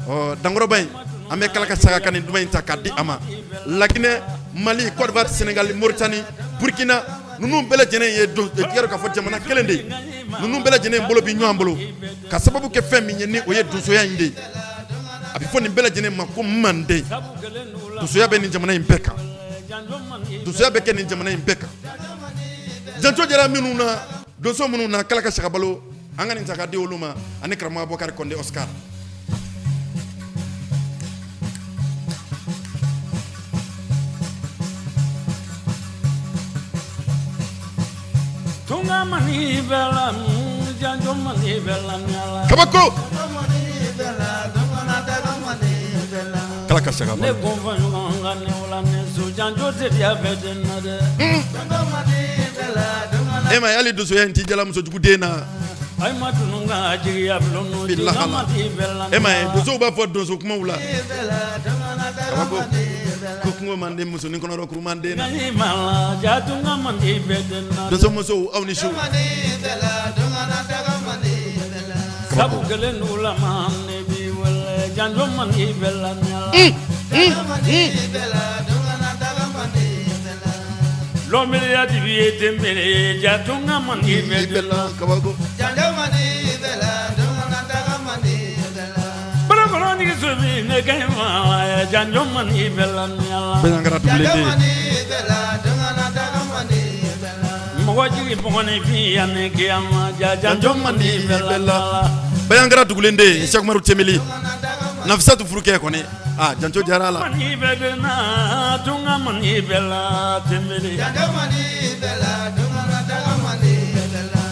ɔ Dankɔrɔba in an bɛ Kalaka Saka ka nin duman in ta k'a di a ma Laginɛ Mali Côte d'Ivoire Sénégal Mauritanie Burkina ninnu bɛɛ lajɛlen ye tigɛrɛ k'a fɔ jamana kelen de ye ninnu bɛɛ lajɛlen bolo bi ɲɔgɔn bolo ka sababu kɛ fɛn min ye ni o ye donsoya in de ye a bɛ fɔ nin bɛɛ lajɛlen ma ko manden donsoya bɛ nin jamana in bɛɛ kan donsoya bɛ kɛ nin jamana in bɛɛ kan janto jɛra minnu na donso minnu na Kalaka Sakabalo an ka nin ta ka di olu ma ani karamɔgɔ Abubakar Konde Oscar mani bela janjo mani bela nyala kabako Kalaka Sakabalo ne konfanyo ngane wala ne so janjo te dia bedena de ma yali doso ya nti jala muso jugu den na ay matunu nga jiya blono di mani bela ma doso ba fo doso kuma wula kabako ko kungo mande muso ni kono ro kuru mande na ni mala jatunga mani bedena doso muso aw ni shu sabu gelen ulama ne bi wala janjo mani bela nyala lo mele ya dibi temele jatunga mani bedela kabako janjo mani bela dungana daga mani bela bara kono ni subi ne kema janjo mani bela nyala Bayangara dublende bela dungana daga mani bela mo wajiri pongone fi ane kiyama janjo mani bela Bayangara dublende Cheikh Umaru Tembeli Nafisatu Furuke kone janto jara la mani bedena tunga mani bela Tembeli janjo mani bela dungana daga mani bela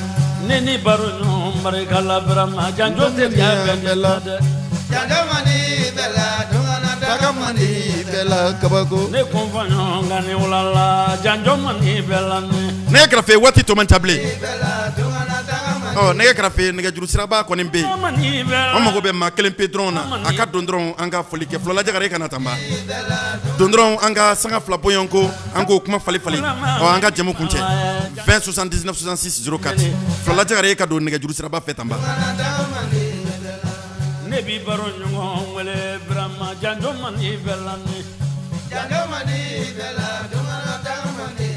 neni baro no barikala brama janjo te bela janjo mani bela dungana daga mani bela kabako ne konfanyo ngane wala janjo mani bela ne grafe wati to man table bela dungana daga mani ne grafe ne juru siraba koni be mani bela on mago be ma kelen pedron na aka dondron anga foli ke flola jagare kana tamba dondron anga sanga fla boyonko ango kuma fali anga jemu kunche 20 79 66 04 flola jagare ka do ne juru siraba fetamba ne bi baro nyongo wele brama janjo mani bela janjo mani bela dungana daga mani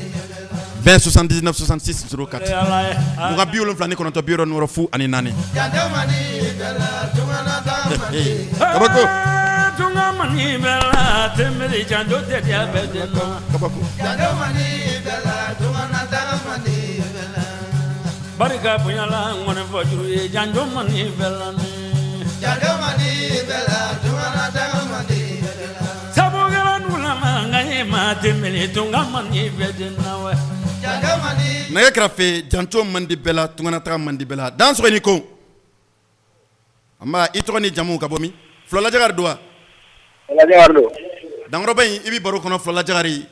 20 79 66 04 muga biolon flani kono to biro numero fu ani nani janjo mani bela dungana daga mani kabako tunga mani bela Tembeli janjo te dia bedena kabako janjo mani bela dungana daga mani bela barika punyala ngone fojuru janjo mani bela janjo mani bela dungana daga mani bela sabu gala nula mangai ma Tembeli tunga mani bedena we janjo mani nage krafe janto mandi bela tungana ta mandi bela dans so ni ko amma itoni jamu kabomi flola jagar doa la jagardo dangro bay ibi baro kono flola jagari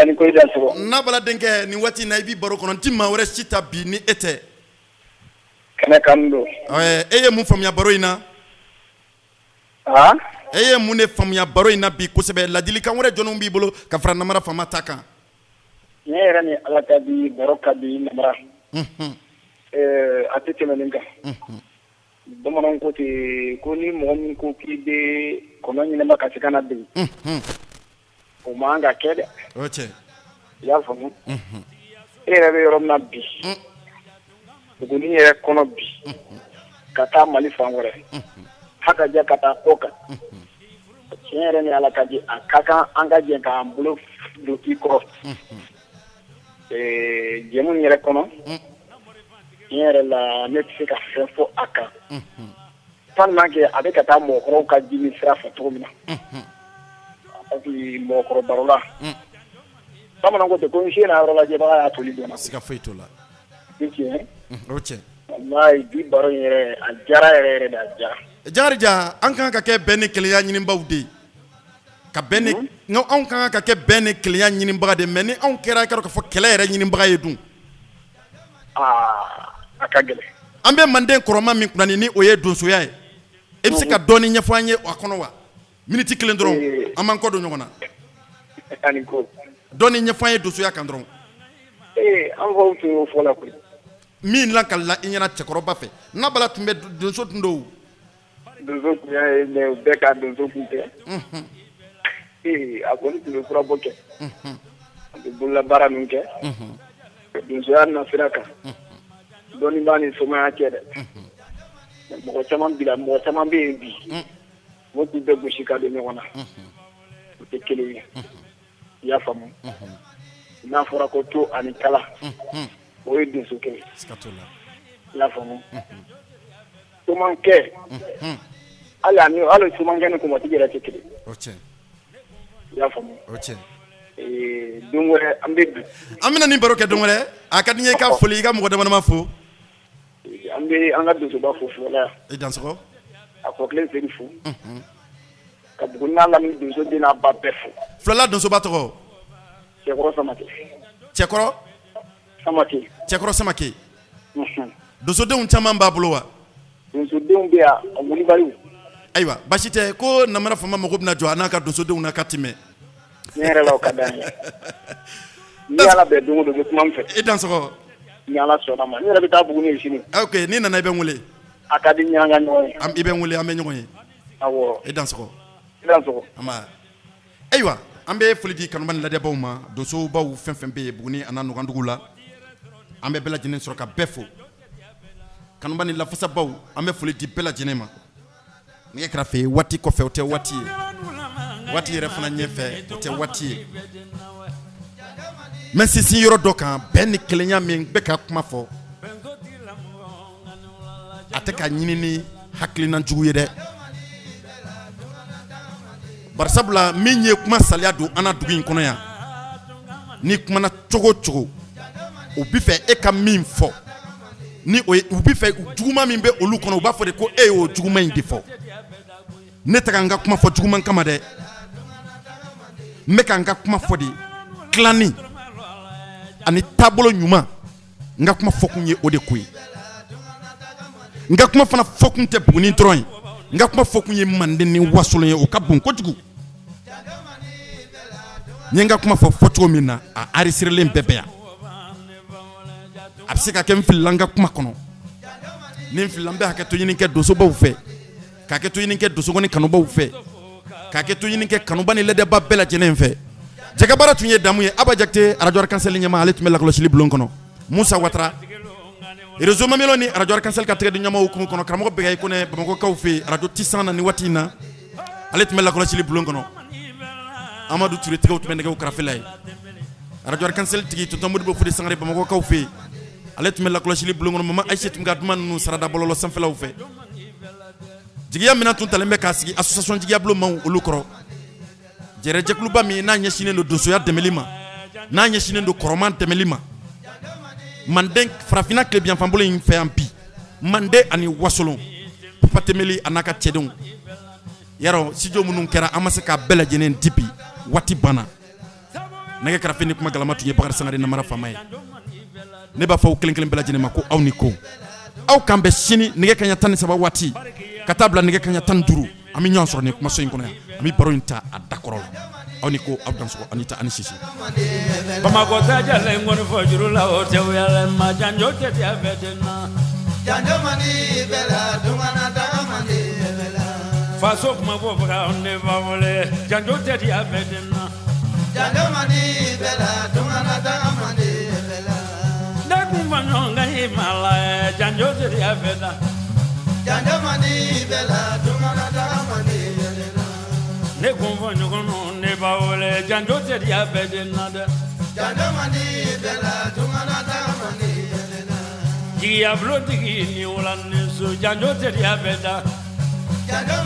ani koy dan so na bala denke ni wati na ibi baro kono timma wore sita bi ni ete kana kamdo eye mu famya baro ina e ye mun de faamuya baro in na bi kosɛbɛ ladilikan wɛrɛ jɔnw b'i bolo ka fara namara fama ta kan ne yɛrɛ ni ala ka di baro ka di namara a tɛ tɛmɛ nin kan bamananw ko ten ko ni mɔgɔ min ko k'i bɛ kɔnɔ ɲinama ka se ka na bin o man ka kɛ dɛ o cɛ i y'a faamu e yɛrɛ bɛ yɔrɔ min na bi Buguni yɛrɛ kɔnɔ bi ka taa Mali fan wɛrɛ hakaja ka taa kɔ kan tiɲɛ yɛrɛ ni ala ka di a ka kan an ka jɛ k'an bolo don i kɔrɔ jɛmu yɛrɛ kɔnɔ tiɲɛ yɛrɛ la ne tɛ se ka fɛn fɔ a kan tellement que a bɛ ka taa mɔgɔkɔrɔw ka jimi sira fɛ cogo min na parce que mɔgɔkɔrɔ baro la bamananw ko ten ko n sen na yɔrɔ lajɛbaga y'a toli dɔn na siga foyi t'o la ni tiɲɛ o cɛ wallahi bi baro in yɛrɛ a diyara yɛrɛ de a diyara Jakarija an kan ka kɛ bɛn ni kelenya ɲinibaw de ka bɛn ni n anw kan ka kɛ bɛn ni kelenya ɲinibaga de mais ni anw kɛra k'a fɔ kɛlɛ yɛrɛ ɲinibaga ye dun a ka gɛlɛn an bɛ Manden kɔrɔma min kunna ni o ye donsoya ye e bɛ se ka dɔɔni ɲɛfɔ an ye a kɔnɔ wa minute kelen dɔrɔn an b'an kɔ don ɲɔgɔn na ani ko dɔɔni ɲɛfɔ an ye donsoya kan dɔrɔn an faw tun y'o fɔ la koyi min la ka la i ɲɛna cɛkɔrɔba fɛ n'a bala tun bɛ donso tun do donso tun y'a ye mais u bɛɛ ka donso tun tɛ a kɔni tun bɛ furabɔ kɛ a bɛ bololabaara min kɛ donsoya na sira kan dɔɔni b'a ni somaya cɛ dɛ mɔgɔ caman bɛ yen bi o tun bɛ gosi ka don ɲɔgɔn na o tɛ kelen ye i y'a faamu n'a fɔra ko to ani kala o ye donso kɛ i y'a faamu tomankɛ hali tomankɛ ni kɔmɔtigi yɛrɛ tɛ kelen i y'a faamu don wɛrɛ an bɛ bi an bɛna nin baro kɛ don wɛrɛ a ka di n ye i ka foli i ka mɔgɔ damadama fo an bɛ an ka donsoba fo fɔlɔ yan i dansɔgɔ a kɔkile seri fo ka Buguni n'a lamini donso den n'a ba bɛɛ fo filala donsoba tɔgɔ Cɛkɔrɔ Samake Cɛkɔrɔ Samake Cɛkɔrɔ Samake donsodenw caman b'a bolo wa donsodenw bɛ yan a Wulibaliw ayiwa basi tɛ ko namara fama mago bɛna jɔ a n'a ka donsodenw n'a ka tɛmɛ ne yɛrɛ la o ka d'an ye ni ala bɛɛ don o don bɛ kuma n fɛ i dansɔgɔ ni ala sɔnna ma ne yɛrɛ bɛ taa Buguni ye sini ok n'i nana i bɛ n wele a ka di n ye an ka ɲɔgɔn ye i bɛ n wele an bɛ ɲɔgɔn ye awɔ i dansɔgɔ ayiwa an bɛ foli di kanubani ladɛbaw ma donsobaw fɛn fɛn bɛ yen Buguni a n'a nɔgɔndugu la an bɛ bɛɛ lajɛlen sɔrɔ ka bɛɛ fo kanubani lafasabaw an bɛ foli di bɛɛ lajɛlen ma nɛgɛ kɛrɛfɛ waati kɔfɛ o tɛ waati ye waati yɛrɛ fana ɲɛfɛ o tɛ waati ye mɛ sinsin yɔrɔ dɔ kan bɛn ni kelenya min bɛ ka kuma fɔ a tɛ ka ɲini ni hakilina jugu ye dɛ barisabula min ye kuma saliya don an na dugu in kɔnɔ yan ni kumana cogo cogo u bɛ fɛ e ka min fɔ ni o ye u bɛ fɛ juguman min bɛ olu kɔnɔ u b'a fɔ de ko e y'o juguman in de fɔ ne tɛ ka n ka kuma fɔ juguman kama dɛ n bɛ ka n ka kuma fɔ de tilani ani taabolo ɲuman n ka kuma fɔ kun ye o de ko ye n ka kuma fana fɔ kun tɛ Buguni dɔrɔn ye n ka kuma fɔ kun ye Manden ni Wasolon ye o ka bon kojugu n ye n ka kuma fɔ fɔcogo min na a enregistrelen bɛɛ bɛ yan a bɛ se ka kɛ n filila n ka kuma kɔnɔ ni n filila n bɛ hakɛto ɲini kɛ donsobaw fɛ ka hakɛto ɲini kɛ donsokɔni kanubaw fɛ ka hakɛto ɲini kɛ kanuba ni lɛdɛba bɛɛ lajɛlen fɛ Jɛgɛbaara tun ye damu ye Aba Jakite radio Arc-en-Ciel ɲɛmaa ale tun bɛ lakɔlɔsili bulon kɔnɔ Musa Watara réseau Mamilo ni radio Arc-en-Ciel ka tɛgɛ di ɲɛmaa hukumu kɔnɔ karamɔgɔ Bɛgayi Kone Bamakɔkaw fɛ radio Tisan na ni waati in na ale tun bɛ lakɔlɔsili bulon kɔnɔ Amadu Ture tigɛw tun bɛ nɛgɛw karafela ye radio Arc-en-Ciel tigi tonton Modibo Fode Sangare Bamakɔkaw fɛ ale tun bɛ lakɔlɔsili bulon kɔnɔ mama Ayise tun bɛ ka duman ninnu sarada bɔlɔlɔ sanfɛlaw fɛ jigiya minɛn tun talen bɛ k'a sigi association jigiya bulon maaw olu kɔrɔ jɛrɛjɛkuluba min n'a ɲɛsinnen don donsoya dɛmɛli ma n'a ɲɛsinnen don kɔrɔman dɛmɛli ma Manden farafinna tilebiyanfan bolo in fɛ yan bi Manden ani Wasolon Papa Temeli a n'a ka cɛdenw yarɔ studio minnu kɛra an ma se k'a bɛɛ lajɛlen di bi waati banna nɛgɛ kɛrɛfɛ ni kuma galama tun ye Bakari Sangare namara faama ye ne b'a fɔ aw kelen kelen bɛɛ lajɛlen ma ko aw ni ko aw kan bɛ sini nɛgɛ kaɲa 13 waati ka taa bila nɛgɛ kaɲa 15 an bɛ ɲɔgɔn sɔrɔ nin kumaso in kɔnɔ yan an bɛ baro in ta a dakɔrɔ la aw ni ko aw Dansoko ani ta ani Sisi Bamakɔ ta jalen ngoni fɔ juru la o tɛ yɛlɛ ma janjo tɛ tia fɛ na janjo mani bɛla dungana daga mani bɛla faso kuma fɔ faga ne ba wele janjo tɛ tia fɛ na janjo mani bɛla dungana daga mani bɛla ne kun fɔ ɲɔgɔn kan i ma la janjo tɛ tia fɛ na janjo mani bɛla dungana daga mani bɛla ne kun fɔ ɲɔgɔn ne ba wele janjo tɛ tia fɛ na dɛ janjo mani bɛla dungana daga mani bɛla jigiya bulotigi ni wula ni so janjo tɛ tia fɛ da janjo